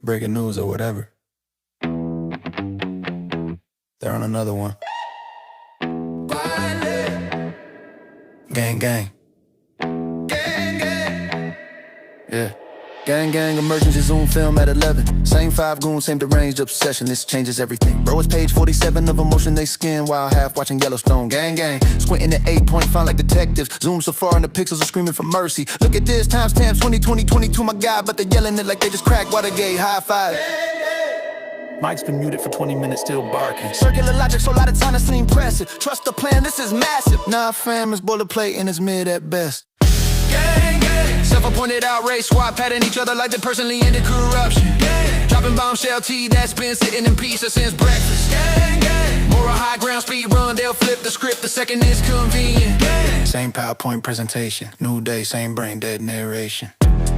breaking news or whatever. They're on another one. Gang, gang. Yeah. Gang, gang, emergency Zoom film at 11. Same 5 goons, same deranged obsession. This changes everything. Bro, it's page 47 of emotion they skin while half watching Yellowstone. Gang, gang, squinting at 8-point font like detectives. Zoom so far and the pixels are screaming for mercy. Look at this, timestamp 2020, 22, my God. But they're yelling it like they just cracked Watergate. High five. Mike's been muted for 20 minutes, still barking. Circular logic, so a lot of time to seem impressive. Trust the plan, this is massive. Nah, fam, it's boilerplate and it's mid at best. Gang, gang. Self-appointed outrage squad patting each other like they personally ended corruption. Gang. Dropping bombshell tea that's been sitting in pieces since breakfast. Gang, gang. Moral high ground speed run, they'll flip the script the second it's convenient. Gang. Same PowerPoint presentation, new day, same brain dead narration.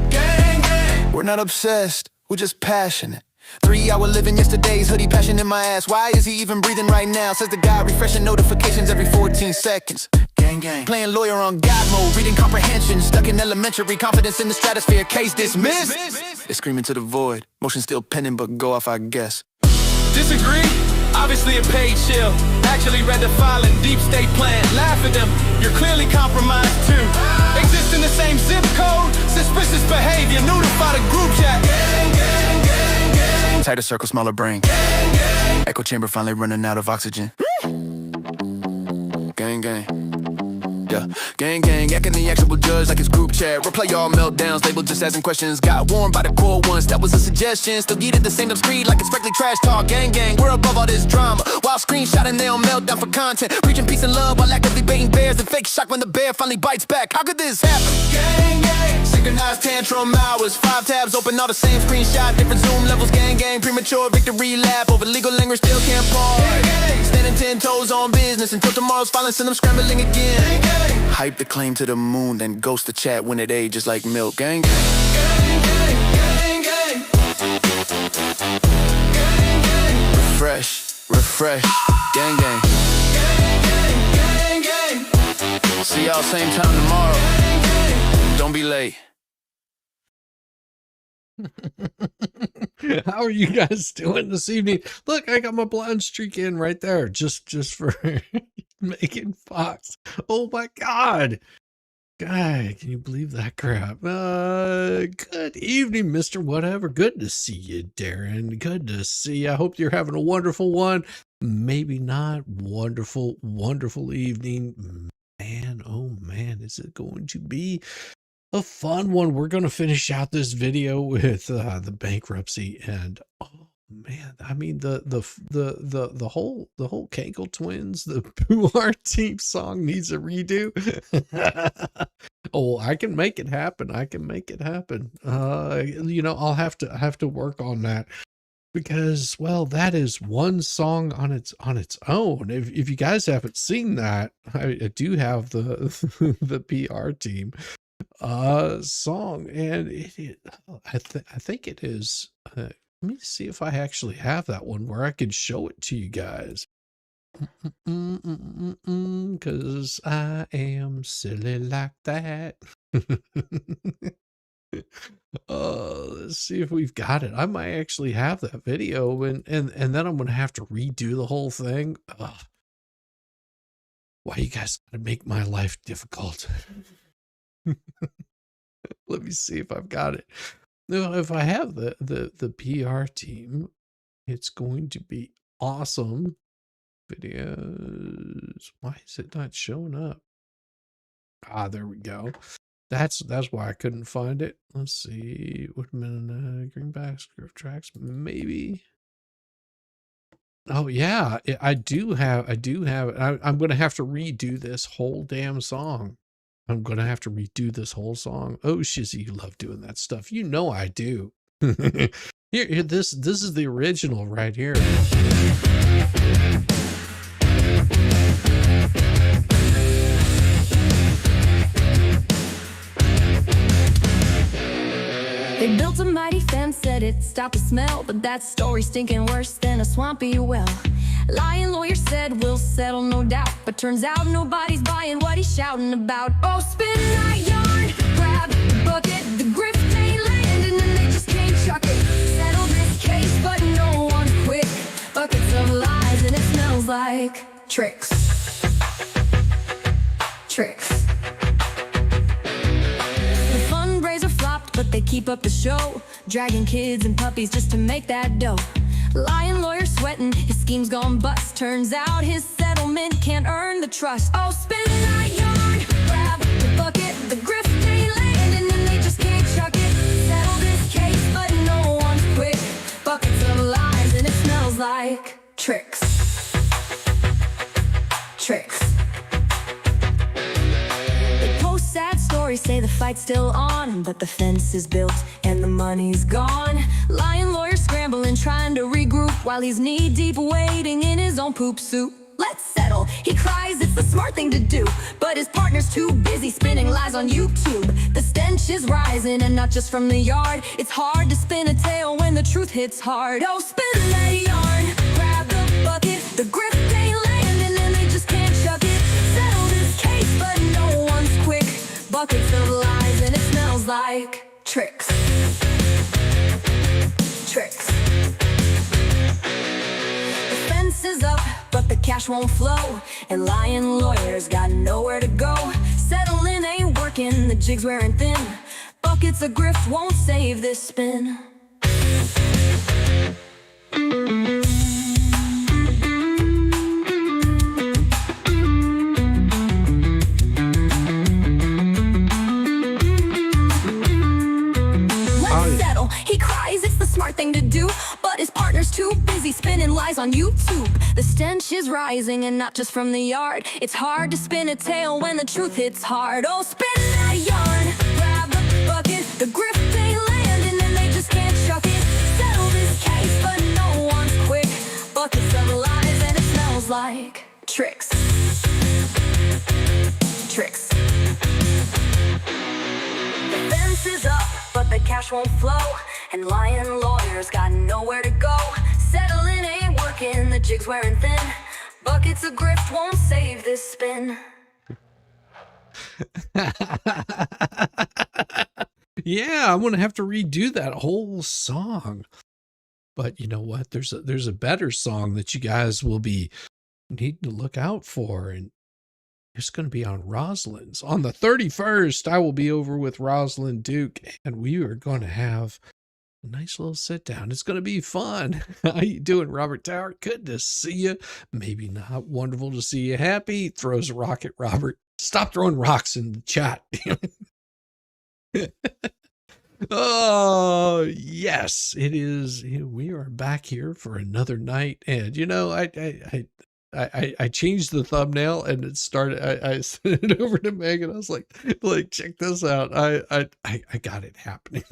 Gang, gang. We're not obsessed, we're just passionate. 3-hour living yesterday's hoodie, passion in my ass. Why is he even breathing right now? Says the guy refreshing notifications every 14 seconds. Gang, gang. Playing lawyer on God mode, reading comprehension. Stuck in elementary, confidence in the stratosphere. Case dismissed. They're screaming to the void. Motion still pending, but go off, I guess. Disagree? Obviously a paid chill. Actually read the file and deep state plan. Laugh at them, you're clearly compromised too. Exist in the same zip code. Suspicious behavior, notify the group chat. Gang, gang, gang, gang. Tighter circle, smaller brain. Gang, gang. Echo chamber finally running out of oxygen. Gang, gang. Yeah. Gang, gang, acting the actual judge like it's group chat. Replay all meltdowns, labeled just asking questions. Got warned by the core once, that was a suggestion. Still get it the same dumb screed like it's strictly trash talk. Gang, gang, we're above all this drama. While screenshotting, they on meltdown for content. Preaching peace and love while actively baiting bears. And fake shock when the bear finally bites back. How could this happen? Gang, gang. Synchronized tantrum hours. 5 tabs open, all the same screenshot. Different zoom levels, gang, gang. Premature victory lap over legal language, still can't pause. Gang, gang. Standing 10 toes on business until tomorrow's violence and I'm scrambling again. Gang, gang. Hype the claim to the moon, then ghost the chat when it ages like milk. Gang, gang. Gang, gang, gang, gang. Gang, gang. Refresh, refresh. Gang, gang. Gang, gang, gang. See y'all same time tomorrow. Gang, gang. Don't be late. How are you guys doing this evening? Look, I got my blind streak in right there, just for Megan Fox. Oh my God. God, can you believe that crap? Good evening, Mr. Whatever. Good to see you, Darren. Good to see you. I hope you're having a wonderful one. Maybe not. Wonderful, wonderful evening. Man, oh man, is it going to be a fun one. We're going to finish out this video with the bankruptcy, and oh man, I mean the whole Kankle twins, the Pooh team song needs a redo. Oh, I can make it happen. I can make it happen. You know, I'll have to work on that, because well, that is one song on its own. If you guys haven't seen that, I do have the the PR team song, and I think it is let me see if I actually have that one where I can show it to you guys, because I am silly like that. Let's see if we've got it. I might actually have that video, and then I'm gonna have to redo the whole thing. Why you guys gotta make my life difficult? Let me see if I've got it. No, if I have the PR team, it's going to be awesome. Videos. Why is it not showing up? Ah, there we go. That's why I couldn't find it. Let's see. What a minute. Greenback script tracks, maybe. Oh yeah, I do have it. I'm gonna have to redo this whole damn song. I'm going to have to redo this whole song. Oh, Shizzy, you love doing that stuff. You know I do. Here, this is the original right here. They built a mighty fence, said it stopped the smell, but that story's stinking worse than a swampy well. Lying lawyer said we'll settle, no doubt, but turns out nobody's buying what he's shouting about. Oh, spin that yarn, grab the bucket, the grift ain't landing, and they just can't chuck it. Settled tricks. Tricks. The fundraiser flopped, but they keep up the show, dragging kids and puppies just to make that dough. Lying lawyer sweating, his scheme's gone bust. Turns out his settlement can't earn the trust. Oh, spin that yarn, grab the bucket, the grift they land, and then they just can't chuck it. Settle this case, but no one's quick. Buckets of lies, and it smells like tricks. Tricks. They post sad stories, say the fight's still on, but the fence is built and the money's gone. Lying lawyer scrambling, trying to regroup, while he's knee-deep wading in his own poop soup. Let's settle, he cries, it's the smart thing to do, but his partner's too busy spinning lies on YouTube. The stench is rising, and not just from the yard. It's hard to spin a tale when the truth hits hard. Oh, spin that yarn, grab the bucket, the grip they land, and then they just can't chuck it. Settle this case, but no one's quick. Buckets of lies, and it smells like tricks. Tricks. The fence is up, but the cash won't flow, and lying lawyers got nowhere to go. Settling ain't working, the jig's wearing thin. Buckets of grift won't save this spin. He cries, it's the smart thing to do, but his partner's too busy spinning lies on YouTube. The stench is rising, and not just from the yard. It's hard to spin a tale when the truth hits hard. Oh, spin that yarn, grab the bucket, the grip they land, and then they just can't chuck it. Settle this case, but no one's quick. Buckets of lies, and it smells like tricks. Tricks. The fence is up, but the cash won't flow, and lying lawyers got nowhere to go. Settling ain't working, the jig's wearing thin. Buckets of grift won't save this spin. Yeah, I'm gonna have to redo that whole song. But you know what? There's a better song that you guys will be needing to look out for, and it's going to be on Rosalind's. On the 31st, I will be over with Rosalind Duke, and we are going to have a nice little sit down. It's going to be fun. How you doing, Robert Tower? Good to see you. Maybe not. Wonderful to see you. Happy. Throws a rock at Robert. Stop throwing rocks in the chat. Oh, yes, it is. We are back here for another night. And, you know, I changed the thumbnail, and it started, I sent it over to Megan. I was like, check this out. I got it happening.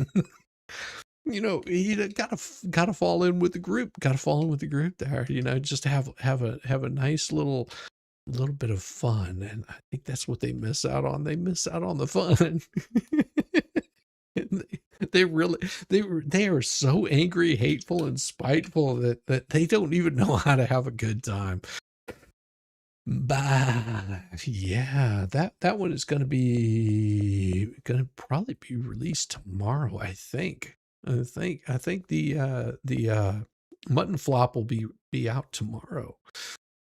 You know, you gotta fall in with the group, there, you know, just have a nice little bit of fun. And I think that's what they miss out on. They miss out on the fun. They are so angry, hateful, and spiteful that they don't even know how to have a good time. But yeah, that one is gonna probably be released tomorrow. I think the mutton flop will be out tomorrow.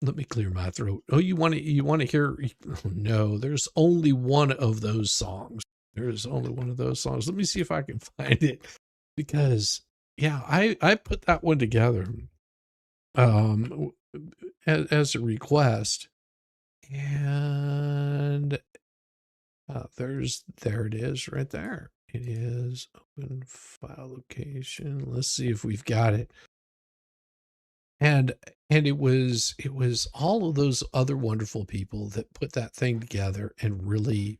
Let me clear my throat. Oh, you want to hear? Oh, no, there's only one of those songs. There's only one of those songs. Let me see if I can find it, because yeah, I put that one together as a request, and there it is right there. It is open file location. Let's see if we've got it. And it was all of those other wonderful people that put that thing together and really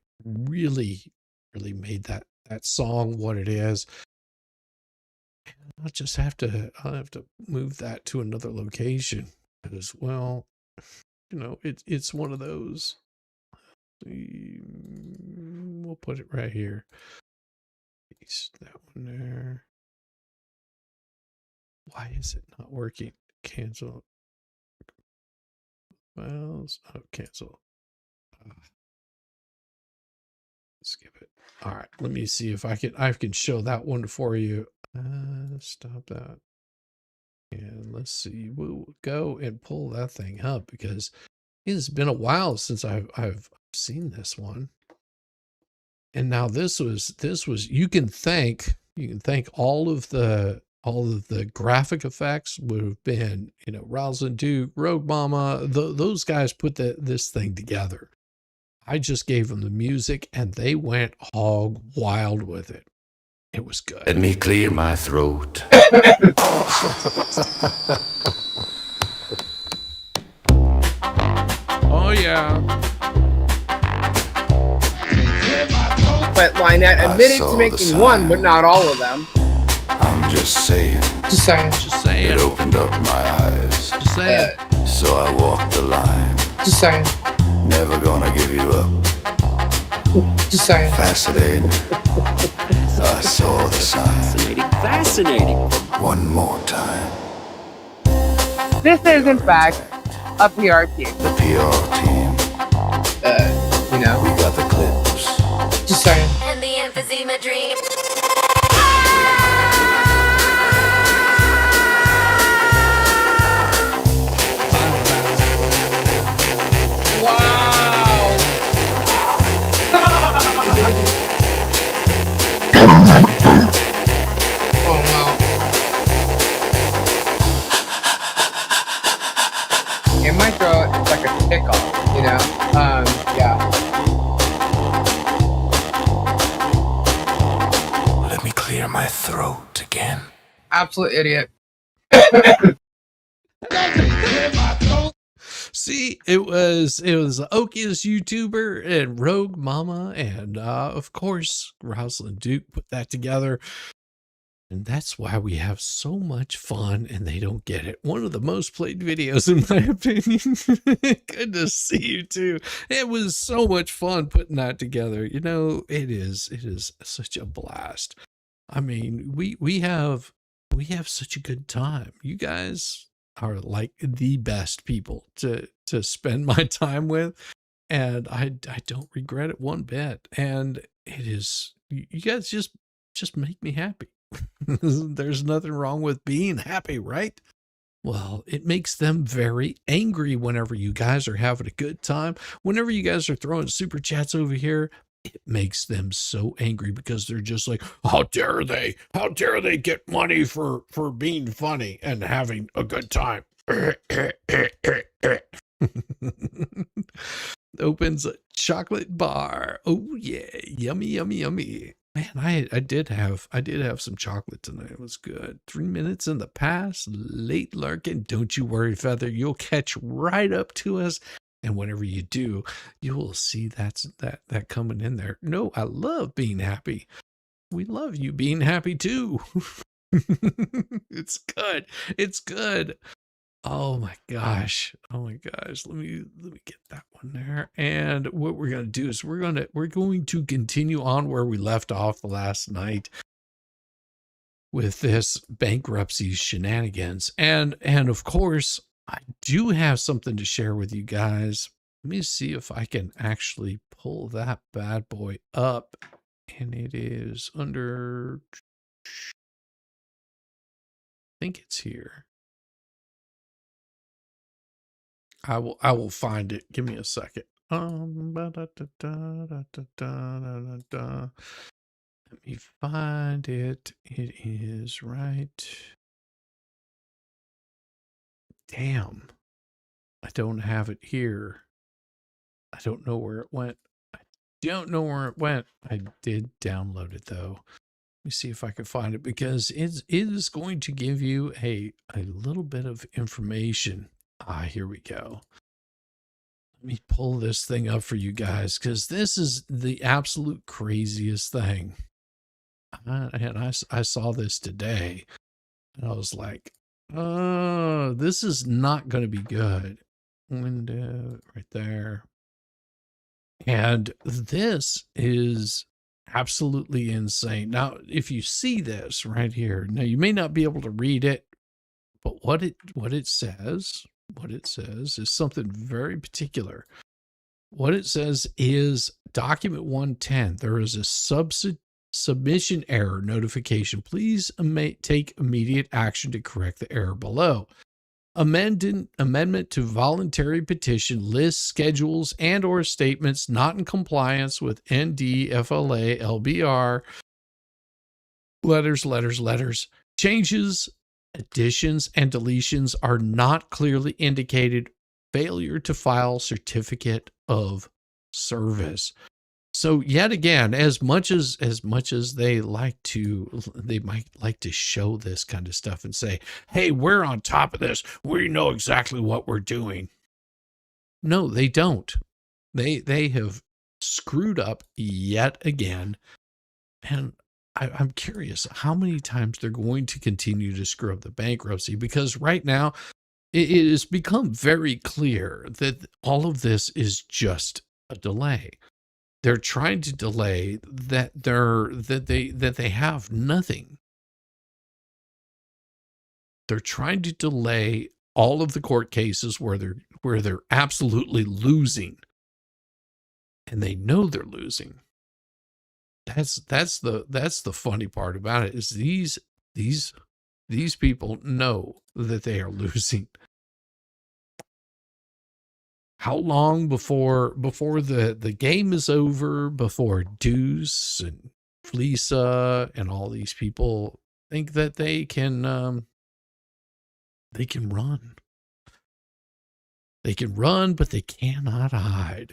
made that song what it is. I'll have to move that to another location, because, well, you know, it's one of those. We'll put it right here. Paste that one there. Why is it not working? Cancel. Files. Oh, cancel. Skip it. All right, let me see if I can show that one for you. Stop that. And let's see. We'll go and pull that thing up, because It's been a while since I've seen this one. And now this was you can thank all of the graphic effects would have been, you know, Roslyn Duke, Rogue Mama, those guys put this thing together. I just gave them the music and they went hog wild with it. It was good. Let me clear my throat. Oh yeah. But Lynette admitted saw to the making one, but not all of them. I'm just saying, Just saying. Just saying. it opened up my eyes. Just saying. So I walked the line. Just saying. Never gonna give you up. Just saying. Fascinating. I saw the sign. Fascinating. One more time. This is, in fact, a PR team. The PR team. You know, We got the clips. just saying. And the emphysema dream. Oh wow. In my throat, it's like a tickle, you know? Yeah. Let me clear my throat again. Absolute idiot. See, it was Okia's YouTuber and Rogue Mama and of course Rosalind Duke put that together. And that's why we have so much fun and they don't get it. One of the most played videos in my opinion. Good to see you too. It was so much fun putting that together. You know, it is such a blast. I mean, we have such a good time. You guys are like the best people to spend my time with. And I don't regret it one bit. And it is, you guys just make me happy. There's nothing wrong with being happy, right? Well, it makes them very angry whenever you guys are having a good time. Whenever you guys are throwing super chats over here, it makes them so angry because they're just like, how dare they get money for being funny and having a good time. Opens a chocolate bar. Oh yeah, yummy, yummy, yummy. Man, I did have some chocolate tonight. It was good. 3 minutes in the past, late lurking. Don't you worry, Feather. You'll catch right up to us. And whenever you do, you will see that coming in there. No, I love being happy. We love you being happy too. It's good. It's good. Oh my gosh. Oh my gosh. Let me get that one there. And what we're going to do is we're going to continue on where we left off the last night with this bankruptcy shenanigans. And of course, I do have something to share with you guys. Let me see if I can actually pull that bad boy up. And it is under, I think it's here. I will find it. Give me a second. Let me find it. It is right. Damn. I don't have it here. I don't know where it went. I did download it though. Let me see if I can find it because it is going to give you a little bit of information. Here we go. Let me pull this thing up for you guys because this is the absolute craziest thing. And I saw this today and I was like, this is not going to be good. Window right there. And this is absolutely insane. Now, if you see this right here, now you may not be able to read it, but what it says is something very particular. What it says is document 110. There is a submission error notification. Please take immediate action to correct the error below. Amendment to voluntary petition lists schedules and or statements not in compliance with ND, FLA, LBR, letters. Changes, additions, and deletions are not clearly indicated. Failure to file certificate of service. So yet again, as much as they might like to show this kind of stuff and say, hey, we're on top of this, we know exactly what we're doing. No, they don't. They have screwed up yet again. And I'm curious how many times they're going to continue to screw up the bankruptcy, because right now it has become very clear that all of this is just a delay. They're trying to delay that they have nothing. They're trying to delay all of the court cases where they're absolutely losing, and they know they're losing. That's the funny part about it, is these people know that they are losing. How long before the game is over, before Deuce and Lisa and all these people think that they can run? They can run, but they cannot hide.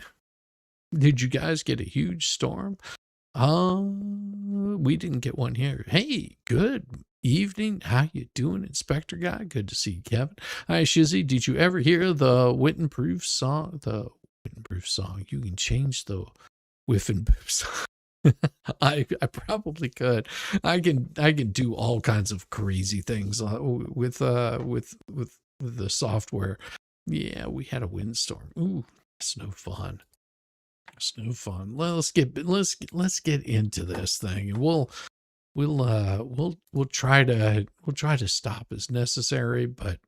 Did you guys get a huge storm? We didn't get one here. Hey, good evening. How you doing, Inspector Guy? Good to see you, Kevin. Hi, Shizzy. Did you ever hear the Wittenproof song? The Wittenproof song. You can change the Whiffenproof song. I probably could. I can do all kinds of crazy things with the software. Yeah, we had a windstorm. Ooh, it's no fun. It's no fun. Let's get into this thing, and we'll try to stop as necessary, but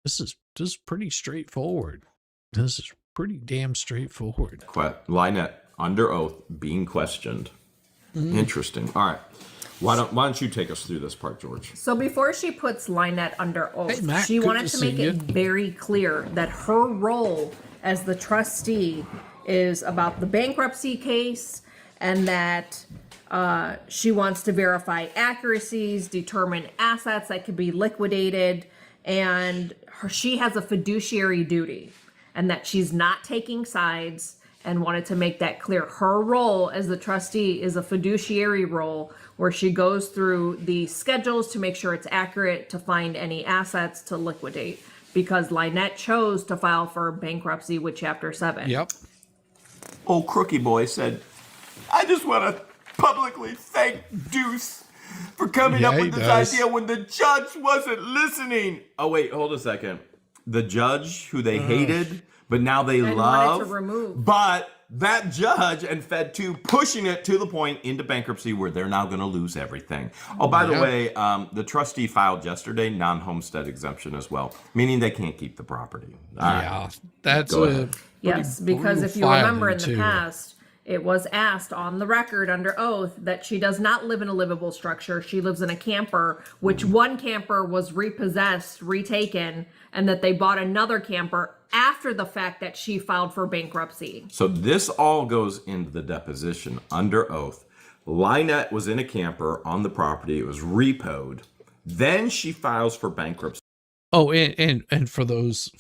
this is pretty straightforward. This is pretty damn straightforward. Lynette, under oath, being questioned. Interesting. All right. Why don't you take us through this part, George? So before she puts Lynette under oath, hey, Matt, she wanted to make it very clear that her role as the trustee is about the bankruptcy case, and that she wants to verify accuracies, determine assets that could be liquidated, and she has a fiduciary duty, and that she's not taking sides, and wanted to make that clear. Her role as the trustee is a fiduciary role where she goes through the schedules to make sure it's accurate, to find any assets to liquidate, because Lynette chose to file for bankruptcy with Chapter 7. Yep. Old Crookie Boy said, I just want to publicly thank Deuce for coming up with this idea when the judge wasn't listening. Oh, wait, hold a second. The judge who they hated, but now they love. Wanted to remove. But that judge and Fed 2 pushing it to the point into bankruptcy where they're now going to lose everything. Oh, by the way, the trustee filed yesterday non-homestead exemption as well, meaning they can't keep the property. That's yes, because if you remember in the past, it was asked on the record under oath that she does not live in a livable structure. She lives in a camper, which one camper was repossessed, retaken, and that they bought another camper after the fact that she filed for bankruptcy. So this all goes into the deposition under oath. Lynette was in a camper on the property. It was repoed. Then she files for bankruptcy. Oh, and for those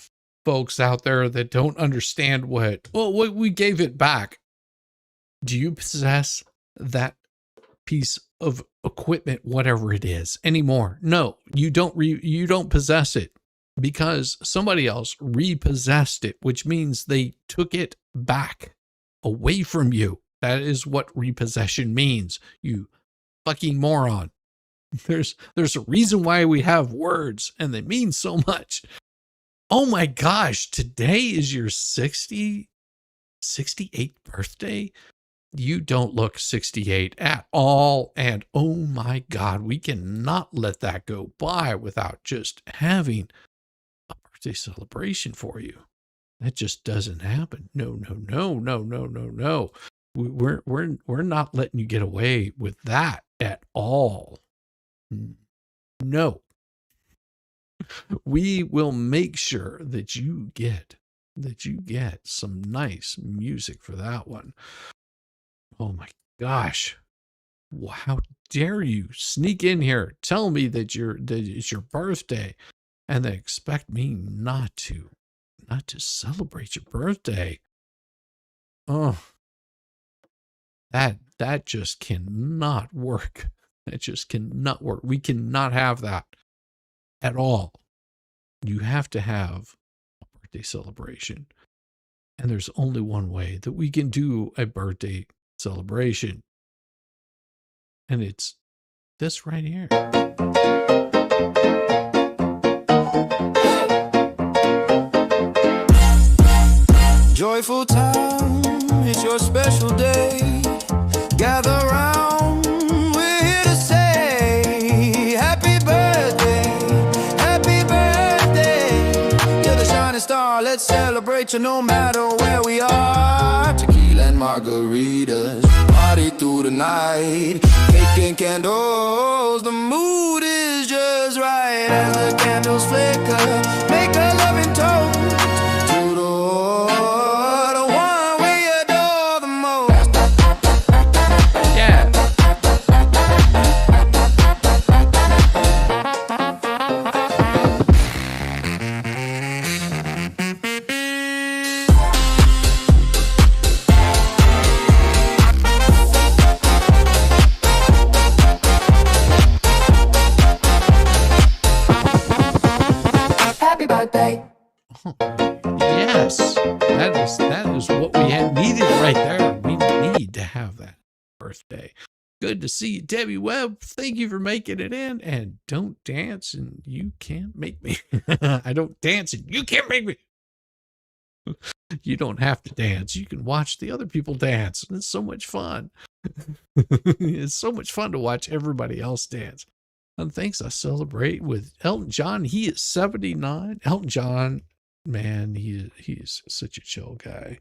folks out there that don't understand what we gave it back. Do you possess that piece of equipment, whatever it is, anymore? No, you don't. You don't possess it because somebody else repossessed it, which means they took it back away from you. That is what repossession means. You fucking moron. There's a reason why we have words, and they mean so much. Oh my gosh, today is your 68th birthday. You don't look 68 at all. And oh my God, we cannot let that go by without just having a birthday celebration for you. That just doesn't happen. No. We're not letting you get away with that at all. No. We will make sure that you get some nice music for that one. Oh my gosh. How dare you sneak in here, tell me that it's your birthday, and then expect me not to celebrate your birthday. Oh, that just cannot work. That just cannot work. We cannot have that at all. You have to have a birthday celebration. And there's only one way that we can do a birthday celebration. And it's this right here. Joyful time, it's your special day. Gather round, we're here to say happy birthday, happy birthday. You're the shining star, let's celebrate you no matter where we are. Tequila and margaritas, party through the night. Cake and candles, the mood is just right. As the candles flicker, make a loving toast to the one we adore the most. Yeah. Happy birthday. Yes, that is what we had needed right there. We need to have that birthday. Good to see you, Debbie Webb. Thank you for making it in. And don't dance, and you can't make me. I don't dance, and you can't make me. You don't have to dance. You can watch the other people dance. It's so much fun. It's so much fun to watch everybody else dance. And thanks, I celebrate with Elton John. He is 79. Elton John, man, he is such a chill guy.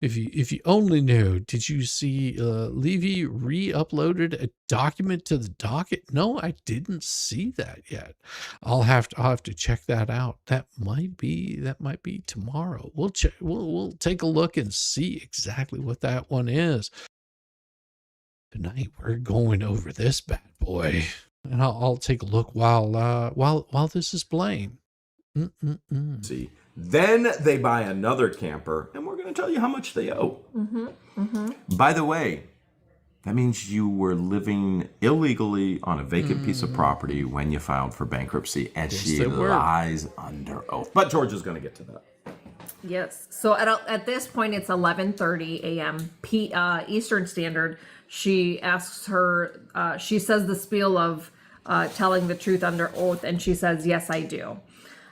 If you only knew, did you see Levy re-uploaded a document to the docket? No, I didn't see that yet. I'll have to check that out. That might be tomorrow. We'll check. We'll take a look and see exactly what that one is. Tonight we're going over this bad boy. And I'll take a look while this is playing. See, then they buy another camper, and we're going to tell you how much they owe. By the way, that means you were living illegally on a vacant piece of property when you filed for bankruptcy, and Yes, she they were. lies under oath. But George is going to get to that. Yes. So at this point, it's 11:30 a.m. Eastern Standard. She asks her. She says the spiel of telling the truth under oath, and she says, "Yes, I do."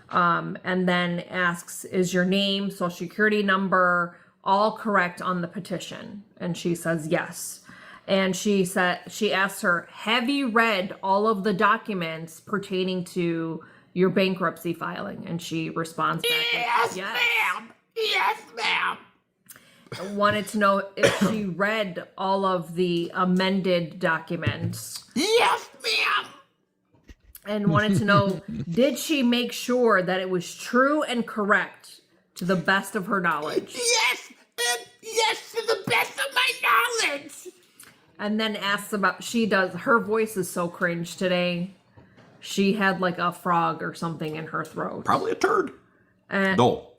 And then asks, "Is your name, social security number, all correct on the petition?" And she says, "Yes." And she asks her, "Have you read all of the documents pertaining to your bankruptcy filing?" And she responds back, "Yes, ma'am. Yes, ma'am." Wanted to know if she read all of the amended documents. "Yes, ma'am." And wanted to know, did she make sure that it was true and correct to the best of her knowledge? "Yes, yes, to the best of my knowledge." And then asks about, her voice is so cringe today. She had like a frog or something in her throat. Probably a turd.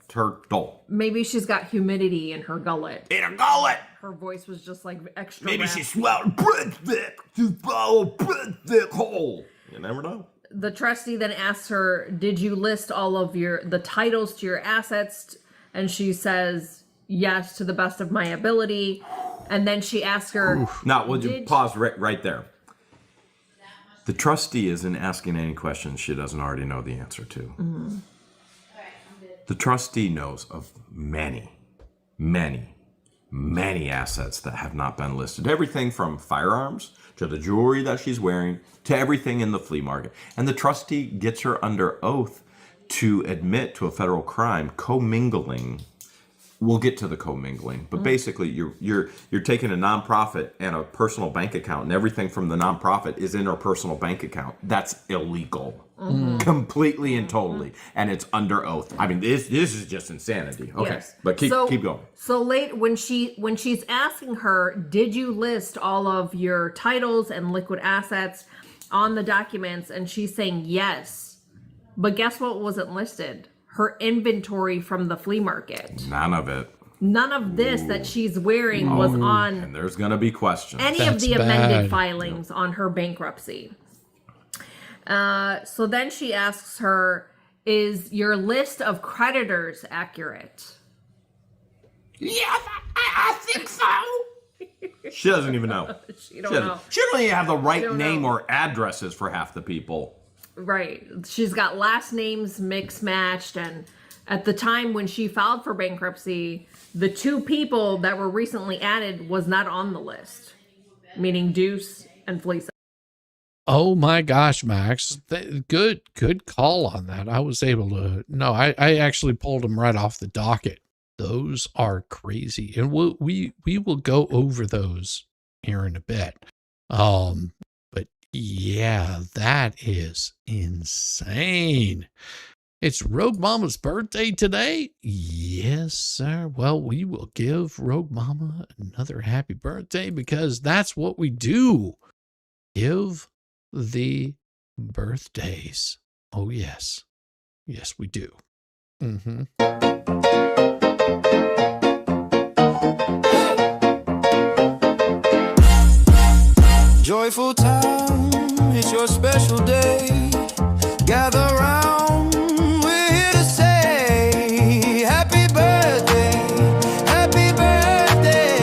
Turtle. Maybe she's got humidity in her gullet. In a gullet. Her voice was just like extra Maybe raspy. she swallowed breadstick to swallow breadstick hole. You never know. The trustee then asks her, "Did you list all of the titles to your assets?" And she says, "Yes, to the best of my ability." And then she asks her, Now, would you pause right there? The trustee isn't asking any questions she doesn't already know the answer to. The trustee knows of many, many, many assets that have not been listed. Everything from firearms to the jewelry that she's wearing to everything in the flea market. And the trustee gets her under oath to admit to a federal crime, commingling we'll get to the commingling, but basically you're taking a nonprofit and a personal bank account, and everything from the nonprofit is in her personal bank account. That's illegal. Completely and totally, and it's under oath. I mean, this is just insanity. Okay, Yes. but keep going. So late when she's asking her, did you list all of your titles and liquid assets on the documents? And she's saying yes, but guess what wasn't listed? Her inventory from the flea market. None of it. None of this that she's wearing was on And there's gonna be questions. any of the amended filings on her bankruptcy. So then she asks her, is your list of creditors accurate? Yes, I think so. She doesn't even know. She don't know. She don't even have the right don't name know. or addresses for half the people. Right. She's got last names mixed matched, and at the time when she filed for bankruptcy, the 2 people that were recently added was not on the list, meaning Deuce and Felicia. Oh my gosh, Max. Good call on that. I was able to, no, I actually pulled them right off the docket. Those are crazy. And we will go over those here in a bit. But yeah, that is insane. It's Rogue Mama's birthday today. Yes, sir. Well, we will give Rogue Mama another happy birthday because that's what we do. Give the birthdays. Oh, yes. Yes, we do. Joyful time, it's your special day. Gather round, we're here to say happy birthday, happy birthday.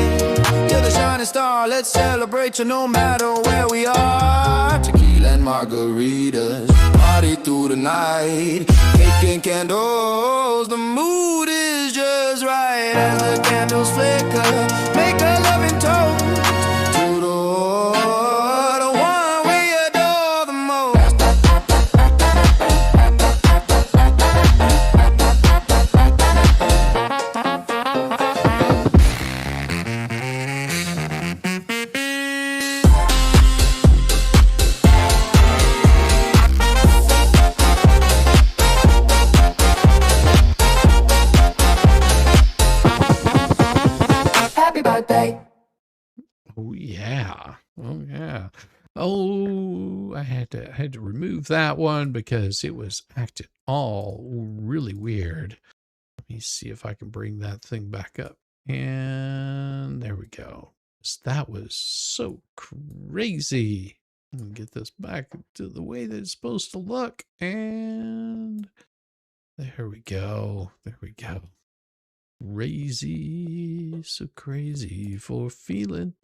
You're the shining star, let's celebrate you no matter where we are. Tequila and margaritas, party through the night. Cake and candles, the mood is just right. As the candles flicker, make a loving toast to the one we adore the most. Happy birthday. Oh yeah. Oh yeah. Oh, I had to remove that one because it was acting all really weird. Let me see if I can bring that thing back up. And there we go. That was so crazy. Let me get this back to the way that it's supposed to look. And there we go. There we go. Crazy, so crazy for feeling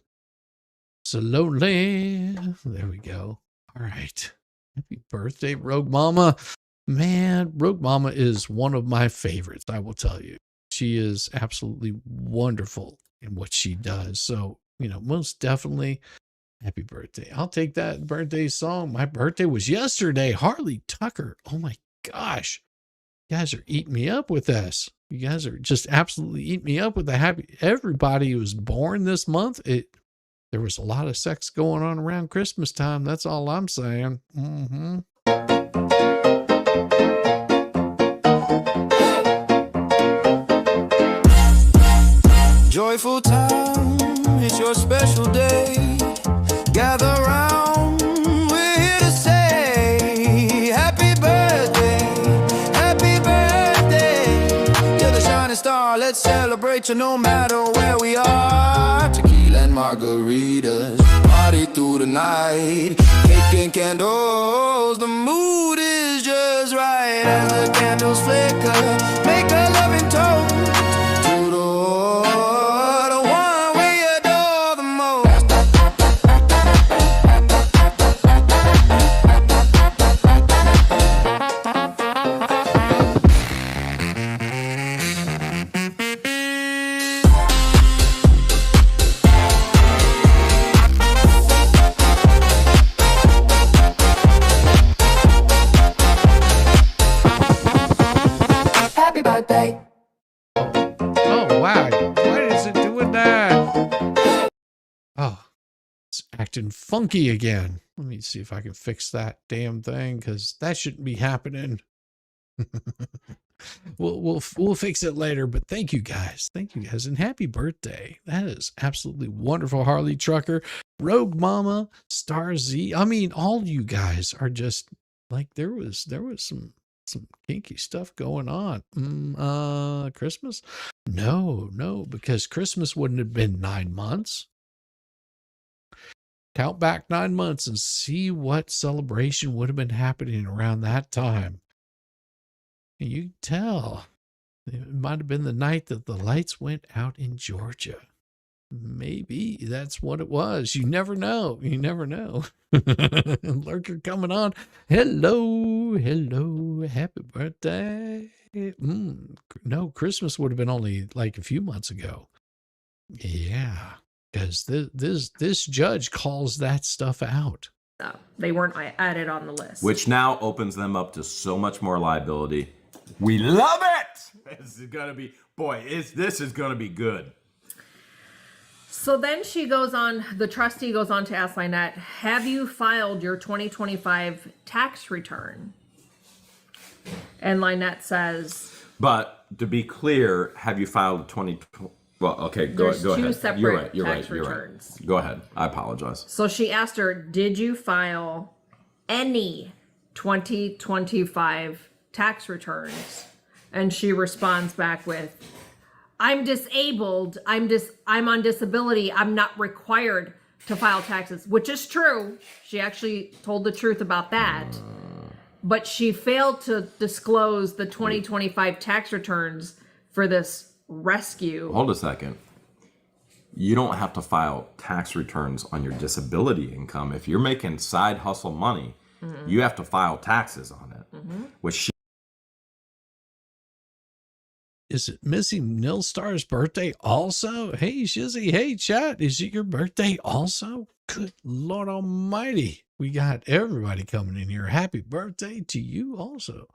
so lonely. There we go. All right. Happy birthday, Rogue Mama. Man, Rogue Mama is one of my favorites, I will tell you. She is absolutely wonderful in what she does. So, most definitely happy birthday. I'll take that birthday song. My birthday was yesterday. Harley Tucker. Oh my gosh. You guys are eating me up with this. You guys are just absolutely eating me up with the happy. Everybody who was born this month, there was a lot of sex going on around Christmas time. That's all I'm saying. Joyful time, it's your special day. Gather round, we're here to say happy birthday, happy birthday. You're the shining star, let's celebrate you no matter where we are. Tequila and margaritas, party through the night. Cake and candles, the mood is just right. As the candles flicker, make a loving toast to the one we adore the most. Happy birthday. Oh, acting funky again. Let me see if I can fix that damn thing, because that shouldn't be happening. We'll fix it later, but thank you guys, and happy birthday. That is absolutely wonderful. Harley Trucker, Rogue Mama, Star Z. I mean, all you guys are just like, there was some kinky stuff going on. Christmas? No, because Christmas wouldn't have been 9 months. Count back 9 months and see what celebration would have been happening around that time. And you can tell it might have been the night that the lights went out in Georgia. Maybe that's what it was. You never know. Lurker coming on. Hello, happy birthday. No, Christmas would have been only like a few months ago. Yeah, because this judge calls that stuff out. They weren't added on the list. Which now opens them up to so much more liability. We love it! This is gonna be, this is gonna be good. So then the trustee goes on to ask Lynette, have you filed your 2025 tax return? And Lynette says... But to be clear, have you filed 2020? Well, okay, go ahead. There's two separate tax returns. Go ahead. I apologize. So she asked her, did you file any 2025 tax returns? And she responds back with, I'm disabled. I'm on disability. I'm not required to file taxes, which is true. She actually told the truth about that. But she failed to disclose the 2025 tax returns for this rescue. Hold a second. You don't have to file tax returns on your disability income. If you're making side hustle money, you have to file taxes on it, which she... Is it Missy Nilstar's birthday also? Hey, Shizzy. Hey, chat. Is it your birthday also? Good Lord Almighty. We got everybody coming in here. Happy birthday to you also.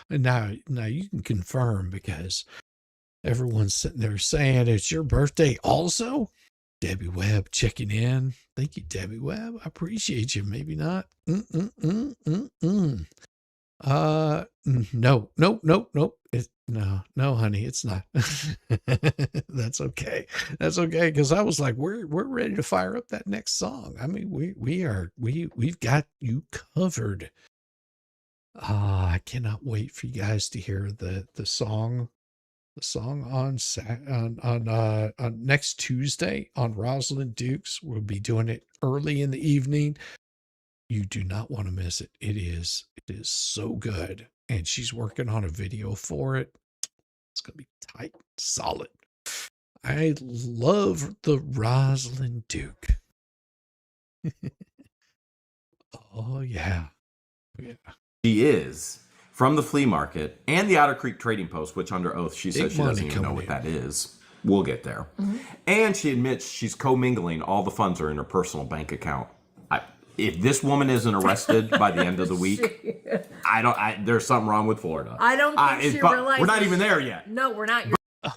And now you can confirm, because everyone's sitting there saying it's your birthday also. Debbie Webb checking in. Thank you, Debbie Webb. I appreciate you. Maybe not. No. No, honey, it's not. That's okay. Because I was like, we're ready to fire up that next song. I mean, we've got you covered. I cannot wait for you guys to hear the song. The song on next Tuesday on Rosalind Dukes. We'll be doing it early in the evening. You do not want to miss it. It is so good. And she's working on a video for it. It's going to be tight, solid. I love the Rosalind Duke. Oh, yeah. She is from the flea market and the Otter Creek Trading Post, which under oath she says she doesn't even know what that is. We'll get there. And she admits she's commingling. All the funds are in her personal bank account. If this woman isn't arrested by the end of the week, there's something wrong with Florida. I don't think she realizes. We're not even there yet. No, we're not.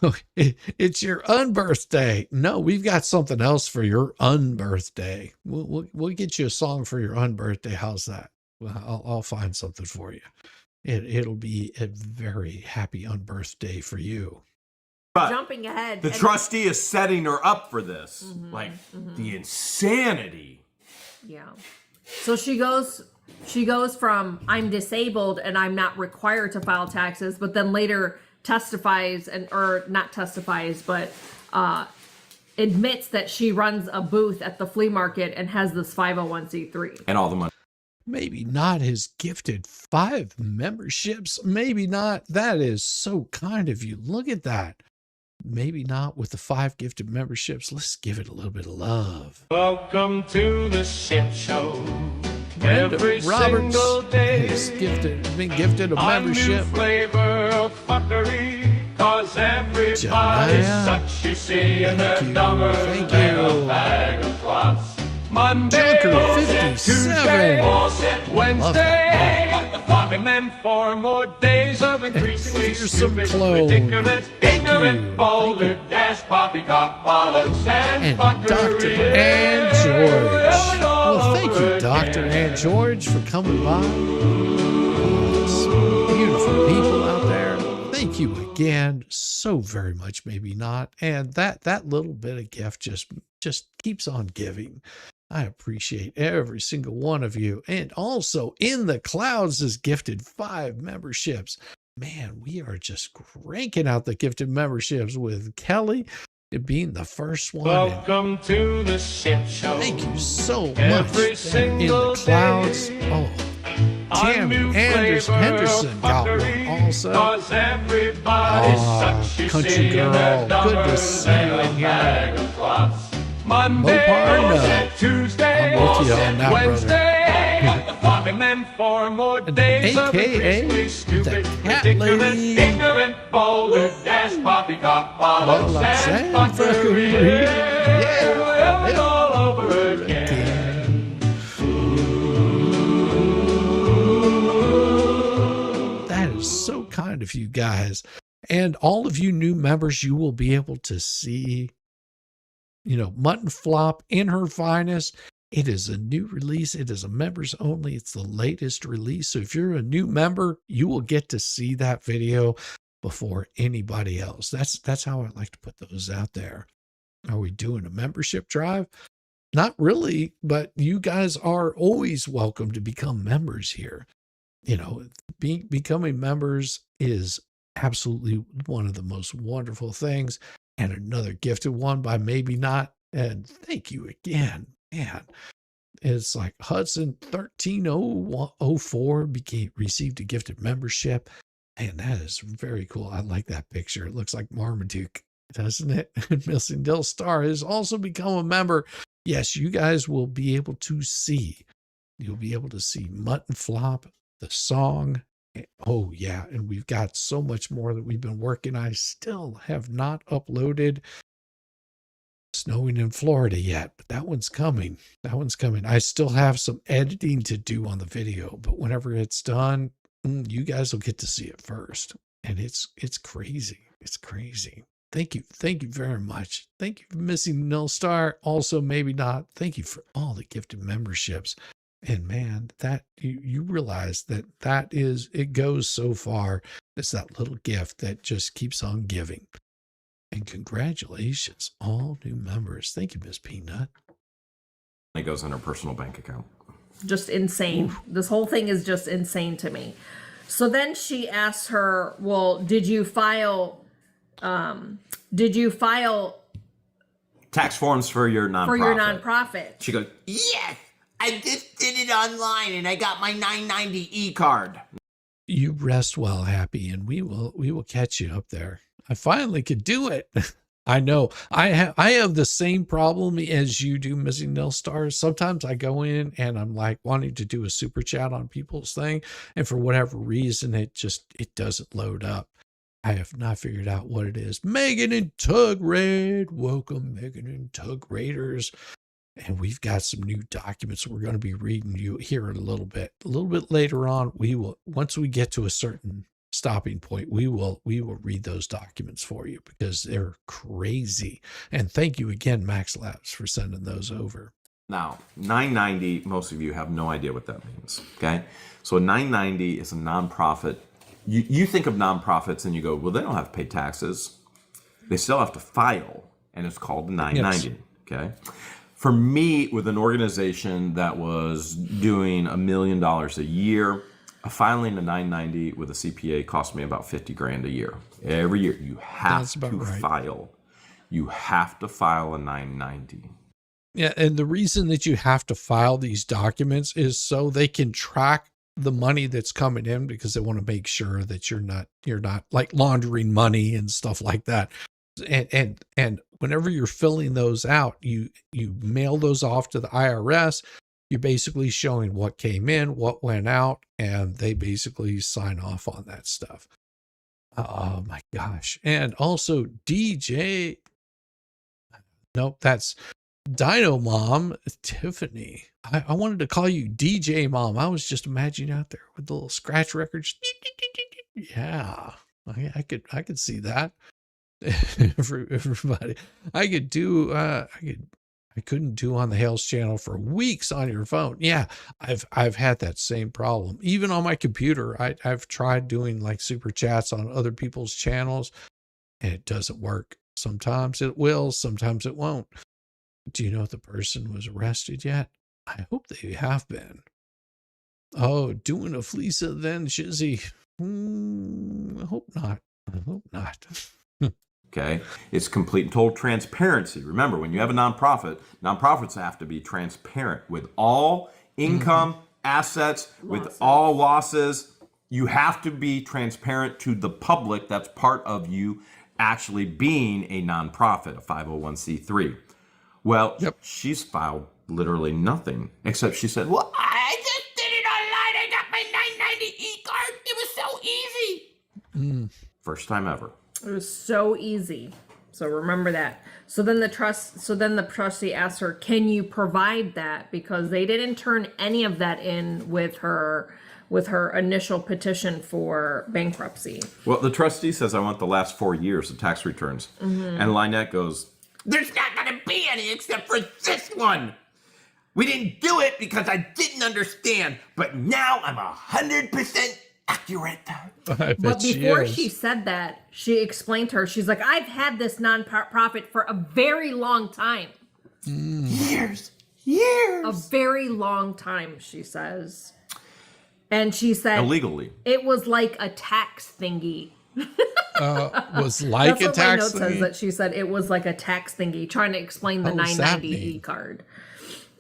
Oh, it's your unbirthday. No, we've got something else for your unbirthday. We'll get you a song for your unbirthday. How's that? Well, I'll find something for you. It'll be a very happy unbirthday for you. But jumping ahead, the trustee is setting her up for this. The insanity. Yeah. So she goes from I'm disabled and I'm not required to file taxes, but then later testifies but admits that she runs a booth at the flea market and has this 501c3. And all the money. Maybe not his gifted 5 memberships. Maybe not. That is so kind of you. Look at that. Maybe not with the 5 gifted memberships. Let's give it a little bit of love. Welcome to the shit show. Every single day has been gifted a membership. A new flavor of fuckery. Cause everybody's such you see in their dumber than a bag of plots. Monday, Junker 57. Tuesday, Wednesday, popping them 4 more days of increasingly Here's some stupid, clone. ridiculous, Thank ignorant, you. vulgar, dash, poppycock, bollocks, and And Dr. fuckery. and George. All Well, thank you, over Dr. again. and George, for coming by. Some beautiful people out there. Thank you again so very much, maybe not. And that little bit of gift just keeps on giving. I appreciate every single one of you. And also, In the Clouds has gifted 5 memberships. Man, we are just cranking out the gifted memberships, with Kelly being the first one. And Welcome to the shit show. thank you so much. Every In single the Clouds. day. Oh, A Tammy new Anderson flavor Henderson of got fuckery, one also. 'cause everybody's Ah, such, you country see, girl, and they're good to dumber see than you a in here. bag of clots. Monday, Mopar, all no. set, Tuesday, I'm with all you on set, that, brother. Wednesday, got the popping then 4 more days of AKA increasingly stupid, the cat ridiculous, lady. ignorant, vulgar, dash, poppycock, bollocks, Bollocks and and fuckery. fuckery. Yeah, it's all over again. That is so kind of you guys. And all of you new members, you will be able to see, Mutton Flop in her finest. It is a new release. It is a members only. It's the latest release. So if you're a new member, you will get to see that video before anybody else. That's how I like to put those out there. Are we doing a membership drive? Not really, but you guys are always welcome to become members here. Becoming members is absolutely one of the most wonderful things, and another gifted one by Maybe Not. And thank you again, man. It's like Hudson 1304 received a gifted membership, and that is very cool. I like that picture. It looks like Marmaduke, doesn't it? Missing Dill Star has also become a member. Yes, you guys will be able to see. You'll be able to see Mutton Flop, the song. Oh, yeah. And we've got so much more that we've been working. I still have not uploaded Snowing in Florida yet, but that one's coming. That one's coming. I still have some editing to do on the video, but whenever it's done, you guys will get to see it first. And it's crazy. It's crazy. Thank you. Thank you very much. Thank you for Missing Nil Star. Also, Maybe Not. Thank you for all the gifted memberships. And man, that you realize that is, it goes so far. It's that little gift that just keeps on giving. And congratulations, all new members. Thank you, Miss Peanut. It goes in her personal bank account. Just insane. Oof. This whole thing is just insane to me. So then she asks her, well, did you file Tax forms for your nonprofit. for your nonprofit? She goes, yes, I just did it online and I got my 990 e-card. You rest well, Happy, and we will catch you up there. I finally could do it. I know. I have the same problem as you do, Missing Nil Stars. Sometimes I go in and I'm like wanting to do a super chat on people's thing, and for whatever reason it doesn't load up. I have not figured out what it is. Megan and Tug Raid. Welcome, Megan and Tug Raiders. And we've got some new documents we're going to be reading you here in a little bit. A little bit later on, we will, once we get to a certain stopping point, we will read those documents for you because they're crazy. And thank you again, Max Labs, for sending those over. Now, 990, most of you have no idea what that means, okay? So a 990 is a nonprofit. You think of nonprofits and you go, well, they don't have to pay taxes. They still have to file, and it's called a 990, yes. Okay? For me, with an organization that was doing $1 million a year, filing a 990 with a CPA cost me about $50,000 a year. Every year, you have to file. You have to file a 990. Yeah, and the reason that you have to file these documents is so they can track the money that's coming in, because they want to make sure that you're not like laundering money and stuff like that. And whenever you're filling those out, you mail those off to the IRS. You're basically showing what came in, what went out, and they basically sign off on that stuff. Oh my gosh. And also DJ. Nope, that's Dino Mom, Tiffany. I wanted to call you DJ Mom. I was just imagining out there with the little scratch records. Yeah, I could see that. Everybody, I couldn't do on the Hales channel for weeks on your phone. Yeah, I've had that same problem. Even on my computer, I've tried doing like super chats on other people's channels, and it doesn't work. Sometimes it will, sometimes it won't. Do you know if the person was arrested yet? I hope they have been. Oh, doing a Fleesa then, Shizzy. I hope not. I hope not. Okay, it's complete and total transparency. Remember, when you have a nonprofit, nonprofits have to be transparent with all income, assets, with all losses. You have to be transparent to the public. That's part of you actually being a nonprofit, a 501c3. Well, she's filed literally nothing, except she said, well, I just did it online. I got my 990 e-card. It was so easy. First time ever. It was so easy. So remember that. So then the trustee asked her, can you provide that? Because they didn't turn any of that in with her initial petition for bankruptcy. Well, the trustee says, I want the last 4 years of tax returns. And Lynette goes, there's not going to be any except for this one. We didn't do it because I didn't understand, but now I'm 100% accurate. But before she said that, she explained to her, she's like, I've had this nonprofit for a very long time. Years. A very long time, she says. And she said, illegally. It was like a tax thingy. Was like That's a what my tax note thingy? says, that she said it was like a tax thingy, trying to explain the 990 e-card.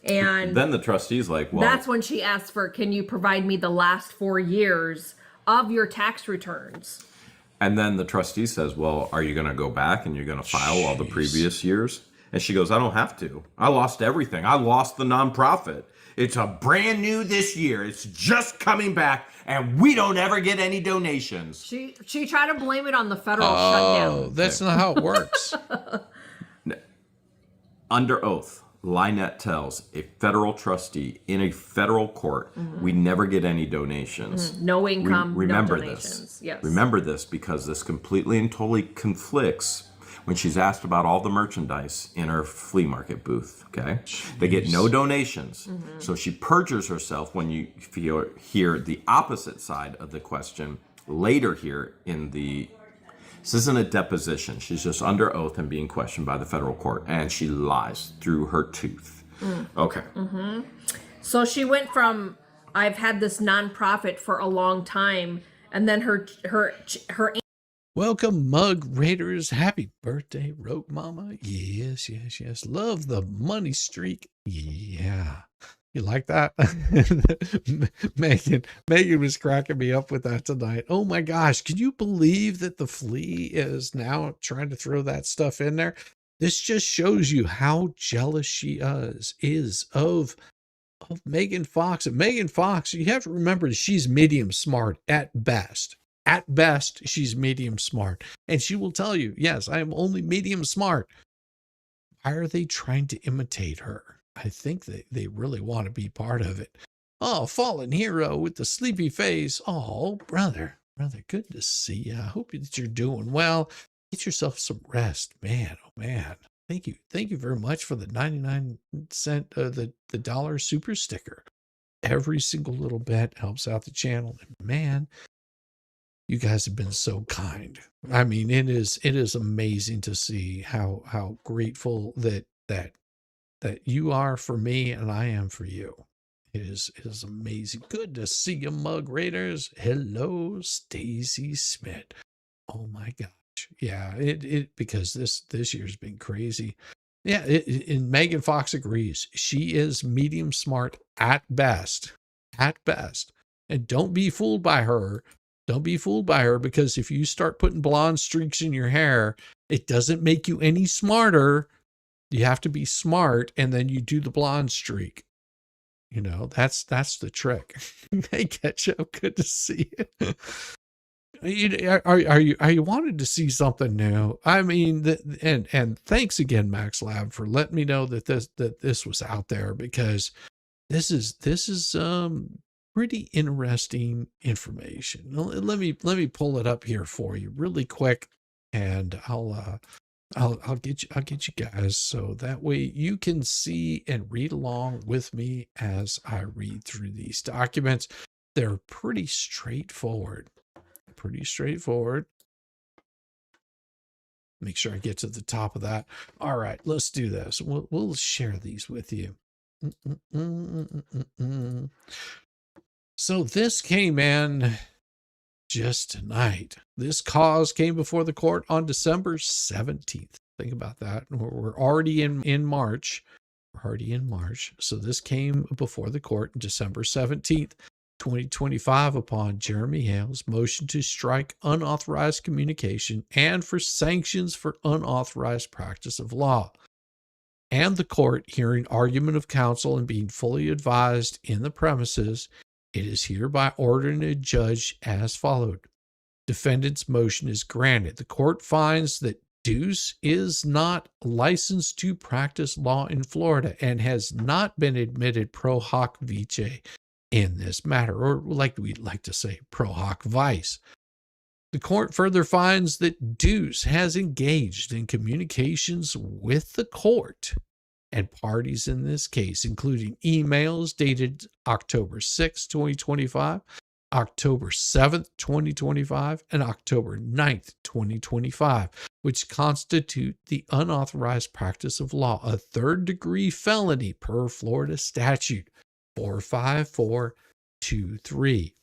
And then the trustee's like, well, that's when she asked for, can you provide me the last 4 years of your tax returns? And then the trustee says, well, are you going to go back and you're going to file all the previous years? And she goes, I don't have to. I lost everything. I lost the nonprofit. It's a brand new this year. It's just coming back, and we don't ever get any donations. She tried to blame it on the federal shutdown. Oh, that's not how it works. Under oath, Lynette tells a federal trustee in a federal court, we never get any donations. No income, remember no donations. this. Yes. Remember this, because this completely and totally conflicts when she's asked about all the merchandise in her flea market booth, okay? Jeez. They get no donations. So she perjures herself when you hear the opposite side of the question later here in the... This isn't a deposition. She's just under oath and being questioned by the federal court, and she lies through her tooth. Okay. So she went from, I've had this nonprofit for a long time, and then her Welcome, Mug Raiders. Happy birthday, Rogue Mama. Yes, yes, yes. Love the money streak. Yeah. You like that? Megan was cracking me up with that tonight. Oh my gosh. Can you believe that the flea is now trying to throw that stuff in there? This just shows you how jealous she is of Megan Fox. And Megan Fox, you have to remember that she's medium smart at best. At best, she's medium smart. And she will tell you, yes, I am only medium smart. Why are they trying to imitate her? I think they really want to be part of it. Oh, fallen hero with the sleepy face. Oh, brother, good to see you. I hope that you're doing well. Get yourself some rest, man. Oh, man. Thank you very much for the 99-cent, the dollar super sticker. Every single little bit helps out the channel. And man, you guys have been so kind. I mean, it is amazing to see how grateful that you are for me and I am for you. It is amazing. Good to see you, Mug Raiders. Hello, Stacy Smith. Oh my gosh. Yeah, because this year's been crazy. Yeah, and Megan Fox agrees. She is medium smart at best. At best. And don't be fooled by her. Don't be fooled by her, because if you start putting blonde streaks in your hair, it doesn't make you any smarter. You have to be smart, and then you do the blonde streak. You know, that's the trick. Hey, Ketchup, good to see you. Are you wanted to see something new? I mean, and thanks again, Max Lab, for letting me know that this was out there, because this is pretty interesting information. Let me pull it up here for you really quick, and I'll get you guys, so that way you can see and read along with me as I read through these documents. They're pretty straightforward. Make sure I get to the top of that. All right, let's do this. We'll share these with you. So this came in just tonight. This cause came before the court on December 17th. Think about that. We're already in March. We're already in March. So this came before the court December 17th, 2025, upon Jeremy Hale's motion to strike unauthorized communication and for sanctions for unauthorized practice of law. And the court, hearing argument of counsel and being fully advised in the premises, it is hereby ordering a judge as followed. Defendant's motion is granted. The court finds that Deuce is not licensed to practice law in Florida and has not been admitted pro hoc vice in this matter, or like we like to say, pro hoc vice. The court further finds that Deuce has engaged in communications with the court and parties in this case, including emails dated October 6, 2025, October 7th, 2025, and October 9th, 2025, which constitute the unauthorized practice of law, a third-degree felony per Florida statute 45423,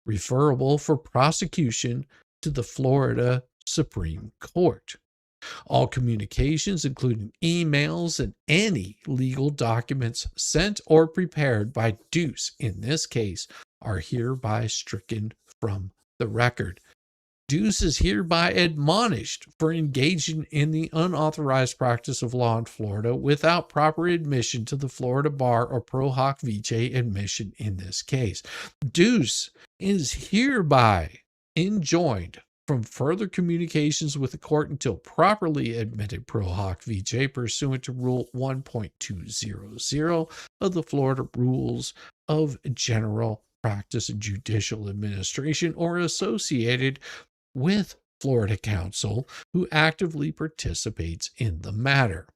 referable for prosecution to the Florida Supreme Court. All communications, including emails and any legal documents sent or prepared by Deuce in this case, are hereby stricken from the record. Deuce is hereby admonished for engaging in the unauthorized practice of law in Florida without proper admission to the Florida bar or pro hoc vice admission in this case. Deuce is hereby enjoined from further communications with the court until properly admitted pro hoc vice pursuant to Rule 1.200 of the Florida Rules of General Practice and Judicial Administration, or associated with Florida counsel who actively participates in the matter.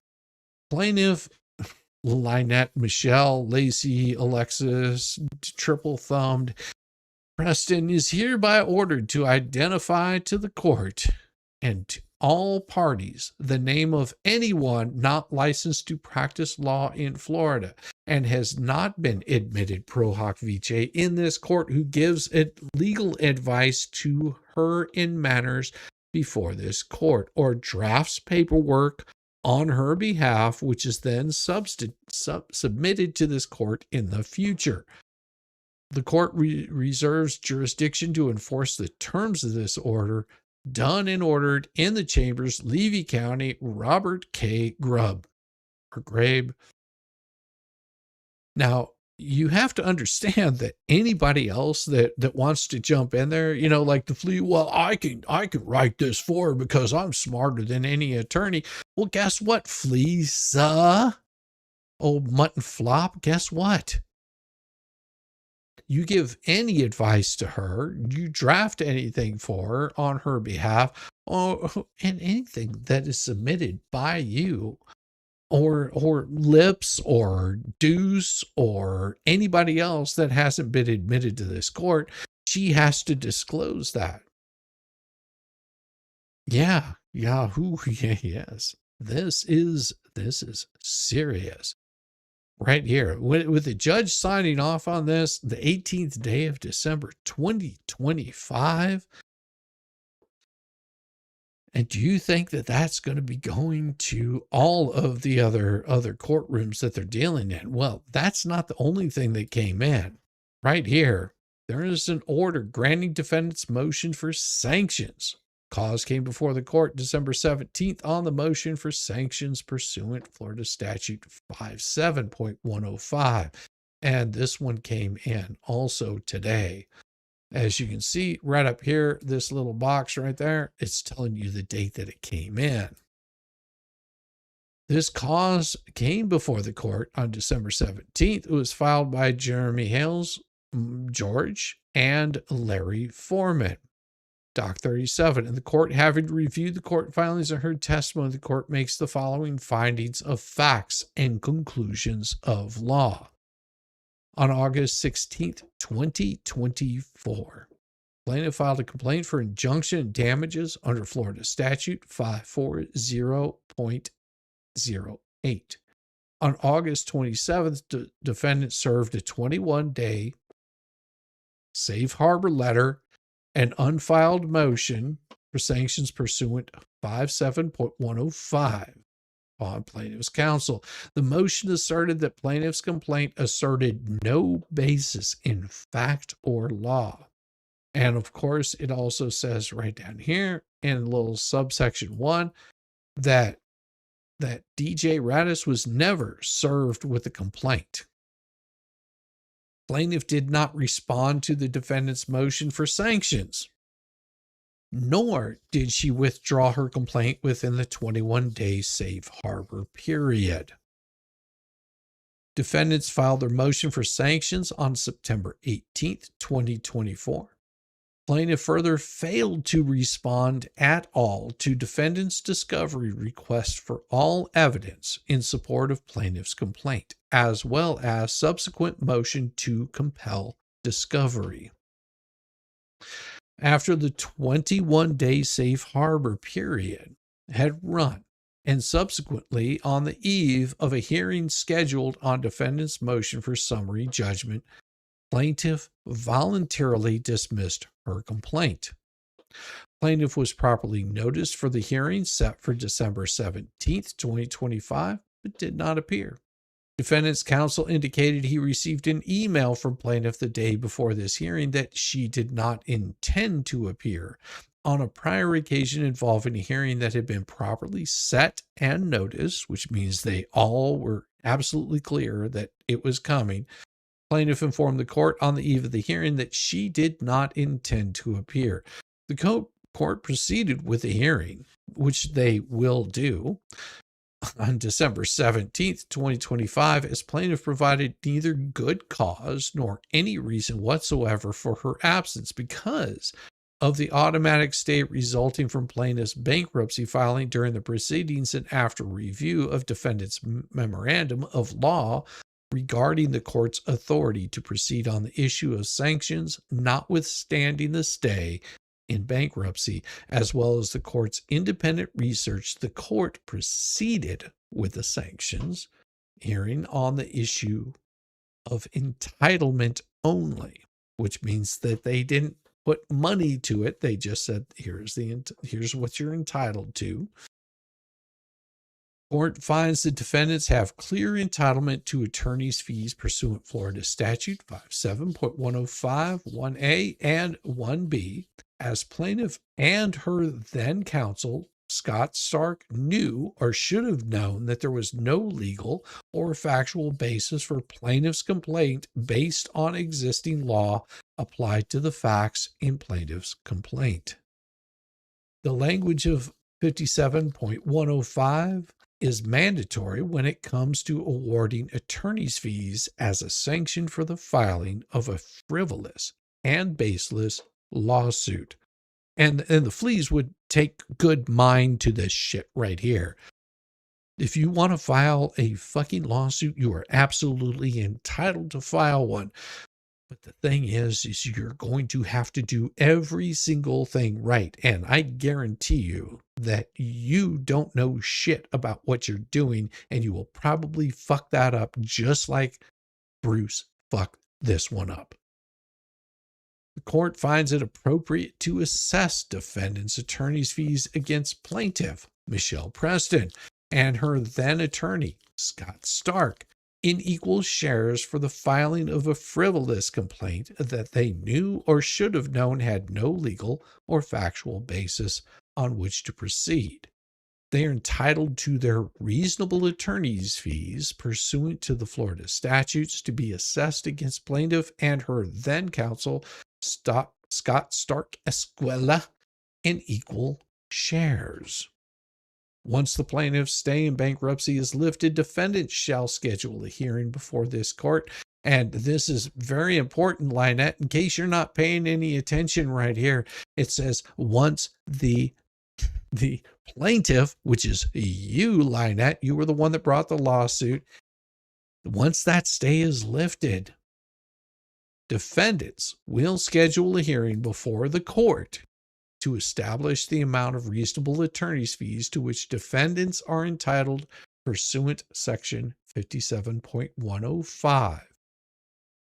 Plaintiff Lynette, Michelle, Lacey, Alexis, triple-thumbed, Preston is hereby ordered to identify to the court and to all parties the name of anyone not licensed to practice law in Florida and has not been admitted pro hoc vice in this court who gives legal advice to her in matters before this court or drafts paperwork on her behalf, which is then submitted to this court in the future. The court reserves jurisdiction to enforce the terms of this order, done and ordered in the chambers, Levy County, Robert K. Grubb, or Grabe. Now, you have to understand that anybody else that wants to jump in there, you know, like the flea, well, I can write this for her because I'm smarter than any attorney. Well, guess what, fleas? Old mutton flop, guess what? You give any advice to her, you draft anything for her on her behalf, and anything that is submitted by you or Lips or Deuce or anybody else that hasn't been admitted to this court, she has to disclose that. Yeah, Yahoo, yes. This is serious. Right here, with the judge signing off on this, the 18th day of December, 2025. And do you think that that's going to be going to all of the other courtrooms that they're dealing in? Well, that's not the only thing that came in. Right here, there is an order granting defendants motion for sanctions. Cause came before the court December 17th on the motion for sanctions pursuant Florida Statute 57.105. And this one came in also today. As you can see right up here, this little box right there, it's telling you the date that it came in. This cause came before the court on December 17th. It was filed by Jeremy Hales, George, and Larry Foreman. Doc 37. In the court, having reviewed the court filings and heard testimony, the court makes the following findings of facts and conclusions of law. On August 16th, 2024, plaintiff filed a complaint for injunction and damages under Florida statute 540.08. On August 27th, the defendant served a 21-day safe harbor letter and unfiled motion for sanctions pursuant 57.105 on plaintiff's counsel. The motion asserted that plaintiff's complaint asserted no basis in fact or law. And of course, it also says right down here in little subsection 1 that DJ Radis was never served with a complaint. Plaintiff did not respond to the defendant's motion for sanctions, nor did she withdraw her complaint within the 21-day safe harbor period. Defendants filed their motion for sanctions on September 18th, 2024. Plaintiff further failed to respond at all to defendant's discovery request for all evidence in support of plaintiff's complaint, as well as subsequent motion to compel discovery. After the 21-day safe harbor period had run, and subsequently on the eve of a hearing scheduled on defendant's motion for summary judgment, plaintiff voluntarily dismissed her complaint. Plaintiff was properly noticed for the hearing set for December 17th, 2025, but did not appear. Defendant's counsel indicated he received an email from plaintiff the day before this hearing that she did not intend to appear on a prior occasion involving a hearing that had been properly set and noticed, which means they all were absolutely clear that it was coming. Plaintiff informed the court on the eve of the hearing that she did not intend to appear. The court proceeded with the hearing, which they will do, on December 17th, 2025, as plaintiff provided neither good cause nor any reason whatsoever for her absence because of the automatic stay resulting from plaintiff's bankruptcy filing during the proceedings and after review of defendant's memorandum of law regarding the court's authority to proceed on the issue of sanctions, notwithstanding the stay in bankruptcy, as well as the court's independent research. The court proceeded with the sanctions hearing on the issue of entitlement only, which means that they didn't put money to it. They just said, here's what you're entitled to. Court finds the defendants have clear entitlement to attorney's fees pursuant Florida statute 57.105, 1A and 1B, as plaintiff and her then counsel, Scott Stark, knew or should have known that there was no legal or factual basis for plaintiff's complaint based on existing law applied to the facts in plaintiff's complaint. The language of 57.105 is mandatory when it comes to awarding attorney's fees as a sanction for the filing of a frivolous and baseless lawsuit. And the fleas would take good mind to this shit right here. If you want to file a fucking lawsuit, you are absolutely entitled to file one. But the thing is you're going to have to do every single thing right. And I guarantee you that you don't know shit about what you're doing, and you will probably fuck that up just like Bruce fucked this one up. The court finds it appropriate to assess defendant's attorney's fees against plaintiff, Michelle Preston, and her then attorney, Scott Stark, in equal shares for the filing of a frivolous complaint that they knew or should have known had no legal or factual basis on which to proceed. They are entitled to their reasonable attorney's fees pursuant to the Florida statutes to be assessed against plaintiff and her then counsel, Scott Scott Stark Escuela in equal shares. Once the plaintiff's stay in bankruptcy is lifted, defendants shall schedule a hearing before this court. And this is very important, Lynette, in case you're not paying any attention right here. It says once the plaintiff, which is you, Lynette, you were the one that brought the lawsuit. Once that stay is lifted, defendants will schedule a hearing before the court to establish the amount of reasonable attorney's fees to which defendants are entitled pursuant section 57.105.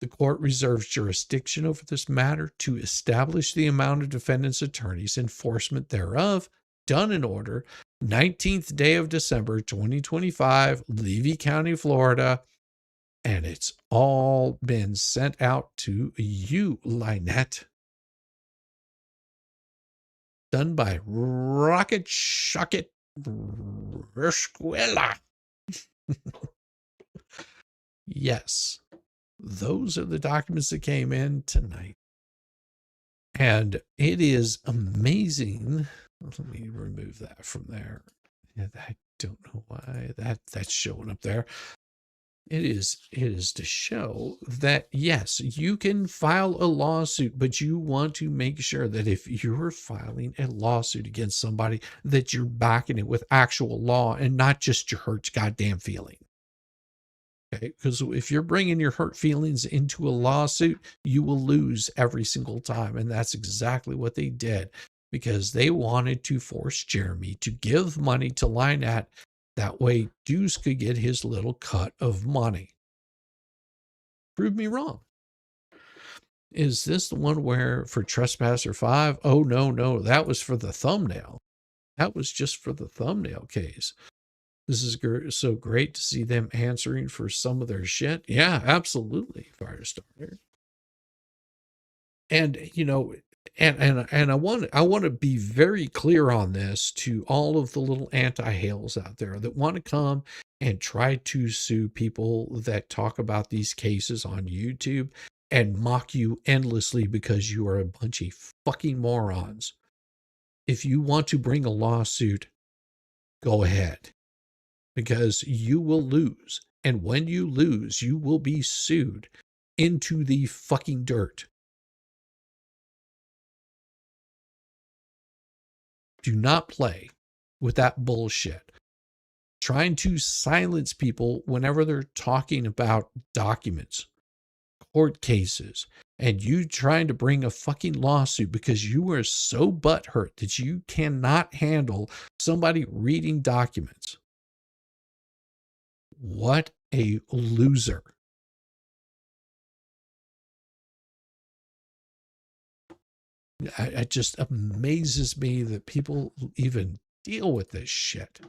The court reserves jurisdiction over this matter to establish the amount of defendants' attorneys' enforcement thereof, done in order, 19th day of December 2025, Levy County, Florida. And it's all been sent out to you, Lynette. Done by Rocket Shocket Escuela. Yes, those are the documents that came in tonight. And it is amazing. Let me remove that from there. I don't know why that's showing up there. It is to show that, yes, you can file a lawsuit, but you want to make sure that if you're filing a lawsuit against somebody, that you're backing it with actual law and not just your hurt goddamn feeling. Okay? Because if you're bringing your hurt feelings into a lawsuit, you will lose every single time. And that's exactly what they did, because they wanted to force Jeremy to give money to Lynette. That way, Deuce could get his little cut of money. Prove me wrong. Is this the one where for Trespasser 5? Oh, no, that was for the thumbnail. That was just for the thumbnail case. This is so great to see them answering for some of their shit. Yeah, absolutely, Firestarter. And, you know, and I want to be very clear on this to all of the little anti-hales out there that want to come and try to sue people that talk about these cases on YouTube and mock you endlessly because you are a bunch of fucking morons. If you want to bring a lawsuit, go ahead, because you will lose. And when you lose, you will be sued into the fucking dirt. Do not play with that bullshit. Trying to silence people whenever they're talking about documents, court cases, and you trying to bring a fucking lawsuit because you are so butthurt that you cannot handle somebody reading documents. What a loser. It just amazes me that people even deal with this shit,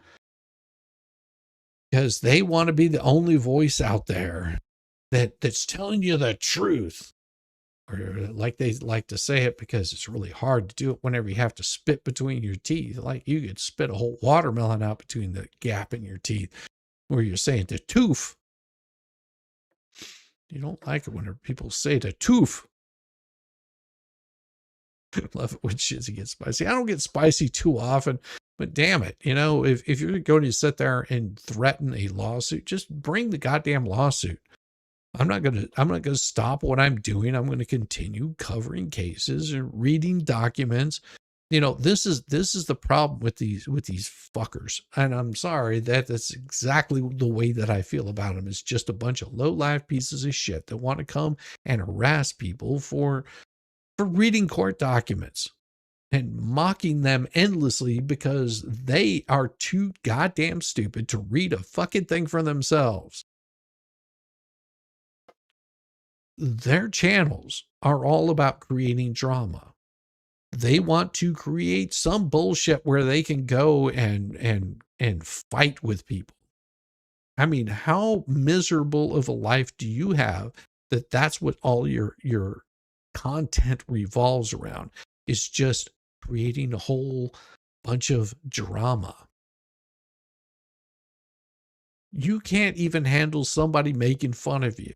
because they want to be the only voice out there that's telling you the truth, or like they like to say it, because it's really hard to do it whenever you have to spit between your teeth. Like you could spit a whole watermelon out between the gap in your teeth where you're saying the tooth. You don't like it whenever people say the tooth. Love it when Shizzy gets spicy. I don't get spicy too often, but damn it, you know, if you're going to sit there and threaten a lawsuit, just bring the goddamn lawsuit. I'm not gonna stop what I'm doing. I'm going to continue covering cases and reading documents. You know, this is the problem with these fuckers. And I'm sorry that's exactly the way that I feel about them. It's just a bunch of low-life pieces of shit that want to come and harass people for reading court documents and mocking them endlessly because they are too goddamn stupid to read a fucking thing for themselves. Their channels are all about creating drama. They want to create some bullshit where they can go and fight with people. I mean, how miserable of a life do you have that that's what all your content revolves around, is just creating a whole bunch of drama? You can't even handle somebody making fun of you.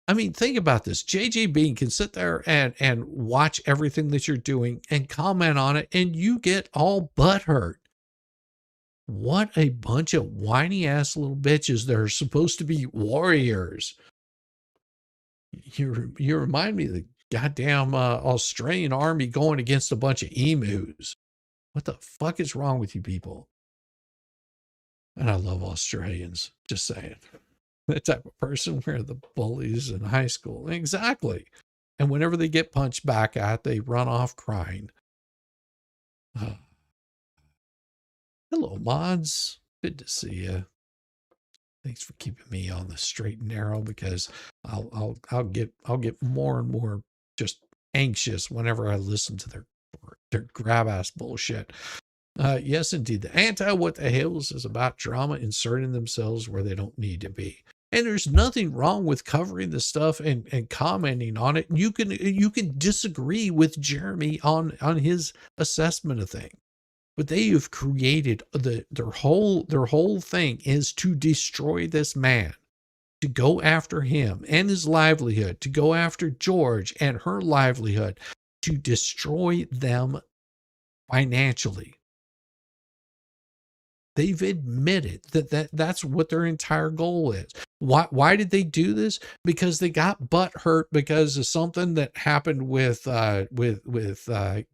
I mean, think about this. JJ Bean can sit there and watch everything that you're doing and comment on it, and you get all butthurt. What a bunch of whiny ass little bitches that are supposed to be warriors. You remind me of the goddamn Australian army going against a bunch of emus. What the fuck is wrong with you people? And I love Australians, just saying. The type of person where the bullies in high school. Exactly. And whenever they get punched back at, they run off crying. Hello, mods. Good to see you. Thanks for keeping me on the straight and narrow, because I'll get more and more just anxious whenever I listen to their grab ass bullshit. Yes, indeed. The anti-what the hells is about drama inserting themselves where they don't need to be. And there's nothing wrong with covering the stuff and commenting on it. You can disagree with Jeremy on his assessment of things. But they have created their whole thing is to destroy this man, to go after him and his livelihood, to go after George and her livelihood, to destroy them financially. They've admitted that's what their entire goal is. Why did they do this? Because they got butt hurt because of something that happened with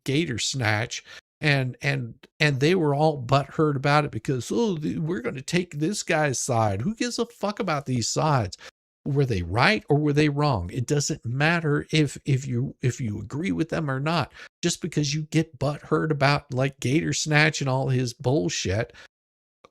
Gator Snatch, and they were all butt hurt about it because, oh, we're going to take this guy's side. Who gives a fuck about these sides? Were they right or were they wrong? It doesn't matter if you agree with them or not. Just because you get butt hurt about like Gator Snatch and all his bullshit.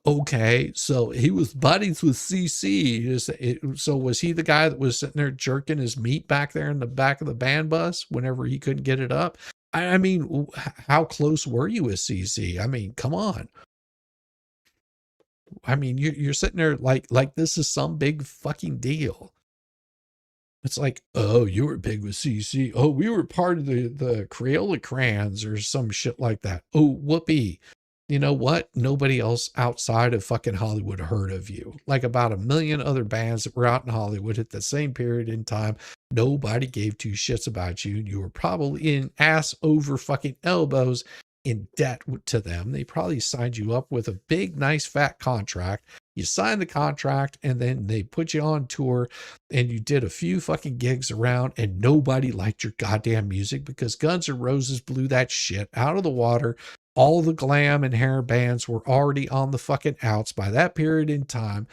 Okay, so he was buddies with CC. So was he the guy that was sitting there jerking his meat back there in the back of the band bus whenever he couldn't get it up? I mean, how close were you with CC? I mean, come on. I mean, you're sitting there like this is some big fucking deal. It's like, oh, you were big with CC. Oh, we were part of the Crayola Crayons or some shit like that. Oh, whoopee. You know what? Nobody else outside of fucking Hollywood heard of you. Like about 1 million other bands that were out in Hollywood at the same period in time. Nobody gave two shits about you. You were probably in ass over fucking elbows in debt to them. They probably signed you up with a big, nice, fat contract. You signed the contract and then they put you on tour and you did a few fucking gigs around and nobody liked your goddamn music because Guns N' Roses blew that shit out of the water. All the glam and hair bands were already on the fucking outs by that period in time.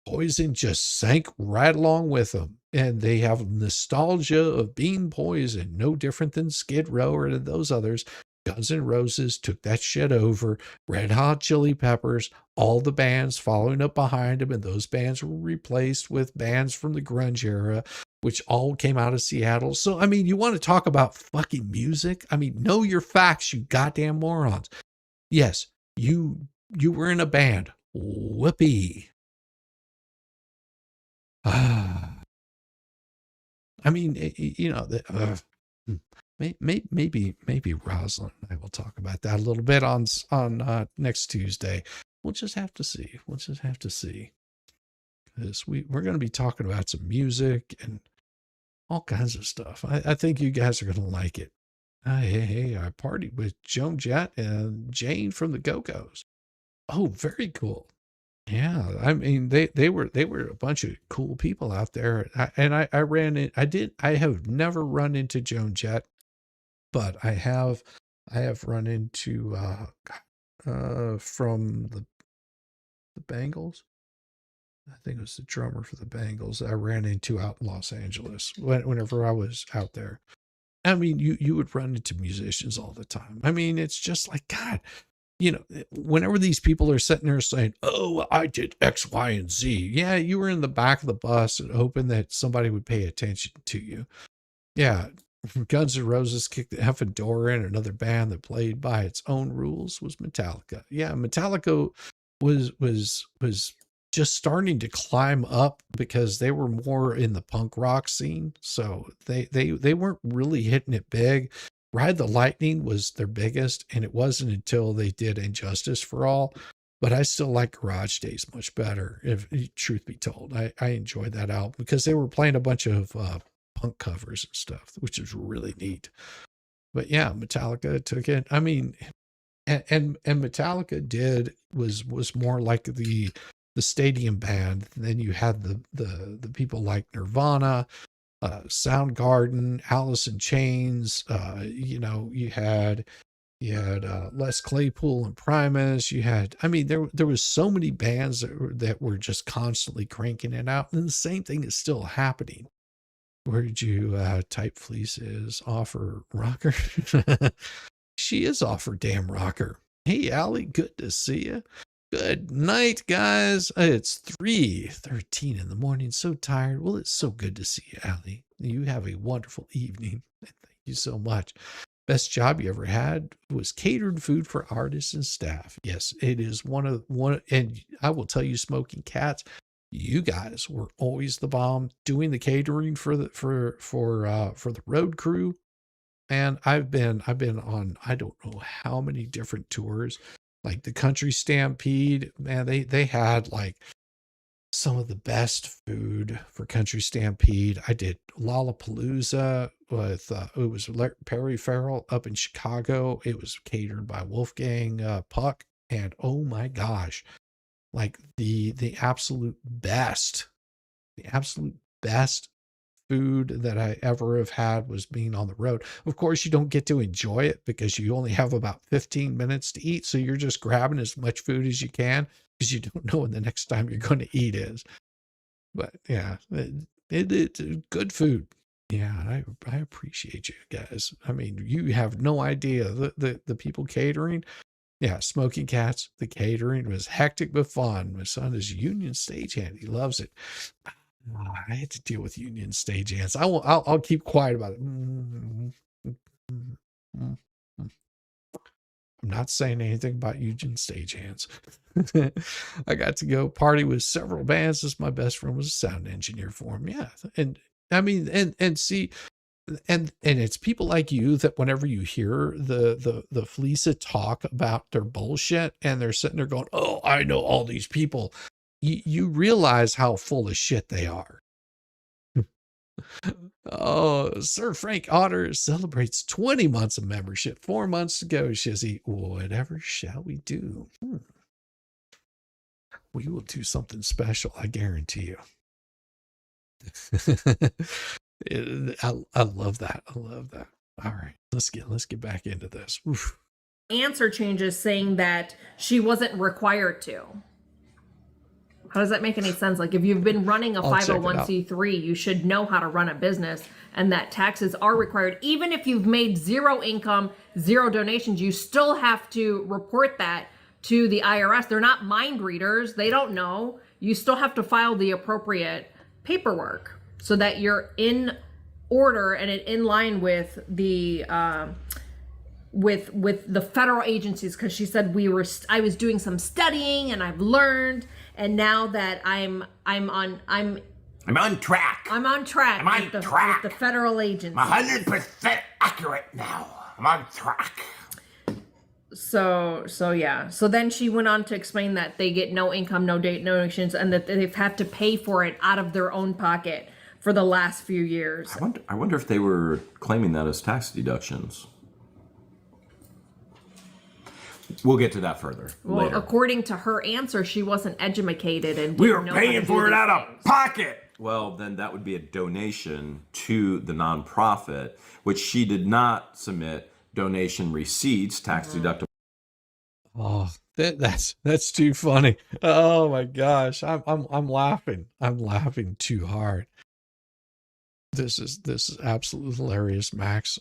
Poison just sank right along with them. And they have nostalgia of being Poison, no different than Skid Row or those others. Guns N' Roses took that shit over. Red Hot Chili Peppers, all the bands following up behind them, and those bands were replaced with bands from the grunge era, which all came out of Seattle. So, I mean, you want to talk about fucking music? I mean, know your facts, you goddamn morons. Yes, you were in a band. Whoopee. I mean, you know, maybe Rosalind and I will talk about that a little bit on next Tuesday. We'll just have to see. We'll just have to see. Because we're going to be talking about some music and all kinds of stuff. I think you guys are going to like it. Hey, I partied with Joan Jett and Jane from the Go-Go's. Oh, very cool. Yeah, I mean they were a bunch of cool people out there. I have never run into Joan Jett, but I have run into from the Bangles. I think it was the drummer for the Bangles I ran into out in Los Angeles whenever I was out there. I mean, you would run into musicians all the time. I mean, it's just like, God, you know, whenever these people are sitting there saying, oh, I did X, Y, and Z. Yeah, you were in the back of the bus and hoping that somebody would pay attention to you. Yeah, Guns N' Roses kicked the effing door in. Another band that played by its own rules was Metallica. Yeah, Metallica was just starting to climb up because they were more in the punk rock scene. So they weren't really hitting it big. Ride the Lightning was their biggest, and it wasn't until they did Injustice for All But I still like Garage Days much better, if truth be told. I enjoyed that album because they were playing a bunch of punk covers and stuff, which is really neat. But yeah, Metallica took it. I mean, and Metallica was more like the stadium band. And then you had the people like Nirvana, Soundgarden, Alice in Chains. You had Les Claypool and Primus. You had, I mean, there was so many bands that were just constantly cranking it out, and the same thing is still happening. Where did you type Fleece's offer rocker? She is offer damn rocker. Hey, Allie, good to see you. Good night, guys. It's 3:13 in the morning. So tired. Well, it's so good to see you, Allie. You have a wonderful evening. Thank you so much. Best job you ever had was catered food for artists and staff. Yes, it is one, and I will tell you, Smoking Cats, you guys were always the bomb doing the catering for the road crew. And I've been on, I don't know how many different tours, like the Country Stampede. Man, they had like some of the best food for Country Stampede. I did Lollapalooza with it was Perry Farrell up in Chicago. It was catered by Wolfgang Puck, and oh my gosh, like the absolute best food that I ever have had was being on the road. Of course, you don't get to enjoy it because you only have about 15 minutes to eat. So you're just grabbing as much food as you can because you don't know when the next time you're going to eat is. But yeah, it's good food. Yeah, I appreciate you guys. I mean, you have no idea the people catering. Yeah, Smoking Cats, the catering was hectic but fun. My son is union stagehand. He loves it. I had to deal with union stagehands. I'll keep quiet about it. I'm not saying anything about union stagehands. I got to go party with several bands as my best friend was a sound engineer for him. Yeah, and I mean, and see. And it's people like you that whenever you hear the Fleeca talk about their bullshit and they're sitting there going, oh, I know all these people, you realize how full of shit they are. Oh, Sir Frank Otter celebrates 20 months of membership. 4 months to go, Shizzy. Whatever shall we do? We will do something special, I guarantee you. I love that. I love that. All right, let's get back into this. Oof. Answer changes saying that she wasn't required to. How does that make any sense? Like, if you've been running a 501c3, you should know how to run a business, and that taxes are required. Even if you've made zero income, zero donations, you still have to report that to the IRS. They're not mind readers. They don't know. You still have to file the appropriate paperwork so that you're in order and in line with the with the federal agencies. Because she said I was doing some studying and I've learned, and now that I'm on track. I'm on track with the federal agencies. I'm 100% accurate now. I'm on track. So yeah. So then she went on to explain that they get no income, no donations, and that they've had to pay for it out of their own pocket for the last few years. I wonder if they were claiming that as tax deductions. We'll get to that further later. According to her answer, she wasn't educated and we were paying for it out of pocket. Well, then that would be a donation to the nonprofit, which she did not submit donation receipts, tax deductible. Oh, that's too funny. Oh my gosh, I'm laughing. I'm laughing too hard. This is absolutely hilarious, Max.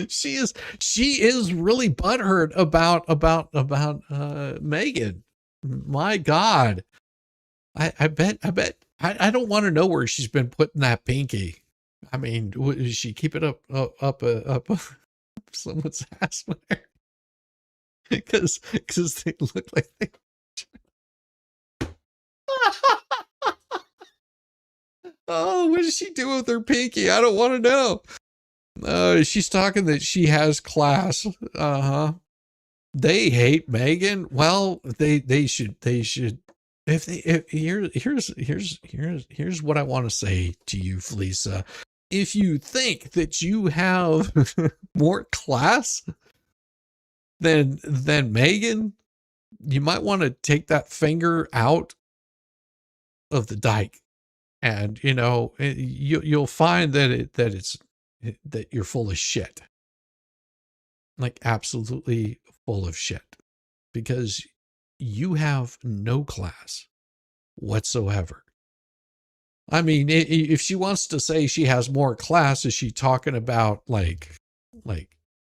She is really butthurt about Megan. My God, I bet I don't want to know where she's been putting that pinky. I mean, does she keep it up someone's ass there? Because they look like they. Oh, what does she do with her pinky? I don't want to know. She's talking that she has class. Uh-huh. They hate Megan. Well, they should here's what I want to say to you, Felisa. If you think that you have more class than Megan, you might want to take that finger out of the dike, and you'll find that you're full of shit, like absolutely full of shit, because you have no class whatsoever. I mean, if she wants to say she has more class, is she talking about like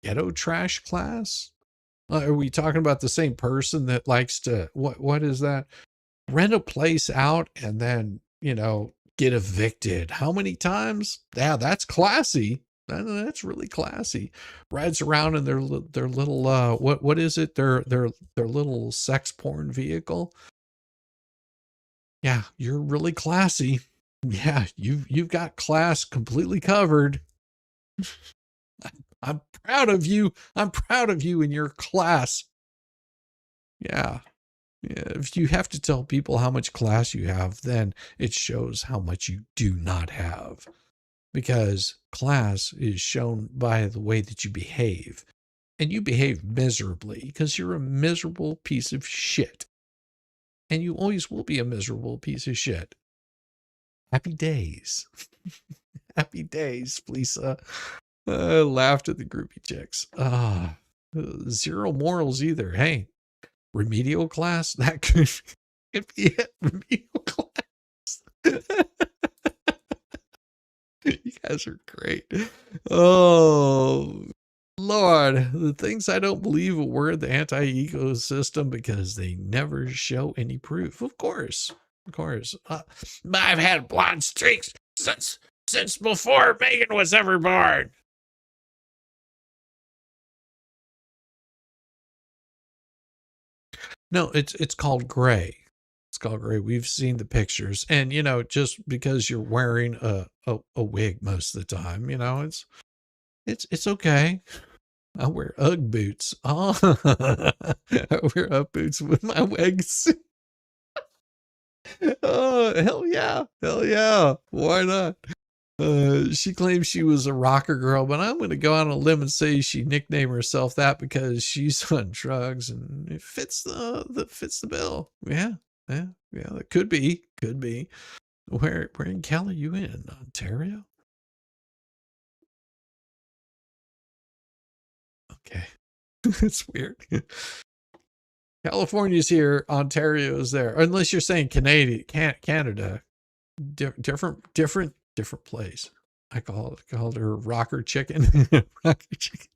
ghetto trash class? Are we talking about the same person that likes to, what is that? Rent a place out and then, get evicted. How many times? Yeah, that's classy. That's really classy. Rides around in their little, what is it? Their little sex porn vehicle. Yeah, you're really classy. Yeah, you've got class completely covered. I'm proud of you. I'm proud of you and your class. Yeah. If you have to tell people how much class you have, then it shows how much you do not have. Because class is shown by the way that you behave. And you behave miserably because you're a miserable piece of shit. And you always will be a miserable piece of shit. Happy days. Happy days, Felisa. I laughed at the groupie chicks. Zero morals either. Hey, remedial class? That could be it. Remedial class. You guys are great. Oh, Lord. The things I don't believe were the anti-ecosystem because they never show any proof. Of course. Of course. I've had blonde streaks since before Megan was ever born. No, it's called gray. It's called gray. We've seen the pictures, and just because you're wearing a wig most of the time, it's okay. I wear UGG boots. Oh, I wear UGG boots with my wigs. Oh, hell yeah. Hell yeah. Why not? She claims she was a rocker girl, but I'm going to go out on a limb and say she nicknamed herself that because she's on drugs and it fits the bill. Yeah. That could be. Where in Cal are you in? Ontario? Okay. It's weird. California's here, Ontario's there. Unless you're saying Canada. Different place. I called her rocker chicken. Rocker chicken.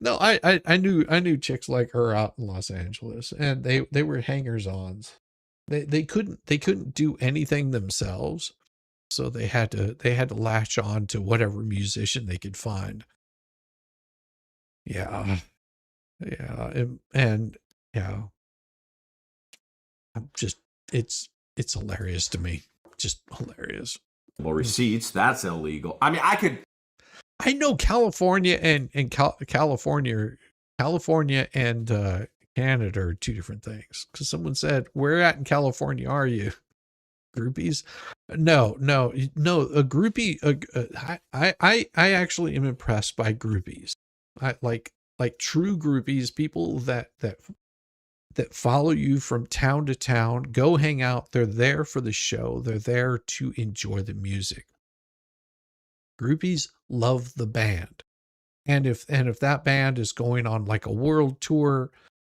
No, I knew chicks like her out in Los Angeles, and they were hangers-ons. They couldn't do anything themselves, so they had to latch on to whatever musician they could find. Yeah, and yeah, I'm just it's hilarious to me, just hilarious. Well, receipts, that's illegal. I mean, I know California and California and Canada are two different things. Because someone said, "Where at in California are you? Groupies?" No. A groupie. I actually am impressed by groupies. I like true groupies, people that follow you from town to town, go hang out. They're there for the show. They're there to enjoy the music. Groupies love the band. And if that band is going on like a world tour,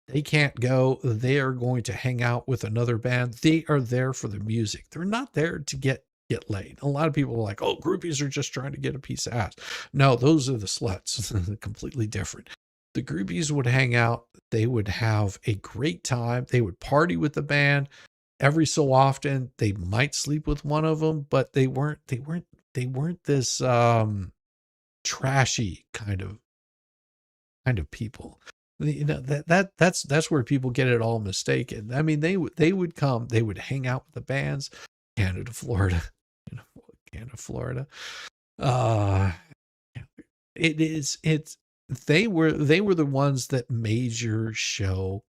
they can't go. They are going to hang out with another band. They are there for the music. They're not there to get laid. A lot of people are like, oh, groupies are just trying to get a piece of ass. No, those are the sluts. Completely different. The groupies would hang out. They would have a great time. They would party with the band. Every so often, they might sleep with one of them, but they weren't this trashy kind of people. That's where people get it all mistaken. I mean, they would come. They would hang out with the bands. Canada, Florida. they were the ones that made your show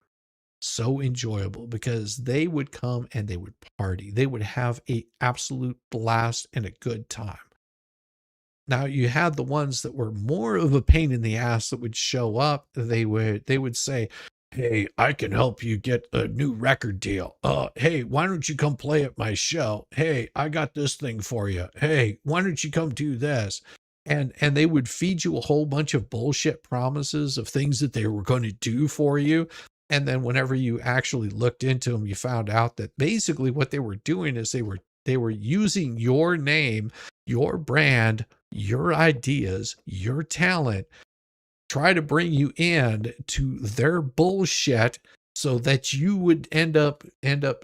so enjoyable, because they would come and they would party. They would have a absolute blast and a good time. Now you had the ones that were more of a pain in the ass that would show up. They would say, "Hey, I can help you get a new record deal. Hey, why don't you come play at my show? Hey, I got this thing for you. Hey, why don't you come do this?" And they would feed you a whole bunch of bullshit promises of things that they were going to do for you. And then whenever you actually looked into them, you found out that basically what they were doing is they were using your name, your brand, your ideas, your talent, try to bring you in to their bullshit so that you would end up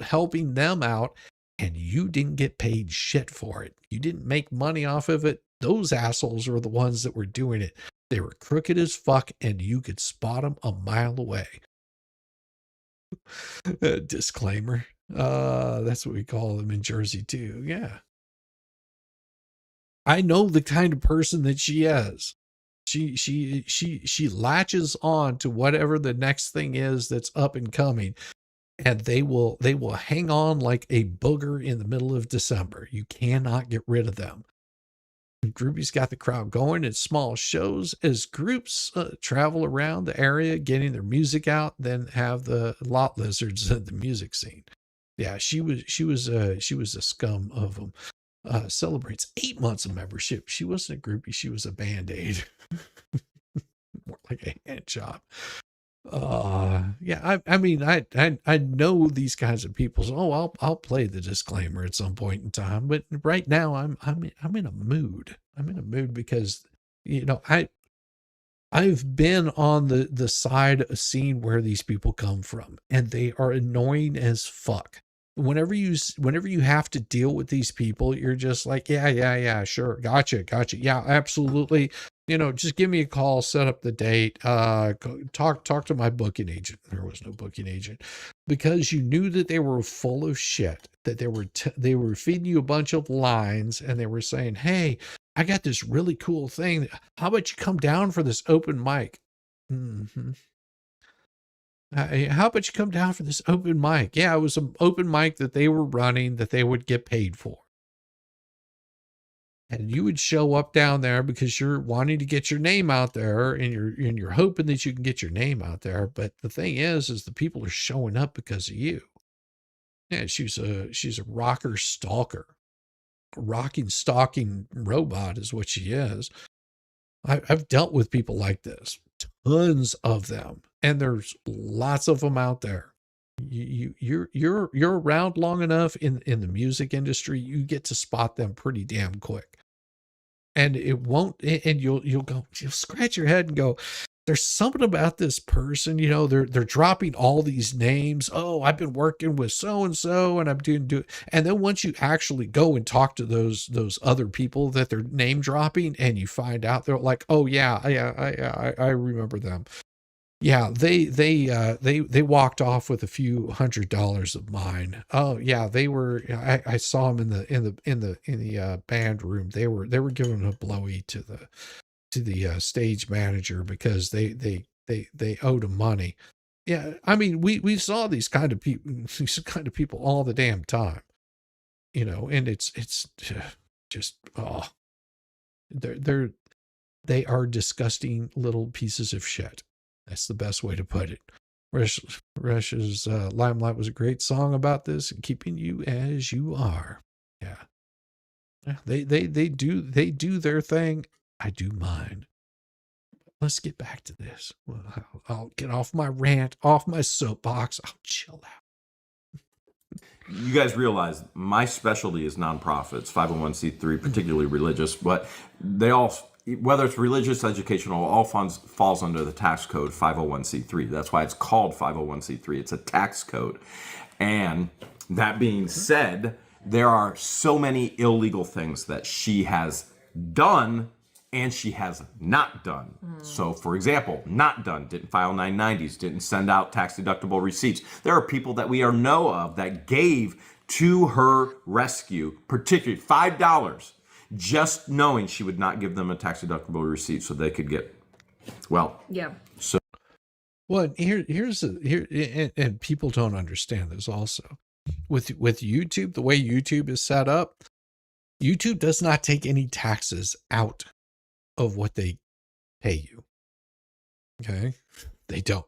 helping them out, and you didn't get paid shit for it. You didn't make money off of it. Those assholes were the ones that were doing it. They were crooked as fuck, and you could spot them a mile away. Disclaimer. That's what we call them in Jersey too. Yeah. I know the kind of person that she is. She latches on to whatever the next thing is that's up and coming, and they will hang on like a booger in the middle of December. You cannot get rid of them. Groupies got the crowd going in small shows as groups travel around the area getting their music out, then have the lot lizards at the music scene. Yeah, she was a scum of them. Celebrates 8 months of membership. She wasn't a groupie, she was a band-aid. More like a hand job. Yeah, I mean, I know these kinds of people. So, I'll play the disclaimer at some point in time, but right now I'm in a mood. I'm in a mood because, you know, I've been on the side of seeing where these people come from, and they are annoying as fuck. Whenever you have to deal with these people, you're just like, yeah, sure, gotcha, yeah, absolutely. You know, just give me a call, set up the date, talk to my booking agent. There was no booking agent, because you knew that they were full of shit, that they were feeding you a bunch of lines, and they were saying, "Hey, I got this really cool thing. How about you come down for this open mic?" Mm-hmm. How about you come down for this open mic? Yeah, it was an open mic that they were running that they would get paid for. And you would show up down there because you're wanting to get your name out there, and you're hoping that you can get your name out there. But the thing is the people are showing up because of you. Yeah, she's a rocker stalker. A rocking, stalking robot is what she is. I've dealt with people like this, tons of them, and there's lots of them out there. You're around long enough in the music industry, you get to spot them pretty damn quick. And it won't, and you'll scratch your head and go, there's something about this person, you know, they're dropping all these names. Oh, I've been working with so-and-so, and I'm doing, and then once you actually go and talk to those other people that they're name dropping, and you find out they're like, oh yeah, I remember them. Yeah, they walked off with a few $100s of mine. Oh yeah, they were. I saw them in the band room. They were giving a blowy to the stage manager because they owed him money. Yeah, I mean we saw these kind of people all the damn time, you know, and it's just they are disgusting little pieces of shit. That's the best way to put it. Rush's Limelight was a great song about this and keeping you as you are. Yeah. They do their thing. I do mine. Let's get back to this. Well, I'll get off my rant, off my soapbox. I'll chill out. You guys realize my specialty is nonprofits, 501c3, particularly religious, but they all, whether it's religious, educational, all falls under the tax code 501c3. That's why it's called 501c3. It's a tax code. And that being said, there are so many illegal things that she has done and she has not done. So, for example, not done, didn't file 990s, didn't send out tax-deductible receipts. There are people that we know of that gave to her rescue, particularly $5. just knowing she would not give them a tax deductible receipt so they could get, well, Yeah. so. Well, and people don't understand this also. With YouTube, the way YouTube is set up, YouTube does not take any taxes out of what they pay you. Okay? They don't.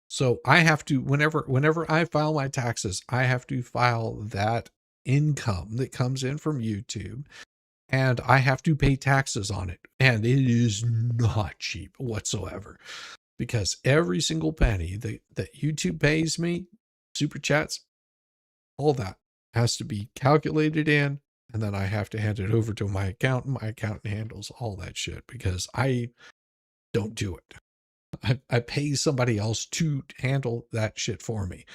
So I have to, whenever I file my taxes, I have to file that income that comes in from YouTube, and I have to pay taxes on it. And it is not cheap whatsoever, because every single penny that YouTube pays me, super chats, all that has to be calculated in, and then I have to hand it over to my accountant. My accountant handles all that shit because I don't do it. I pay somebody else to handle that shit for me.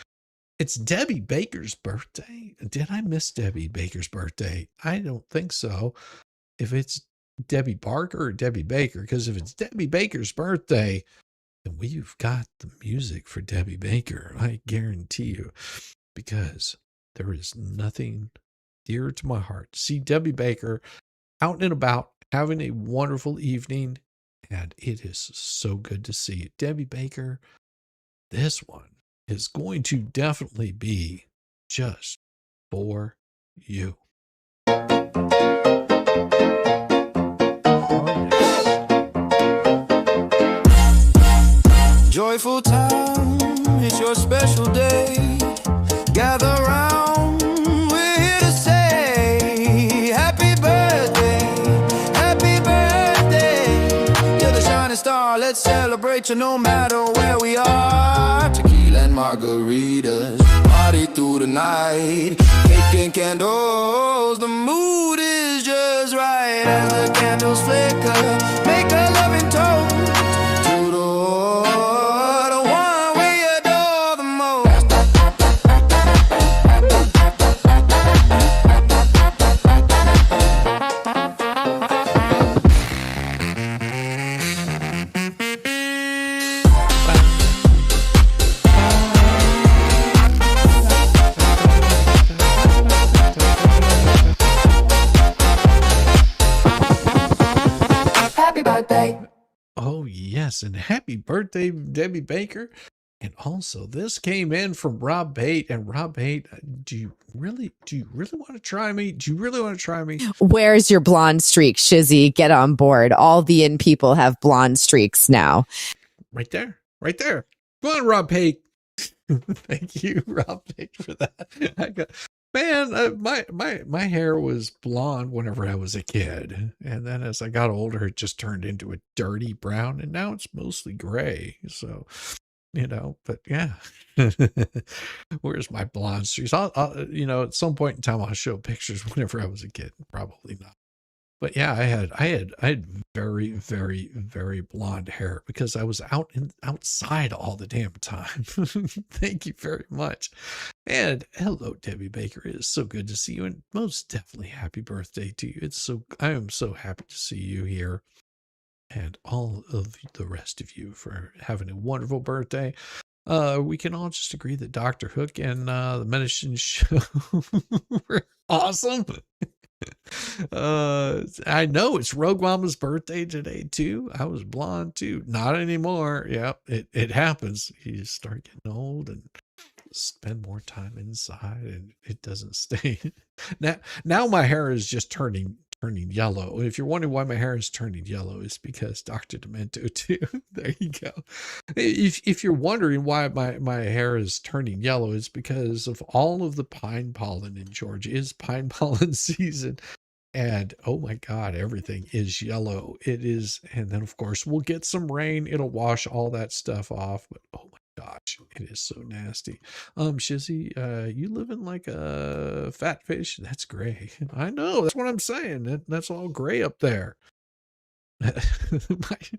It's Debbie Baker's birthday. Did I miss Debbie Baker's birthday? I don't think so. If it's Debbie Barker or Debbie Baker, because if it's Debbie Baker's birthday, then we've got the music for Debbie Baker. I guarantee you, because there is nothing dear to my heart. See Debbie Baker out and about, having a wonderful evening, and it is so good to see you. Debbie Baker, this one is going to definitely be just for you. Joyful time, it's your special day. Gather round, we're here to say happy birthday, happy birthday. You're the shining star, let's celebrate you no matter where we are. Tequila and margaritas, party through the night. Cake and candles, the mood is just right. As the candles flicker, make a loving toast to the one we adore the most. Happy birthday. Oh, yes. And happy birthday, Debbie Baker. And also, this came in from Rob Bate. And Rob Bate, do you really want to try me? Do you really want to try me? Where's your blonde streak, Shizzy? Get on board. All the in people have blonde streaks now. Right there. Right there. Go on, Rob Bate. Thank you, Rob Bate, for that. My hair was blonde whenever I was a kid. And then as I got older, it just turned into a dirty brown. And now it's mostly gray. So, but yeah. Where's my blonde streaks? I'll, at some point in time, I'll show pictures whenever I was a kid. Probably not. But yeah, I had very, very, very blonde hair because I was outside all the damn time. Thank you very much. And hello, Debbie Baker. It is so good to see you, and most definitely happy birthday to you. I am so happy to see you here, and all of the rest of you for having a wonderful birthday. We can all just agree that Dr. Hook and the Medicine Show were awesome. I know it's Rogue Mama's birthday today too. I was blonde too. Not anymore. Yeah, it happens. You start getting old and spend more time inside, and it doesn't stay. Now my hair is just turning yellow. If you're wondering why my hair is turning yellow, it's because Dr. Demento too. There you go. If you're wondering why my hair is turning yellow, it's because of all of the pine pollen in Georgia. It's pine pollen season. And oh my God, everything is yellow. It is. And then of course we'll get some rain. It'll wash all that stuff off. But oh my gosh, it is so nasty. Shizzy, you living like a fat fish? That's gray. I know. That's what I'm saying. That's all gray up there.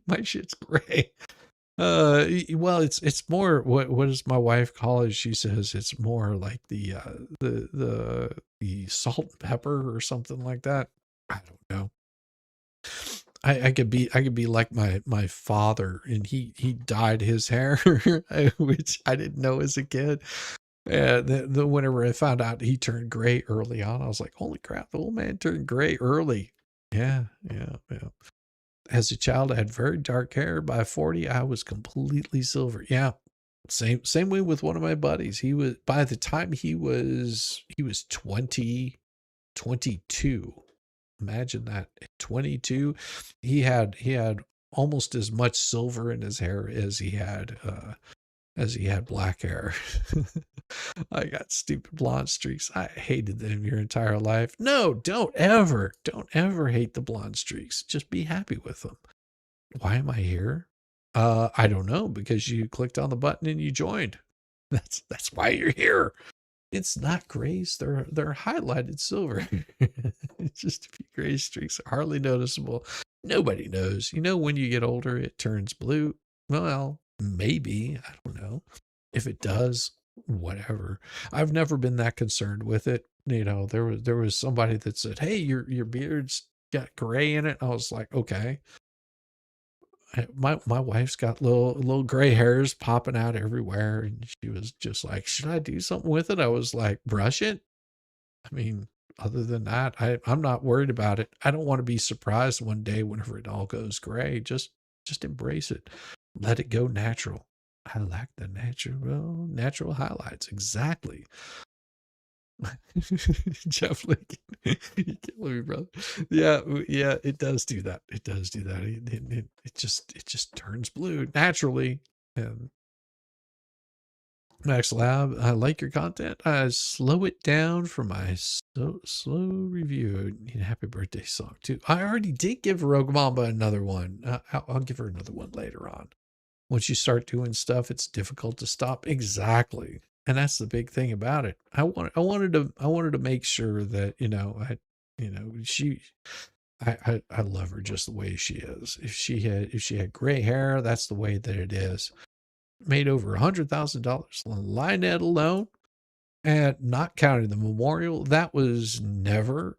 my shit's gray. Well, it's more, what does my wife call it? She says it's more like the salt and pepper or something like that. I don't know. I could be like my father, and he dyed his hair, which I didn't know as a kid. And the whenever I found out he turned gray early on, I was like, holy crap, the old man turned gray early. Yeah. As a child, I had very dark hair. By 40, I was completely silver. Yeah. Same way with one of my buddies. He was, by the time he was 20, 22. Imagine that. At 22, he had almost as much silver in his hair as he had black hair. I got stupid blonde streaks. I hated them your entire life. No, don't ever hate the blonde streaks. Just be happy with them. Why am I here? I don't know, because you clicked on the button and you joined. That's why you're here. It's not grays. They're highlighted silver. It's just a few gray streaks, hardly noticeable. Nobody knows. You know, when you get older, it turns blue. Well, maybe. I don't know. If it does, whatever. I've never been that concerned with it. You know, there was somebody that said, "Hey, your beard's got gray in it." I was like, okay. My wife's got little gray hairs popping out everywhere, and she was just like, "Should I do something with it?" I was like, "Brush it." I mean, other than that, I'm not worried about it. I don't want to be surprised one day whenever it all goes gray. Just embrace it. Let it go natural. I like the natural highlights. Exactly. Jeff Lincoln, you kill me, brother. Yeah, it does do that. It does do that. It just turns blue naturally. And Max Lab, I like your content. I slow it down for my slow review. Happy birthday song too. I already did give Rogue Mamba another one. I'll give her another one later on. Once you start doing stuff, it's difficult to stop. Exactly. And that's the big thing about it. I wanted to make sure that, I love her just the way she is. If she had gray hair, that's the way that it is. Made over $100,000 on Lynette alone, and not counting the memorial. That was never,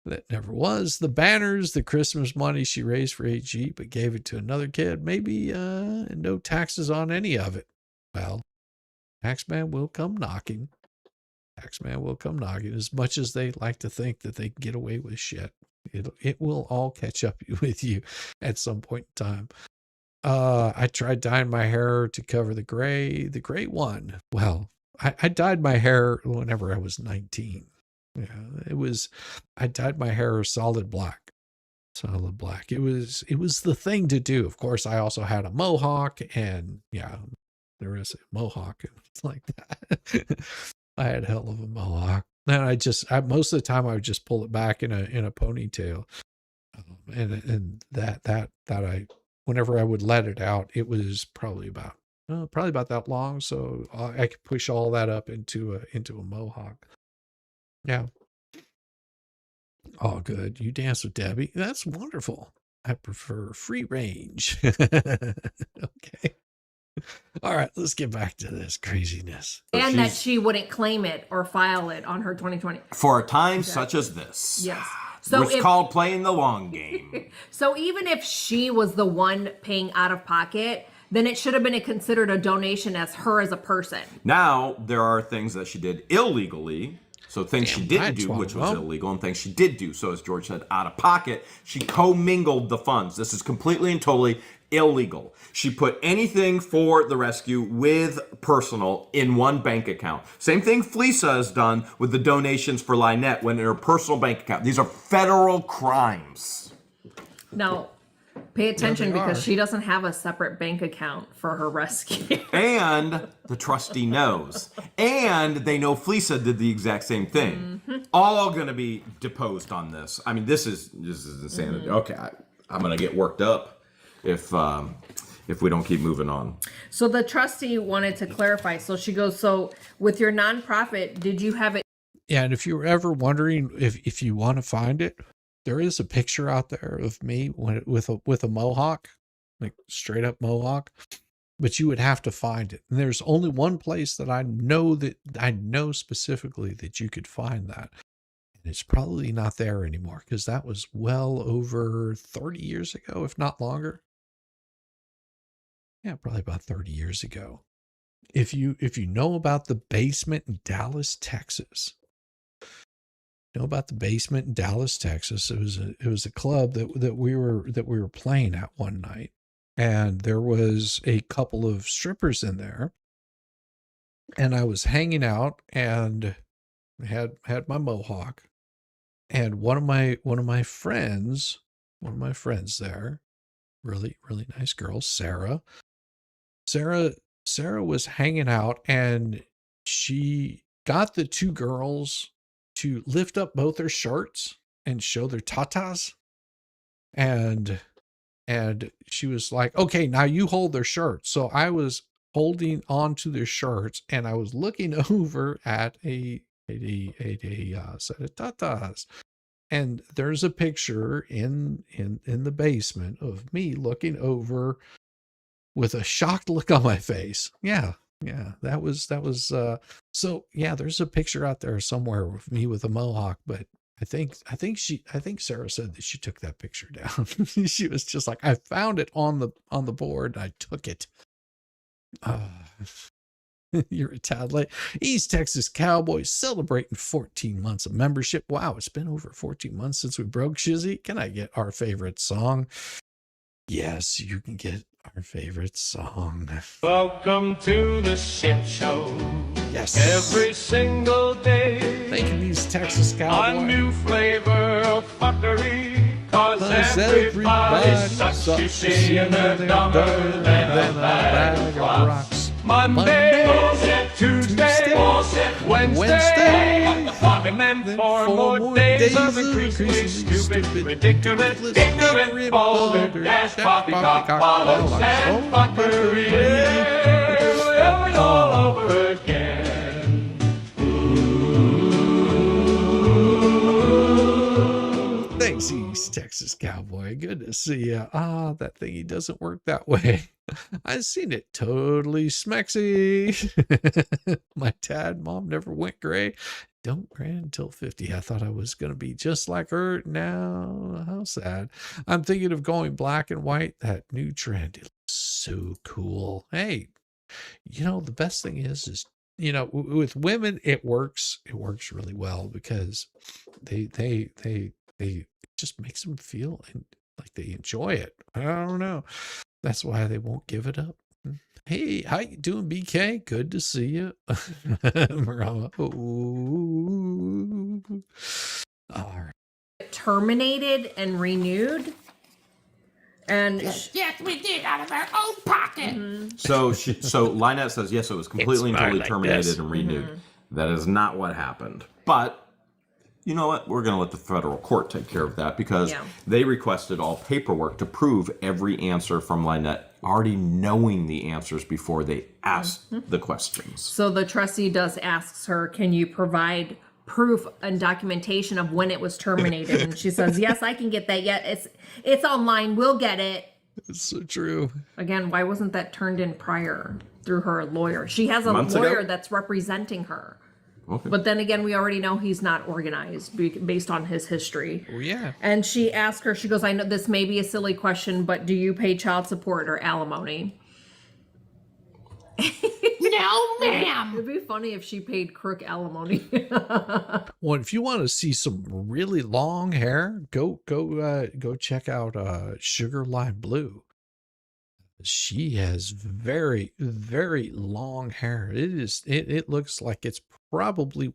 that never was. The banners, the Christmas money she raised for HG, but gave it to another kid. Maybe no taxes on any of it. Well, Taxman will come knocking. Taxman will come knocking. As much as they like to think that they can get away with shit, it will all catch up with you at some point in time. I tried dyeing my hair to cover the gray one. Well, I dyed my hair whenever I was 19. Yeah, I dyed my hair solid black. Solid black. It was the thing to do. Of course, I also had a mohawk, and yeah, there is a mohawk. It's like that. I had a hell of a mohawk. And I most of the time I would just pull it back in a ponytail. And that I, whenever I would let it out, it was probably about that long. So I could push all that up into a mohawk. Yeah. Oh, good. You dance with Debbie. That's wonderful. I prefer free range. Okay. All right, let's get back to this craziness. And that she wouldn't claim it or file it on her 2020. For a time such as this. Yes. So it's called playing the long game. So even if she was the one paying out of pocket, then it should have been considered a donation as her as a person. Now, there are things that she did illegally. So things she didn't do, which was illegal, and things she did do. So as George said, out of pocket, she commingled the funds. This is completely and totally illegal. She put anything for the rescue with personal in one bank account. Same thing Fleesa has done with the donations for Lynette when in her personal bank account. These are federal crimes. Now, pay attention because she doesn't have a separate bank account for her rescue. And the trustee knows. And they know Fleesa did the exact same thing. Mm-hmm. All going to be deposed on this. I mean, this is insanity. Mm-hmm. Okay, I'm going to get worked up if we don't keep moving on. So the trustee wanted to clarify. So she goes, so with your nonprofit, did you have it? Yeah, and if you were ever wondering if you want to find it, there is a picture out there of me with a mohawk, like straight up mohawk, but you would have to find it. And there's only one place that I know specifically that you could find that. And it's probably not there anymore because that was well over 30 years ago, if not longer. Yeah, probably about 30 years ago. if you know about the basement in Dallas, Texas, know about the basement in Dallas, Texas. It was a club that we were playing at one night, and there was a couple of strippers in there, and I was hanging out and had my mohawk, and one of my friends there, really nice girl, Sarah was hanging out, and she got the two girls to lift up both their shirts and show their tatas. And she was like, okay, now you hold their shirts. So I was holding on to their shirts, and I was looking over at a set of tatas. And there's a picture in the basement of me looking over with a shocked look on my face. Yeah, that was so yeah, there's a picture out there somewhere of me with a mohawk, but I think Sarah said that she took that picture down. She was just like, I found it on the board, I took it. You're a tad late. East Texas Cowboys celebrating 14 months of membership. Wow, it's been over 14 months since we broke, Shizzy. Can I get our favorite song? Yes, you can get our favorite song. Welcome to the shit show. Yes. Every single day. Thank you, East Texas Cowboys. A new flavor of fuckery. Cause everybody's such you see, and they're dumber than a bag of rocks. Monday, Tuesday, Wednesday, and then 4 more days of increasingly stupid, ridiculous, ignorant, vulgar, dash, poppycock, bollocks, and fuckery. Yeah, we're all over again. Thanks, East Texas Cowboy. Good to see you. That thingy doesn't work that way. I've seen it totally smexy. My tad mom never went gray. Don't gray until 50. I thought I was going to be just like her. Now, how sad. I'm thinking of going black and white. That new trend. It looks so cool. Hey, the best thing is, with women, it works really well because they it just makes them feel like they enjoy it. I don't know. That's why they won't give it up. Hey, how you doing, BK? Good to see you. Marama. All right. Terminated and renewed. And yes, we did out of our own pocket. Mm-hmm. So Lynette says, yes, it was completely and totally terminated and renewed. Mm-hmm. That is not what happened. But you know what? We're going to let the federal court take care of that because they requested all paperwork to prove every answer from Lynette, already knowing the answers before they asked the questions. So the trustee asks her, can you provide proof and documentation of when it was terminated? And she says, yes, I can get that. Yeah, it's online. We'll get it. It's so true. Again, why wasn't that turned in prior through her lawyer? She has a lawyer that's representing her. Okay. But then again, we already know he's not organized based on his history. Oh, yeah. And she asked her, she goes, I know this may be a silly question, but do you pay child support or alimony? No, ma'am. It'd be funny if she paid crook alimony. Well, if you want to see some really long hair, go check out Sugar Lime Blue. She has very, very long hair. It looks like it's probably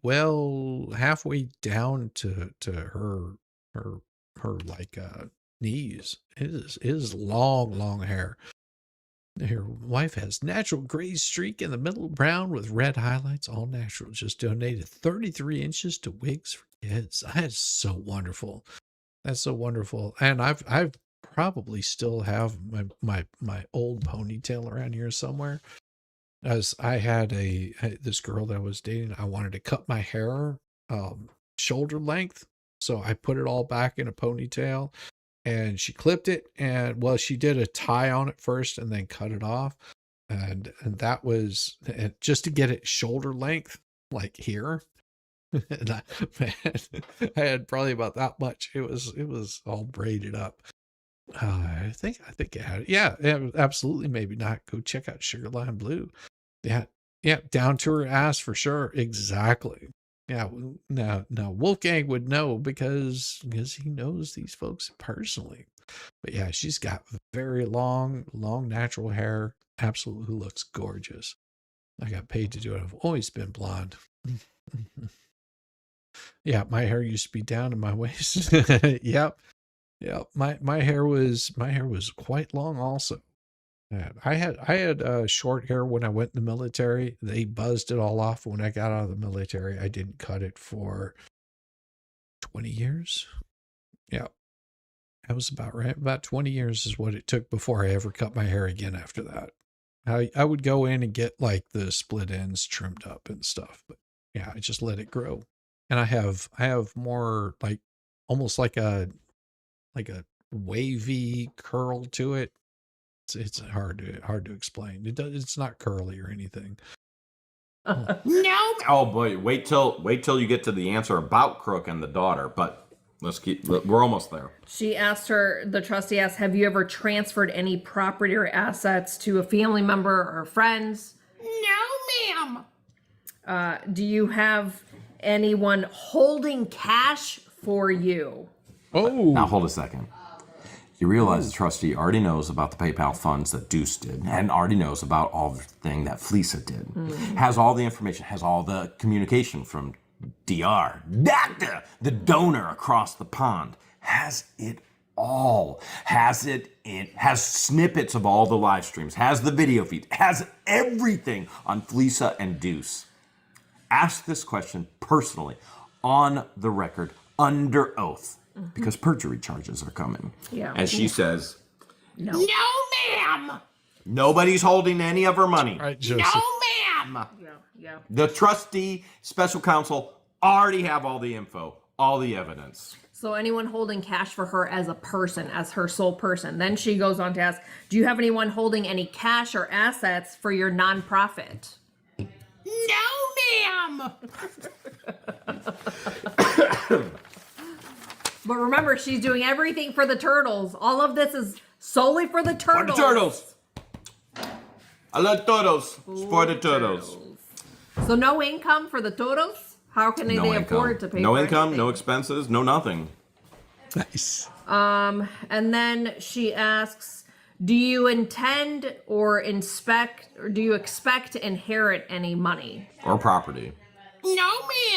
halfway down to her like knees. It is long hair. Her wife has natural gray streak in the middle, brown with red highlights, all natural. Just donated 33 inches to wigs for kids. That's so wonderful. That's so wonderful. And I've probably still have my old ponytail around here somewhere. As I had this girl that I was dating, I wanted to cut my hair shoulder length, so I put it all back in a ponytail, and she clipped it, and she did a tie on it first and then cut it off, and that was just to get it shoulder length, like here. And I had probably about that much. It was all braided up. I think it had it. Yeah, absolutely. Maybe not. Go check out Sugar Lime Blue. Yeah, Yeah, down to her ass for sure. Exactly. Yeah, now Wolfgang would know because he knows these folks personally. But yeah, she's got very long natural hair. Absolutely looks gorgeous. I got paid to do it. I've always been blonde. Yeah, my hair used to be down to my waist. Yep. Yeah, my hair was quite long also. Yeah, I had short hair when I went in the military. They buzzed it all off when I got out of the military. I didn't cut it for 20 years. Yeah, that was about right. About 20 years is what it took before I ever cut my hair again after that. I would go in and get like the split ends trimmed up and stuff, but yeah, I just let it grow. And I have more like almost like a wavy curl to it. It's hard to explain. It's not curly or anything. No. Oh boy, wait till you get to the answer about Crook and the daughter, but we're almost there. She asked her, the trustee asked, have you ever transferred any property or assets to a family member or friends? No, ma'am. Do you have anyone holding cash for you? Oh. Now hold a second. You realize the trustee already knows about the PayPal funds that Deuce did, and already knows about all the thing that Felisa did. Has all the information, has all the communication from DR, Doctor, the donor across the pond. Has it all. Has snippets of all the live streams, has the video feed, has everything on Felisa and Deuce. Ask this question personally, on the record, under oath. Because perjury charges are coming. Yeah. And she says, No. No, ma'am. nobody's holding any of her money. Right, Joseph. No, ma'am. Yeah. The trustee, special counsel already have all the info, all the evidence. So anyone holding cash for her as a person, as her sole person. Then she goes on to ask, do you have anyone holding any cash or assets for your nonprofit? No, ma'am. But remember, she's doing everything for the turtles. All of this is solely for the turtles. For the turtles. I love turtles. It's for the turtles. So no income for the turtles? How can they afford to pay No for income, anything? no expenses, no nothing. Nice. And then she asks, do you intend or do you expect to inherit any money? Or property. No,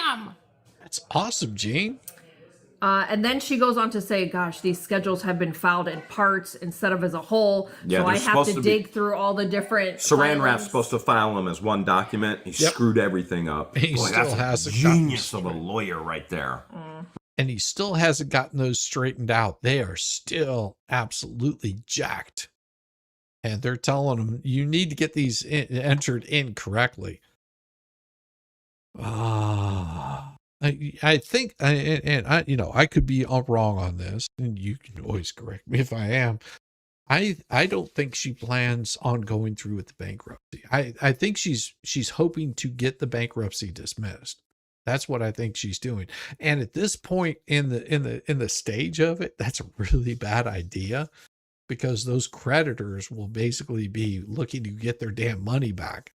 ma'am. That's awesome, Gene. And then she goes on to say, gosh, these schedules have been filed in parts instead of as a whole. Yeah, so I they're have supposed to to dig through all the different Saran Wrap's filings. supposed to file them as one document. He screwed everything up. He Boy, still that's has a a genius of a lawyer right there. And he still hasn't gotten those straightened out. They are still absolutely jacked. And they're telling him, you need to get these entered in correctly. I think, and I, I could be all wrong on this, and you can always correct me if I am. I don't think she plans on going through with the bankruptcy. I think she's hoping to get the bankruptcy dismissed. That's what I think she's doing. And at this point in the stage of it, that's a really bad idea, because those creditors will basically be looking to get their damn money back.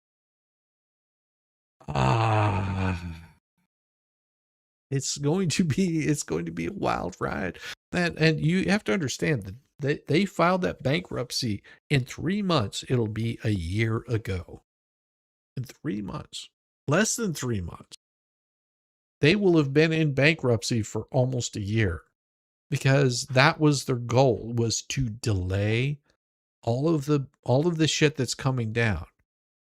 It's going to be a wild ride. And you have to understand that they filed that bankruptcy in 3 months. It'll be a year ago. In 3 months, less than 3 months, they will have been in bankruptcy for almost a year, because that was their goal, was to delay all of the shit that's coming down.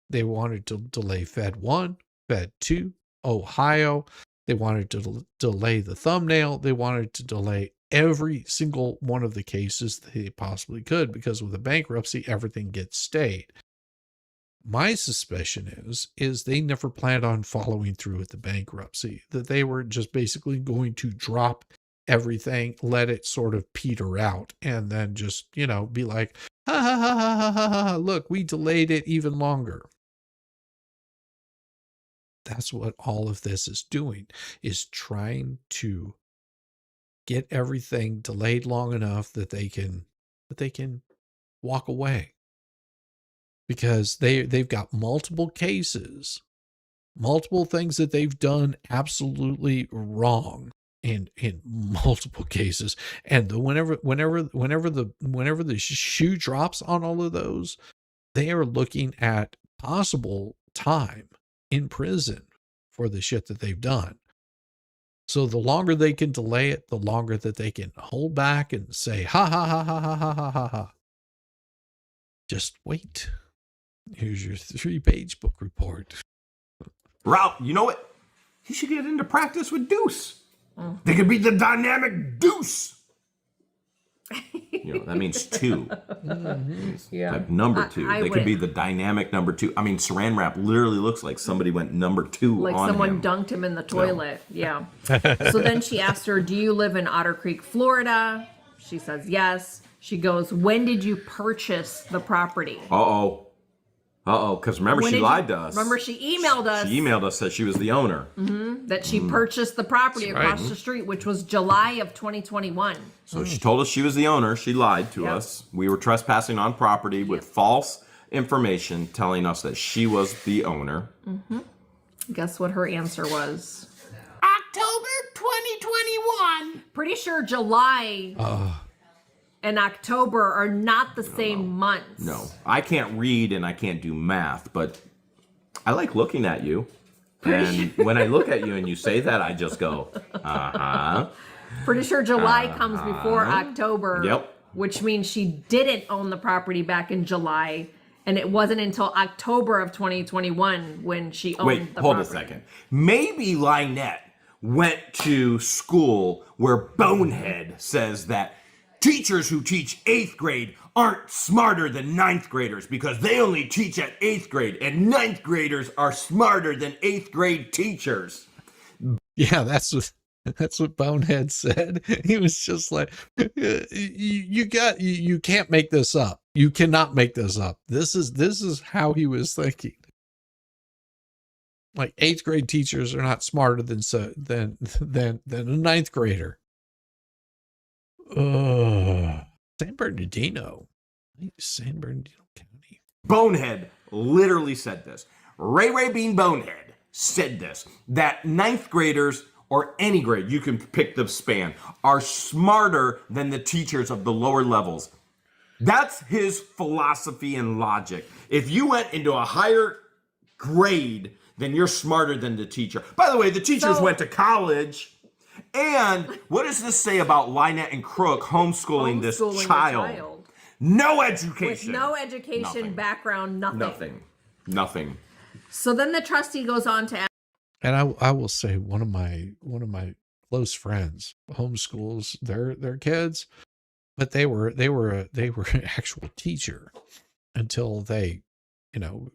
They wanted to delay Fed 1, Fed 2, Ohio. They wanted to delay the thumbnail. They wanted to delay every single one of the cases that they possibly could, because with a bankruptcy, everything gets stayed. My suspicion is they never planned on following through with the bankruptcy, that they were just basically going to drop everything, let it sort of peter out, and then just, be like, ha ha ha ha ha ha, look, we delayed it even longer. That's what all of this is doing, is trying to get everything delayed long enough that they can walk away. because they've got multiple cases, multiple things that they've done absolutely wrong in multiple cases. And whenever the shoe drops on all of those, they are looking at possible time in prison for the shit that they've done. So the longer they can delay it, the longer that they can hold back and say, ha, ha, ha, ha, ha, ha, ha, ha, ha. Just wait. Here's your 3-page book report. Ralph, you know what? He should get into practice with Deuce. They could be the dynamic Deuce. You know, that means 2. Yeah. Like number 2. They could be the dynamic number 2. I mean, Saran Wrap literally looks like somebody went number 2 like on someone him. dunked him in the toilet. Yeah. So then she asked her, do you live in Otter Creek, Florida? She says yes. She goes, when did you purchase the property? Uh-oh. Because remember, she lied to us. Remember, she emailed us. She emailed us that she was the owner. That she purchased the property That's across right. the street, which was July of 2021. So she told us she was the owner. She lied to us. We were trespassing on property with false information, telling us that she was the owner. Guess what her answer was? October 2021. Pretty sure July and October are not the same months. No, I can't read and I can't do math, but I like looking at you. And when I look at you and you say that, I just go, Pretty sure July comes before October. Yep. Which means she didn't own the property back in July. And it wasn't until October of 2021 when she owned Wait, the hold property. a second. Maybe Lynette went to school where Bonehead says that teachers who teach 8th grade aren't smarter than 9th graders because they only teach at 8th grade, and 9th graders are smarter than 8th grade teachers. Yeah, that's what Bonehead said. He was just like, you can't make this up. You cannot make this up. This is how he was thinking. Like 8th grade teachers are not smarter than a 9th grader. San Bernardino County. Bonehead literally said this. Ray Bean Bonehead said this, that 9th graders or any grade, you can pick the span, are smarter than the teachers of the lower levels. That's his philosophy and logic. If you went into a higher grade, then you're smarter than the teacher. By the way, the teachers went to college. And what does this say about Lynette and Crook homeschooling this the child? No education. With no education, Nothing. background, Nothing. So then the trustee goes on to ask, And I will say one of my close friends homeschools their kids, but they were an actual teacher until they,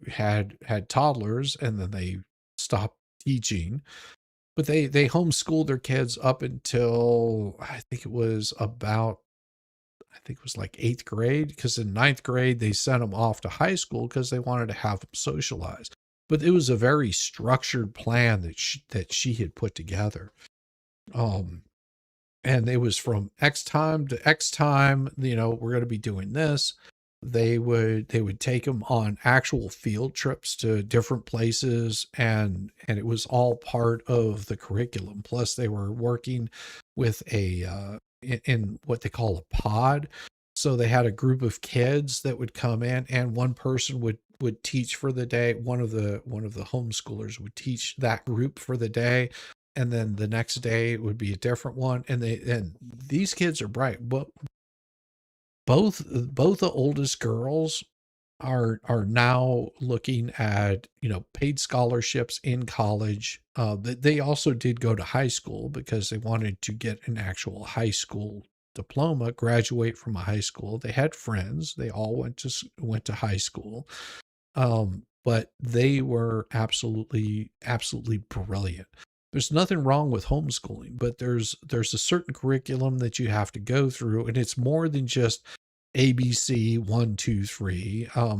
had toddlers, and then they stopped teaching. But they homeschooled their kids up until I think it was like 8th grade, because in 9th grade they sent them off to high school because they wanted to have them socialize. But it was a very structured plan that she had put together. And it was from X time to X time, we're going to be doing this. They would take them on actual field trips to different places, and it was all part of the curriculum. Plus they were working with in what they call a pod. So they had a group of kids that would come in, and one person would teach for the day. One of the homeschoolers would teach that group for the day, and then the next day it would be a different one. And these kids are bright. But both the oldest girls are now looking at paid scholarships in college. They also did go to high school because they wanted to get an actual high school diploma, graduate from a high school. They had friends. They all went to high school. But they were absolutely brilliant. There's nothing wrong with homeschooling, but there's a certain curriculum that you have to go through, and it's more than just ABC 1, 2, 3. I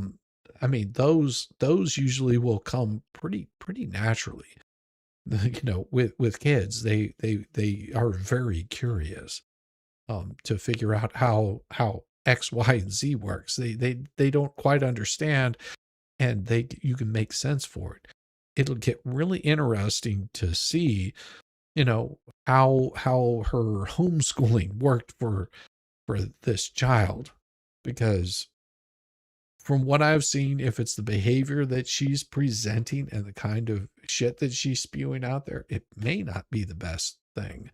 mean, those usually will come pretty naturally. With kids, they are very curious to figure out how X, Y, and Z works. They don't quite understand and you can make sense for it. It'll get really interesting to see, you know, how her homeschooling worked for this child, because from what I've seen, if it's the behavior that she's presenting and the kind of shit that she's spewing out there, it may not be the best thing.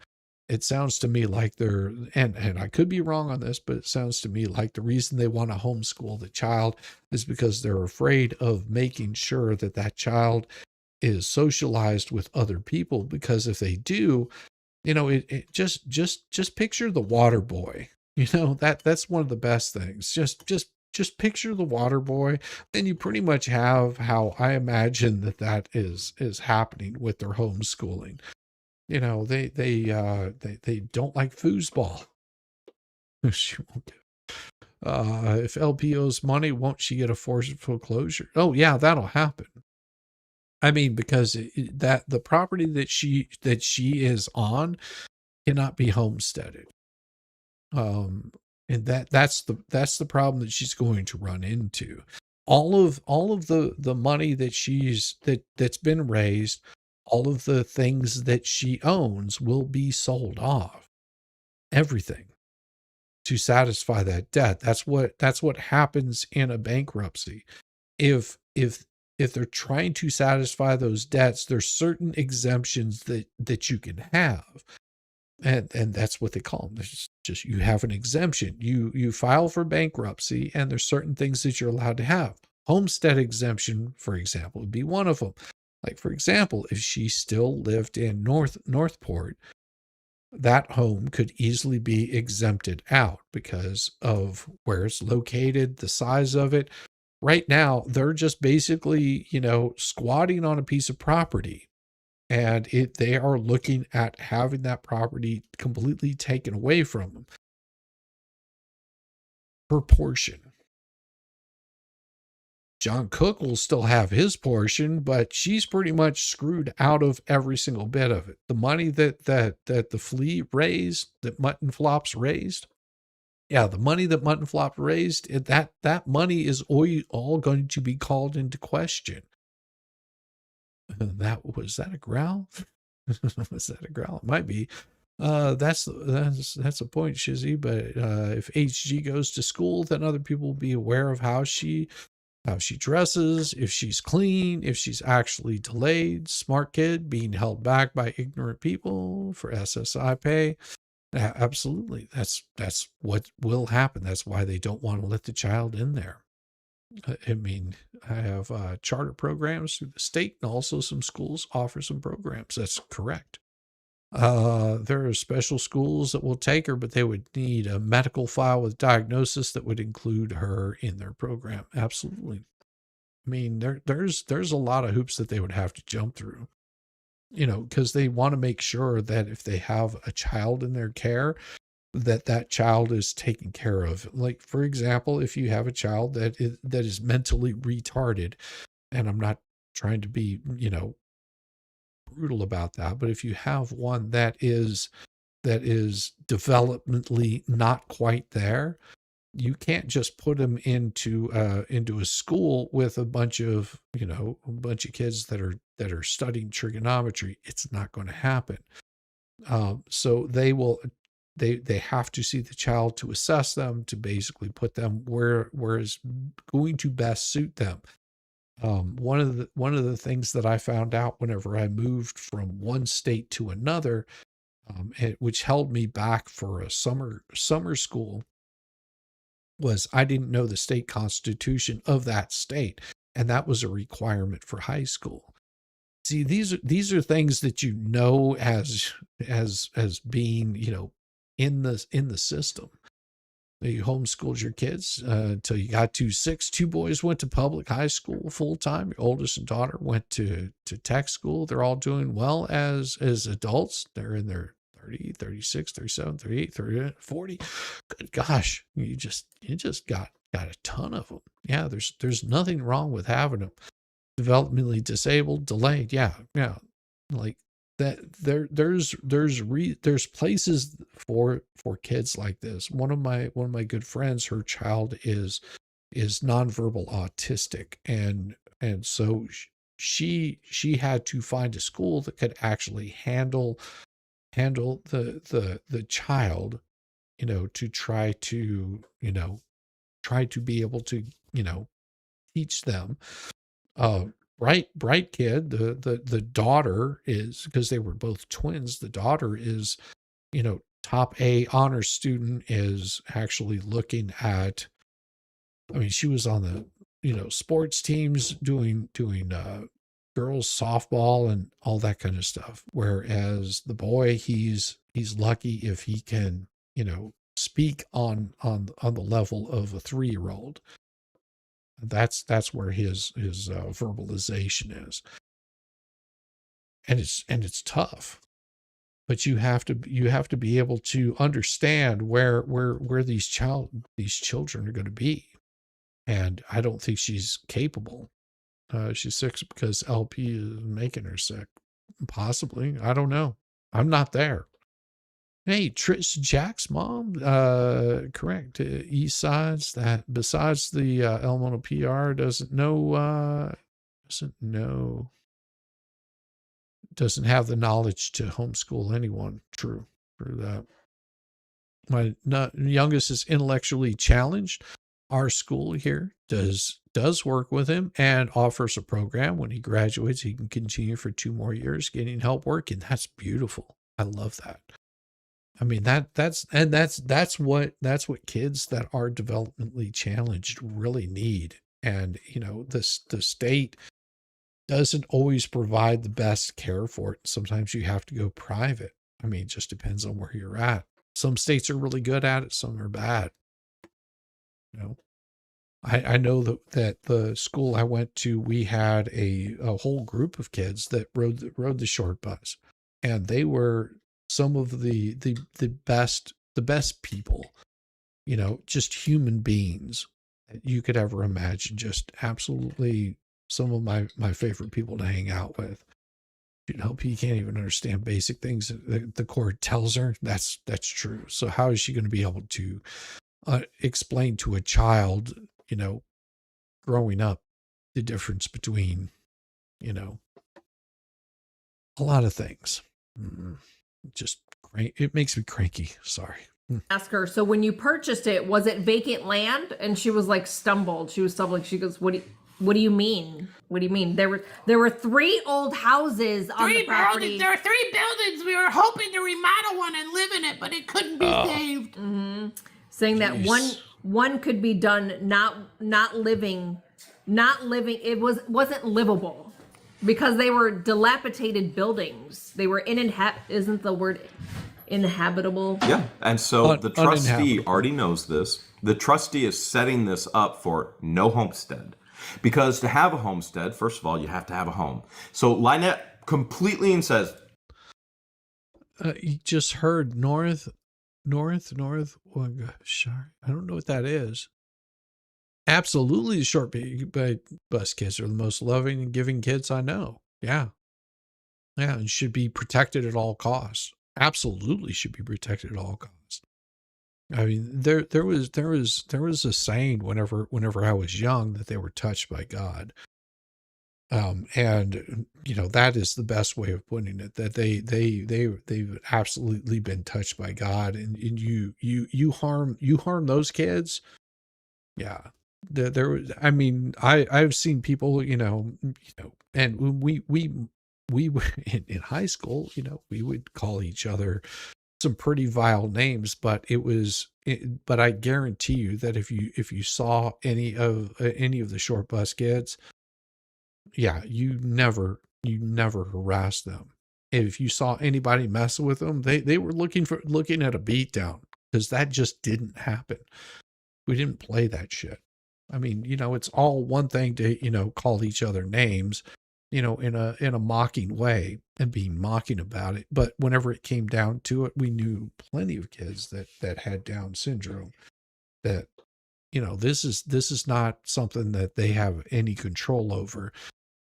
It sounds to me like they're, and I could be wrong on this, but it sounds to me like the reason they want to homeschool the child is because they're afraid of making sure that that child is socialized with other people. Because if they do, you know, it just picture the water boy. You know, that's one of the best things. Just picture the water boy, then you pretty much have how I imagine that is happening with their homeschooling. You know, they don't like foosball. She won't do. If LP owes money, won't she get a forced foreclosure? Oh yeah, that'll happen. I mean, because that the property that she is on cannot be homesteaded. And that's the problem that she's going to run into. All of the money that that's been raised, all of the things that she owns will be sold off. Everything to satisfy that debt. That's what happens in a bankruptcy. If they're trying to satisfy those debts, there's certain exemptions that you can have. And that's what they call them. There's just you have an exemption. You file for bankruptcy, and there's certain things that you're allowed to have. Homestead exemption, for example, would be one of them. Like, for example, if she still lived in Northport, that home could easily be exempted out because of where it's located, the size of it. Right now, they're just basically, you know, squatting on a piece of property. And they are looking at having that property completely taken away from them. Her portion. John Cook will still have his portion, but she's pretty much screwed out of every single bit of it. The money that the flea raised, that Mutton Flops raised, yeah, the money that Mutton Flop raised, that money is all going to be called into question. Was that a growl? Was that a growl? It might be. That's a point, Shizzy. But if HG goes to school, then other people will be aware of how she dresses, if she's clean, if she's actually delayed. Smart kid being held back by ignorant people for SSI pay. Absolutely, that's what will happen. That's why they don't want to let the child in there. I mean, I have charter programs through the state, and also some schools offer some programs. That's correct. There are special schools that will take her, but they would need a medical file with diagnosis that would include her in their program. Absolutely. I mean, there's a lot of hoops that they would have to jump through, you know, because they want to make sure that if they have a child in their care, that child is taken care of. Like, for example, if you have a child that is mentally retarded, and I'm not trying to be, you know, brutal about that, but if you have one that is developmentally not quite there, you can't just put them into a school with a bunch of kids that are studying trigonometry. It's not going to happen. So they have to see the child to assess them, to basically put them where is going to best suit them. One of the things that I found out whenever I moved from one state to another, which held me back for a summer school, was I didn't know the state constitution of that state, and that was a requirement for high school. See, these are things that you know as being, you know, in the system. You homeschooled your kids until you got to 6. 2 boys went to public high school full time. Your oldest and daughter went to tech school. They're all doing well as adults. They're in their 30, 36, 37, 38, 39, 40. Good gosh, you just got a ton of them. Yeah, there's nothing wrong with having them. Developmentally disabled, delayed. Yeah. Like that. There's places for kids like this. One of my good friends, her child is is nonverbal autistic, and so she had to find a school that could actually handle the child, to try to be able to teach them. Bright kid. The daughter is, because they were both twins, the daughter is top A honor student, is actually looking at, I mean, she was on the sports teams doing girls softball and all that kind of stuff, whereas the boy, he's lucky if he can speak on the level of a 3-year-old. That's where his verbalization is, and it's tough, but you have to be able to understand where these children are going to be, and I don't think she's capable. She's sick because LP is making her sick, possibly. I don't know. I'm not there. Hey, Trish, Jack's mom, correct. East Sides, that besides the elemental PR doesn't have the knowledge to homeschool anyone. True that. My youngest is intellectually challenged. Our school here does work with him and offers a program. When he graduates, he can continue for 2 more years getting help working. That's beautiful. I love that. I mean, that's what kids that are developmentally challenged really need. And the state doesn't always provide the best care for it. Sometimes you have to go private. I mean, it just depends on where you're at. Some states are really good at it, some are bad. I know that the school I went to, we had a whole group of kids that rode the short bus, and they were some of the best people, just human beings that you could ever imagine. Just absolutely some of my favorite people to hang out with. He can't even understand basic things the court tells her. That's true. So how is she going to be able to explain to a child, growing up, the difference between, a lot of things? Just it makes me cranky. Sorry. Ask her, so when you purchased it, was it vacant land? And she was like stumbled. She was stumbling. She goes, what do you mean? What do you mean? There were 3 old houses on the property. There were 3 buildings. We were hoping to remodel one and live in it, but it couldn't be saved. Mm-hmm. Saying that one could be done not living. It wasn't livable because they were dilapidated buildings. They were isn't the word inhabitable? Yeah, and so the trustee already knows this. The trustee is setting this up for no homestead. Because to have a homestead, first of all, you have to have a home. So Lynette completely says, you just heard north. Sorry, I don't know what that is. Absolutely, the short bus kids are the most loving and giving kids I know. Yeah, and should be protected at all costs. Absolutely, should be protected at all costs. I mean, there was a saying whenever I was young that they were touched by God. And that is the best way of putting it, that they've absolutely been touched by God, and you harm those kids. Yeah. I mean, I've seen people, and we were in high school, we would call each other some pretty vile names, but but I guarantee you that if you saw any of the short bus kids, yeah, you never harassed them. And if you saw anybody messing with them, they were looking at a beatdown, because that just didn't happen. We didn't play that shit. I mean, it's all one thing to, call each other names, in a mocking way and being mocking about it. But whenever it came down to it, we knew plenty of kids that had Down syndrome, that, this is not something that they have any control over.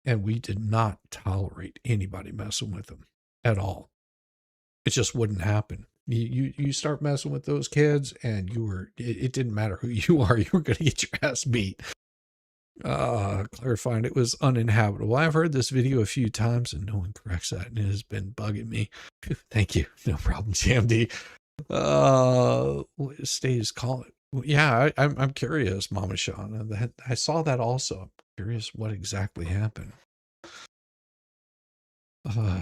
And we did not tolerate anybody messing with them at all. It just wouldn't happen. You start messing with those kids, and it didn't matter who you are, you were going to get your ass beat. Clarifying it was uninhabitable. I've heard this video a few times and no one corrects that, and it has been bugging me. Thank you. No problem, JMD. Stays calling. Yeah, I'm curious, Mama Shauna. I saw that also. I'm curious what exactly happened.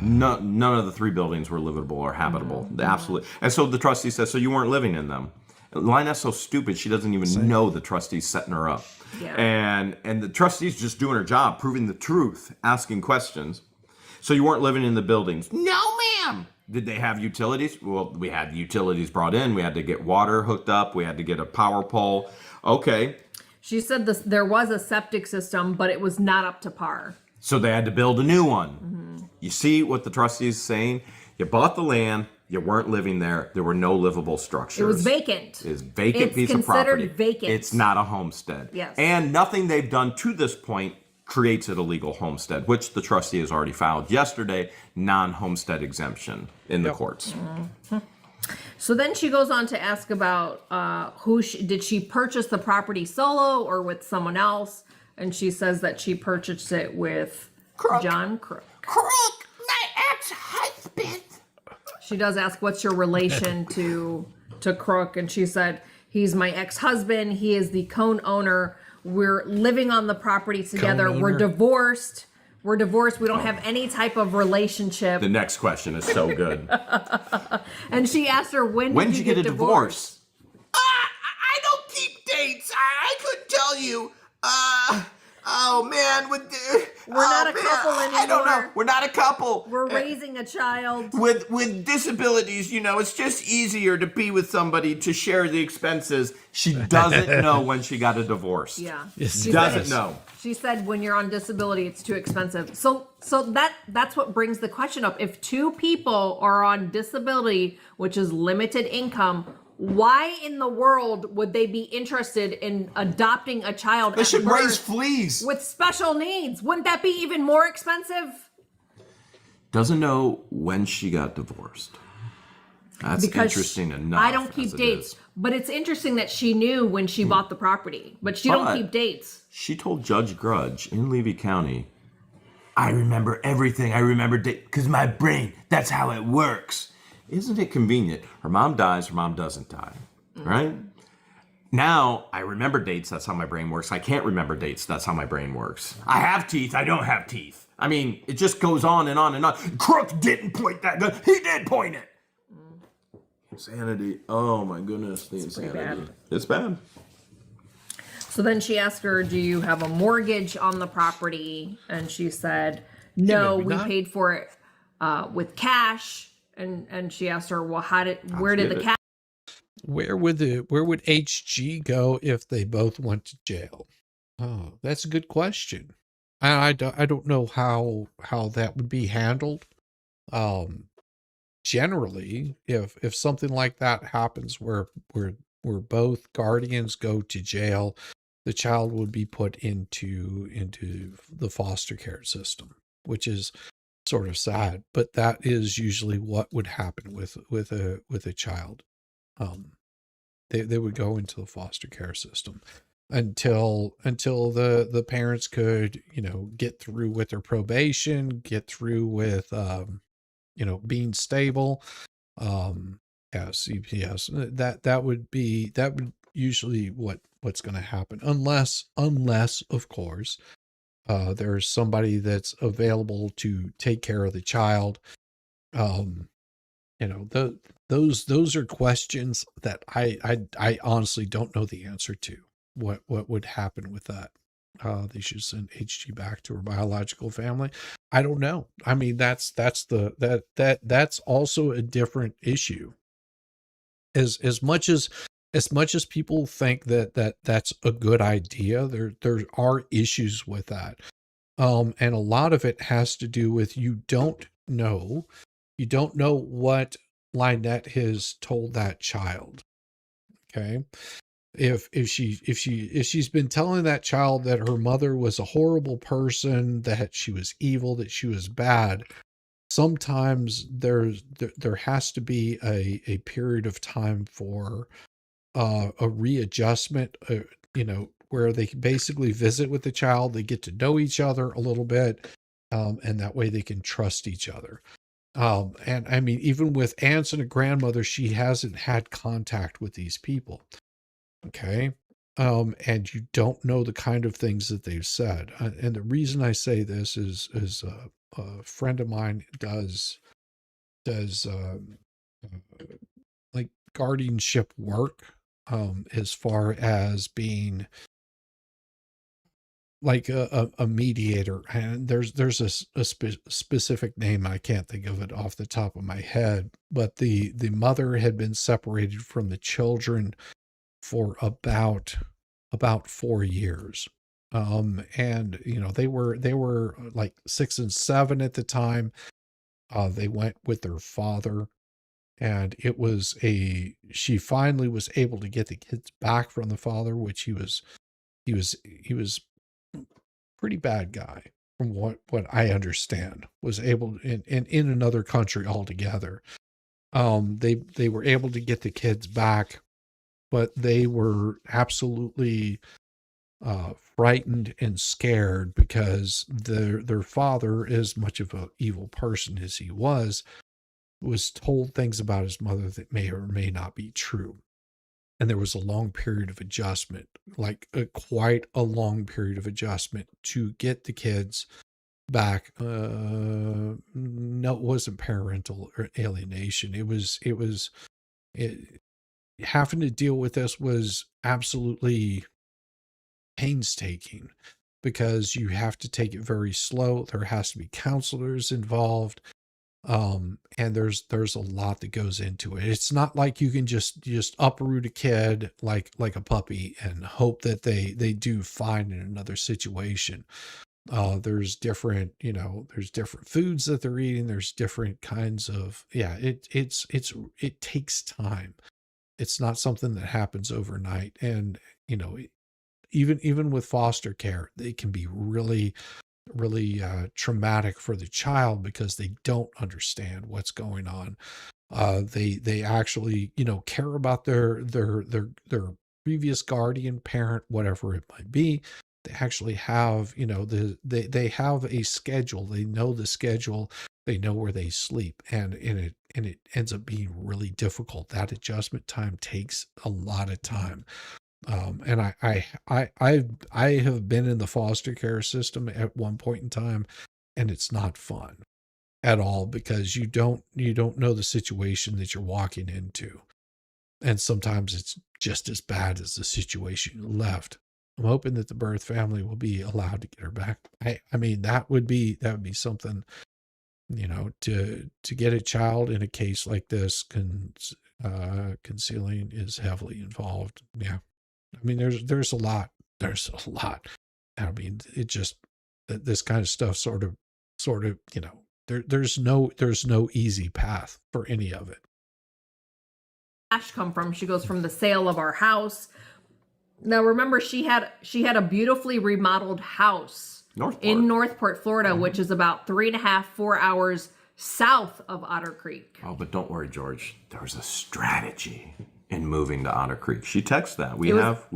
None of the 3 buildings were livable or habitable. Absolutely. And so the trustee says, so you weren't living in them. Lynette's so stupid, she doesn't even know the trustee's setting her up. Yeah. And the trustee's just doing her job, proving the truth, asking questions. So you weren't living in the buildings? No, ma'am. Did they have utilities? Well, we had utilities brought in. We had to get water hooked up. We had to get a power pole. Okay. She said there was a septic system, but it was not up to par. So they had to build a new one. You see what the trustee is saying? You bought the land. You weren't living there. There were no livable structures. It was vacant. It's a vacant piece of property. It's considered vacant. It's not a homestead. Yes. And nothing they've done to this point creates it a legal homestead, which the trustee has already filed yesterday, non-homestead exemption in the courts. So then she goes on to ask about did she purchase the property solo or with someone else? And she says that she purchased it with John Crook. Crook, my ex-husband. She does ask, what's your relation to Crook? And she said, he's my ex-husband. He is the co-owner. We're living on the property together. Co-owner. We're divorced. We don't have any type of relationship. The next question is so good. And she asked her, when did you get a divorce? I don't keep dates. I couldn't tell you. Oh man, We're not a couple anymore. I don't know. We're not a couple. We're raising a child. With disabilities, it's just easier to be with somebody to share the expenses. She doesn't know when she got a divorce. Yeah. She doesn't know. She said when you're on disability, it's too expensive. So that's what brings the question up. If 2 people are on disability, which is limited income, why in the world would they be interested in adopting a child? They should raise fleas with special needs. Wouldn't that be even more expensive? Doesn't know when she got divorced. That's interesting enough. I don't keep dates, but it's interesting that she knew when she bought the property, but she don't keep dates. She told Judge Grudge in Levy County, I remember everything. I remember dates because my brain, that's how it works. Isn't it convenient? Her mom dies, her mom doesn't die, right? Now, I remember dates, that's how my brain works. I can't remember dates, that's how my brain works. I have teeth, I don't have teeth. I mean, it just goes on and on and on. Crook didn't point that gun, he did point it. Insanity, oh my goodness, the insanity. It's bad. So then she asked her, do you have a mortgage on the property? And she said, no, we paid for it with cash. And she asked her, well, where did the cash? Where would HG go if they both went to jail? Oh, that's a good question. I don't know how that would be handled. Generally, if something like that happens where both guardians go to jail, the child would be put into the foster care system, which is sort of sad, but that is usually what would happen with a child. They would go into the foster care system until the parents could, get through with their probation, get through with being stable. CPS. That would usually what's going to happen, unless of course there's somebody that's available to take care of the child. Those are questions that I honestly don't know the answer to. What would happen with that? They should send HG back to her biological family. I don't know. I mean, that's also a different issue. As much as people think that's a good idea, there are issues with that. And a lot of it has to do with you don't know what Lynette has told that child. Okay. If she's been telling that child that her mother was a horrible person, that she was evil, that she was bad, sometimes there has to be a period of time for a readjustment, where they can basically visit with the child, they get to know each other a little bit, and that way they can trust each other. And I mean, even with aunts and a grandmother, she hasn't had contact with these people. Okay. And you don't know the kind of things that they've said. And the reason I say this is a friend of mine does like guardianship work, as far as being like a mediator. And there's a specific name. I can't think of it off the top of my head, but the mother had been separated from the children for about 4 years. And they were like 6 and 7 at the time. They went with their father, and she finally was able to get the kids back from the father, which he was pretty bad guy from what I understand, was able in another country altogether. They were able to get the kids back, but they were absolutely frightened and scared because their father, as much of an evil person as he was told things about his mother that may or may not be true. And there was a long period of adjustment, like quite a long period of adjustment to get the kids back. No, it wasn't parental alienation. Having to deal with this was absolutely painstaking, because you have to take it very slow. There has to be counselors involved. And there's a lot that goes into it. It's not like you can just uproot a kid like a puppy and hope that they do fine in another situation. There's different, there's different foods that they're eating. There's different kinds of, it takes time. It's not something that happens overnight. And, even with foster care, it can be really traumatic for the child because they don't understand what's going on. They actually, care about their previous guardian, parent, whatever it might be. They actually have, they have a schedule. They know the schedule. They know where they sleep, and it ends up being really difficult. That adjustment time takes a lot of time. And I have been in the foster care system at one point in time, and it's not fun at all, because you don't know the situation that you're walking into. And sometimes it's just as bad as the situation you left. I'm hoping that the birth family will be allowed to get her back. I mean, that would be something, to get a child in a case like this, concealing is heavily involved. Yeah. I mean, there's a lot. I mean, it just, this kind of stuff sort of, there's no easy path for any of it. Cash come from? She goes, from the sale of our house. Now, remember, she had a beautifully remodeled house in Northport, Florida, which is about 3.5-4 hours south of Otter Creek. Oh, but don't worry, George. There's a strategy in moving to Otter Creek. She texted that. We have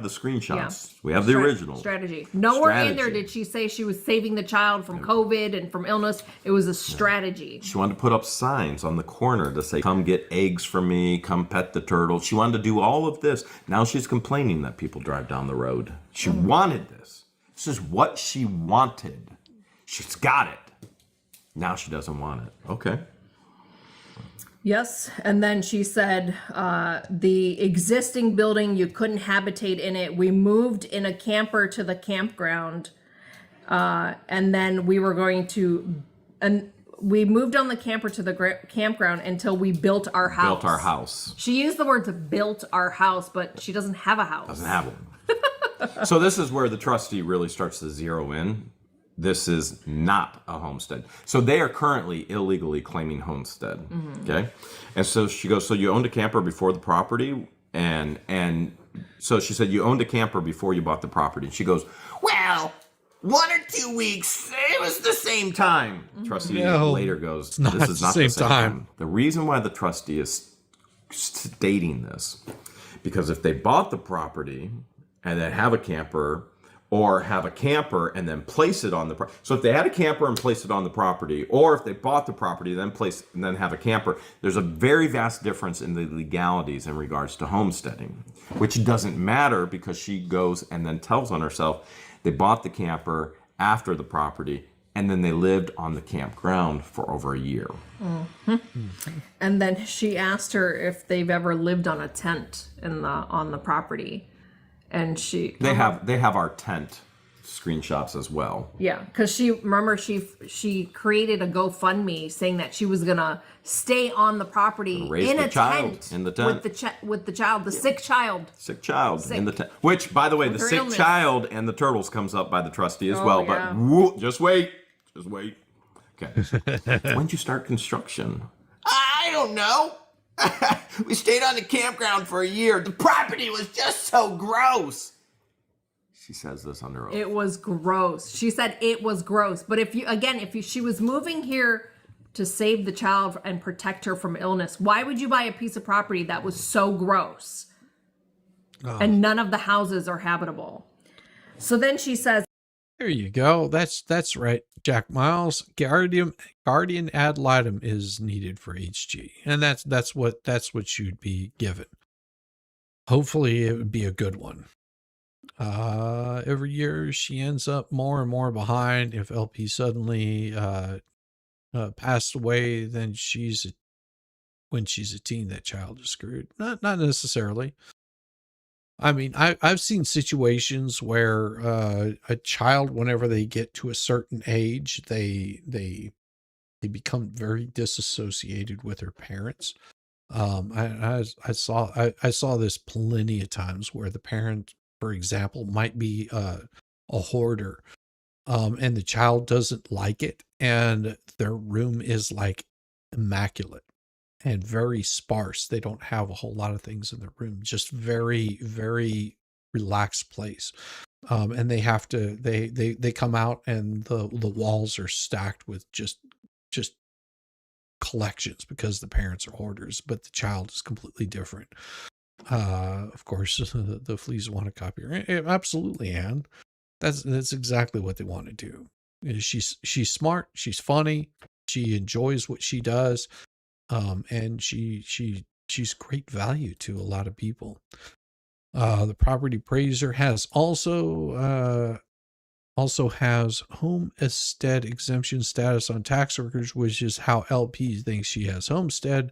the screenshots. Yeah. We have the original strategy. Nowhere in there did she say she was saving the child from COVID and from illness. It was a strategy. She wanted to put up signs on the corner to say, come get eggs from me, come pet the turtle. She wanted to do all of this. Now she's complaining that people drive down the road. She wanted this. This is what she wanted. She's got it. Now she doesn't want it. Okay. Yes, and then she said the existing building, you couldn't habitate in it. We moved in a camper to the campground, and then we were going to, and we moved on the camper to the campground until we built our house. She used the words built our house, but she doesn't have a house. Doesn't have one. So this is where the trustee really starts to zero in. This is not a homestead. So they are currently illegally claiming homestead. Okay. And so she goes, so you owned a camper before the property? And so she said, you owned a camper before you bought the property. And she goes, Well, 1 or 2 weeks. It was the same time. Trustee No, later goes, it's not this is not the the same same time. time. The reason why the trustee is stating this, because if they bought the property and then have a camper, or have a camper and then place it on the property. So if they had a camper and placed it on the property, or if they bought the property then place and then have a camper, there's a very vast difference in the legalities in regards to homesteading, which doesn't matter because she goes and then tells on herself they bought the camper after the property and then they lived on the campground for over a year. And then she asked her if they've ever lived on a tent on the property. And they have our tent screenshots as well. Yeah, because she created a GoFundMe saying that she was gonna stay on the property in a tent with the child, the sick child. Sick child in the tent. Which, by the way, the sick child and the turtles comes up by the trustee as well. Yeah. But just wait. Okay. When did you start construction? I don't know. We stayed on the campground for a year. The property was just so gross. She says this on her own. It was gross. She said it was gross. But she was moving here to save the child and protect her from illness, why would you buy a piece of property that was so gross? And none of the houses are habitable. So then she says, there you go. That's right, Jack Miles. Guardian ad litem is needed for HG, and that's what you'd be given. Hopefully, it would be a good one. Every year she ends up more and more behind. If LP suddenly passed away, then when she's a teen, that child is screwed. Not necessarily. I mean, I've seen situations where a child, whenever they get to a certain age, they become very disassociated with their parents. I saw this plenty of times where the parent, for example, might be a hoarder, and the child doesn't like it, and their room is like immaculate and very sparse. They don't have a whole lot of things in their room, just very, very relaxed place. And they have to, they come out and the walls are stacked with just collections because the parents are hoarders, but the child is completely different. Of course, the fleas want to copy her. Absolutely, Anne. That's exactly what they want to do. She's smart. She's funny. She enjoys what she does. And she's great value to a lot of people. The property appraiser has also has homestead exemption status on tax records, which is how LP thinks she has homestead,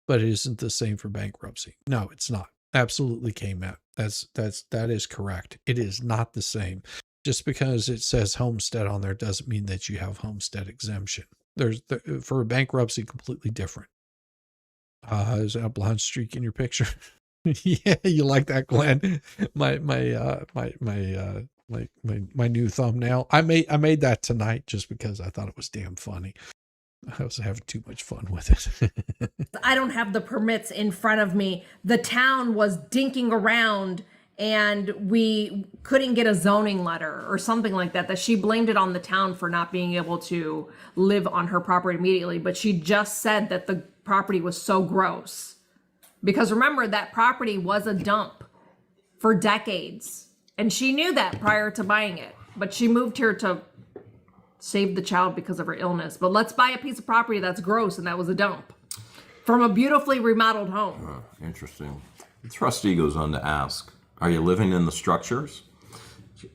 but it isn't the same for bankruptcy. No, it's not. Absolutely, K-Matt. That is correct. It is not the same. Just because it says homestead on there doesn't mean that you have homestead exemption. For bankruptcy, completely different. Is that a blonde streak in your picture? Yeah, you like that, Glenn? My new thumbnail. I made that tonight just because I thought it was damn funny. I was having too much fun with it. I don't have the permits in front of me. The town was dinking around and we couldn't get a zoning letter or something like that she blamed it on the town for not being able to live on her property immediately. But she just said that the property was so gross. Because remember, that property was a dump for decades. And she knew that prior to buying it. But she moved here to save the child because of her illness. But let's buy a piece of property that's gross, and that was a dump. From a beautifully remodeled home. Interesting. The trustee goes on to ask, are you living in the structures?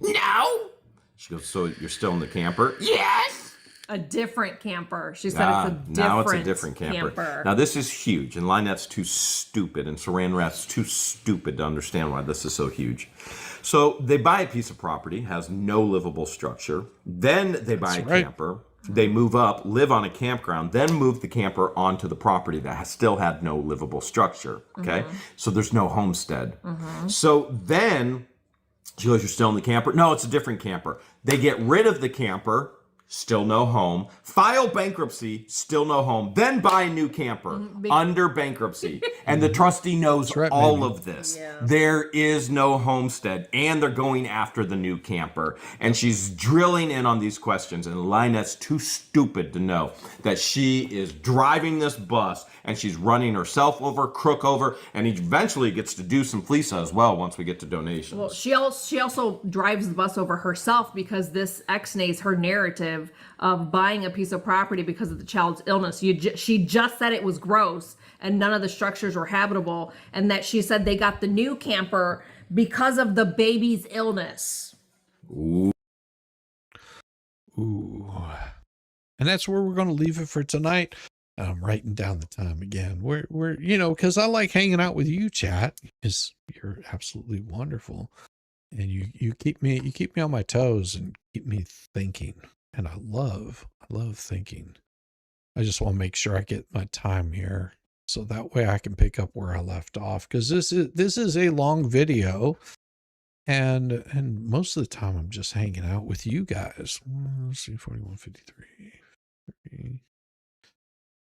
No. She goes, so you're still in the camper? Yes. A different camper. She said now it's a different camper. Now this is huge, and Lynette's too stupid, and Saran Wrap's too stupid to understand why this is so huge. So they buy a piece of property, has no livable structure. Then they buy a camper. They move up, live on a campground, then move the camper onto the property that still had no livable structure. Okay, so there's no homestead. So then she goes, "You're still in the camper?" No, it's a different camper. They get rid of the camper still no home. File bankruptcy, still no home. Then buy a new camper under bankruptcy. And the trustee knows all of this. Yeah. There is no homestead, and they're going after the new camper. And she's drilling in on these questions, and Lynette's too stupid to know that she is driving this bus, and she's running herself over, Crook over, and he eventually gets to do some FLISA as well once we get to donations. Well, she also drives the bus over herself because this ex-nays her narrative of buying a piece of property because of the child's illness. She just said it was gross and none of the structures were habitable, and that she said they got the new camper because of the baby's illness. Ooh. And that's where we're going to leave it for tonight. I'm writing down the time again. We're you know, because I like hanging out with you, chat, because you're absolutely wonderful, and you keep me on my toes and keep me thinking, and I love thinking. I just want to make sure I get my time here, so that way I can pick up where I left off, because this is a long video, and most of the time I'm just hanging out with you guys. Let's see, 4153.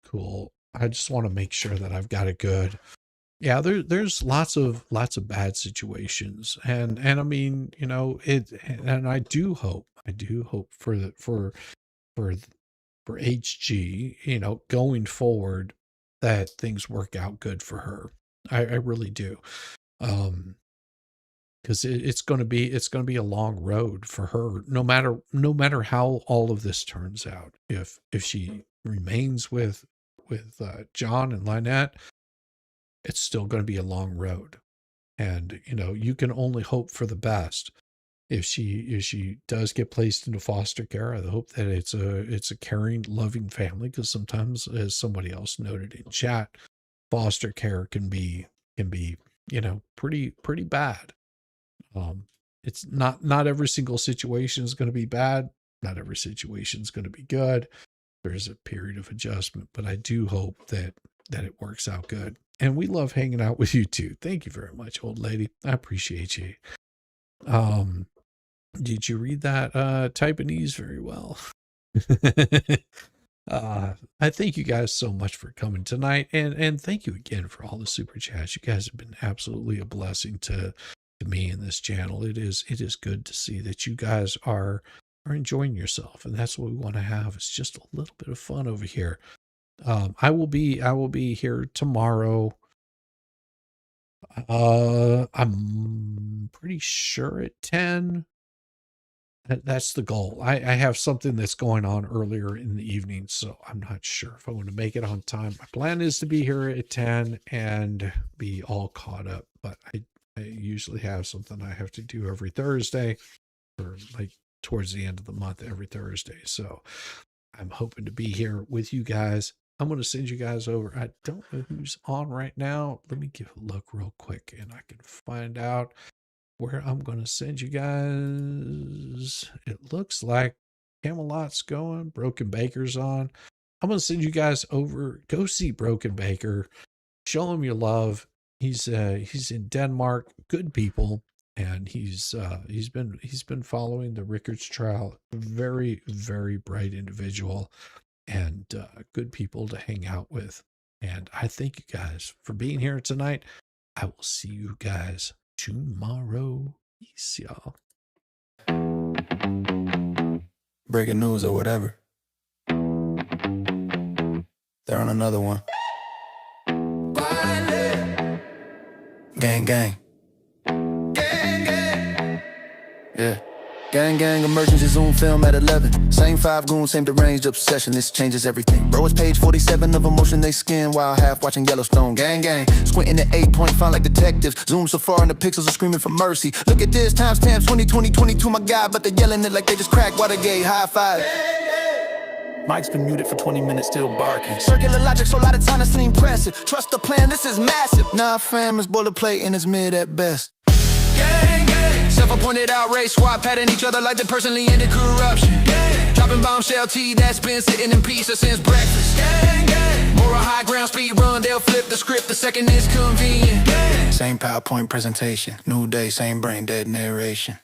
Cool. I just want to make sure that I've got it good. Yeah, there's lots of bad situations, and I mean, you know, and I do hope for HG, you know, going forward, that things work out good for her. I really do. Because it's going to be a long road for her, no matter how all of this turns out. If she remains with John and Lynette, it's still going to be a long road, and you know, you can only hope for the best. If she does get placed into foster care, I hope that it's a caring, loving family, because sometimes, as somebody else noted in chat, foster care can be you know, pretty bad. It's not every single situation is going to be bad. Not every situation is going to be good. There's a period of adjustment, but I do hope that it works out good. And we love hanging out with you too. Thank you very much, old lady. I appreciate you. Did you read that Taiwanese very well? I thank you guys so much for coming tonight, and thank you again for all the super chats. You guys have been absolutely a blessing to me in this channel. It is good to see that you guys are enjoying yourself, and that's what we want to have. It's just a little bit of fun over here. I will be here tomorrow. I'm pretty sure at 10. That's the goal. I have something that's going on earlier in the evening, so I'm not sure if I'm going to make it on time. My plan is to be here at 10 and be all caught up, but I usually have something I have to do every Thursday, or like towards the end of the month every Thursday. So I'm hoping to be here with you guys. I'm going to send you guys over. I don't know who's on right now. Let me give a look real quick, and I can find out where I'm going to send you guys. It looks like Camelot's going. Broken Baker's on. I'm going to send you guys over. Go see Broken Baker. Show him your love. He's in Denmark. Good people. And he's been following the Rickards trial. Very, very bright individual, and good people to hang out with. And I thank you guys for being here tonight. I will see you guys tomorrow. Peace, y'all. Breaking news or whatever. They're on another one. Gang, gang. Yeah. Gang, gang, emergency Zoom film at 11. Same 5 goons, same deranged obsession. This changes everything. Bro, it's page 47 of emotion they skin while half watching Yellowstone. Gang, gang, squinting at 8-point font like detectives. Zoom so far and the pixels are screaming for mercy. Look at this, timestamp 20, 20, 22, my God. But they're yelling it like they just cracked Watergate. High five. Mike's been muted for 20 minutes, still barking. Circular logic, so a lot of time to seem impressive. Trust the plan, this is massive. Nah, fam, it's boilerplate and it's mid at best. Gang, gang. Self-appointed outrage, swap patting each other like they personally ended corruption. Gang. Dropping bombshell tea that's been sitting in pizza since breakfast. Gang, gang. Moral high ground, speed run, they'll flip the script the second is convenient. Gang. Same PowerPoint presentation, new day, same brain dead narration.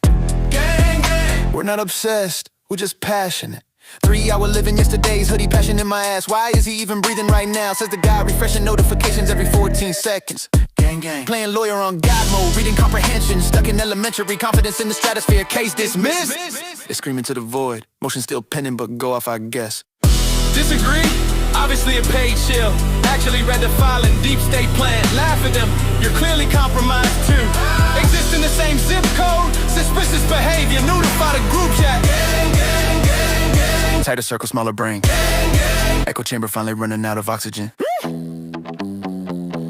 Gang, gang. We're not obsessed, we're just passionate. 3-hour living yesterday's hoodie, passion in my ass. Why is he even breathing right now? Says the guy refreshing notifications every 14 seconds. Gang, gang. Playing lawyer on God mode, reading comprehension. Stuck in elementary, confidence in the stratosphere. Case dismissed. They're screaming to the void. Motion still pending, but go off, I guess. Disagree? Obviously a paid chill. Actually read the filing, deep state plan. Laugh at them, you're clearly compromised too. Exist in the same zip code, suspicious behavior. Notify the group chat. Gang, gang, gang, gang. Tighter circle, smaller brain. Gang, gang. Echo chamber finally running out of oxygen.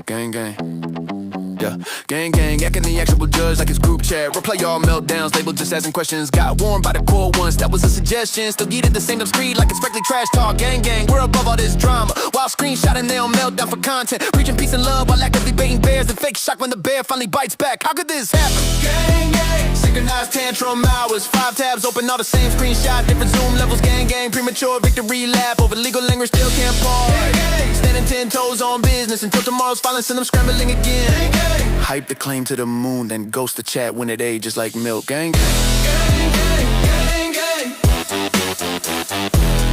Gang, gang. Yeah. Gang, gang, acting the actual judge like it's group chat. Replay all meltdowns, labeled just asking questions. Got warned by the core once, that was a suggestion. Still get it the same screed like it's strictly trash talk. Gang, gang, we're above all this drama. While screenshotting they on meltdown for content. Preaching peace and love while actively baiting bears. And fake shock when the bear finally bites back. How could this happen? Gang, gang. Synchronized tantrum hours. 5 tabs open, all the same screenshot. Different zoom levels, gang, gang. Premature victory lap over legal language, still can't pause. Gang, gang. Standing 10 toes on business until tomorrow's finally send them scrambling again. Gang, gang. Hype the claim to the moon, then ghost the chat when it ages like milk. Gang, gang. Gang, gang, gang, gang.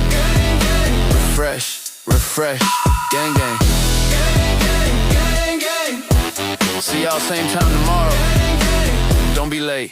Gang, gang. Refresh, gang, gang. Gang, gang, gang, gang. See y'all same time tomorrow. Don't be late.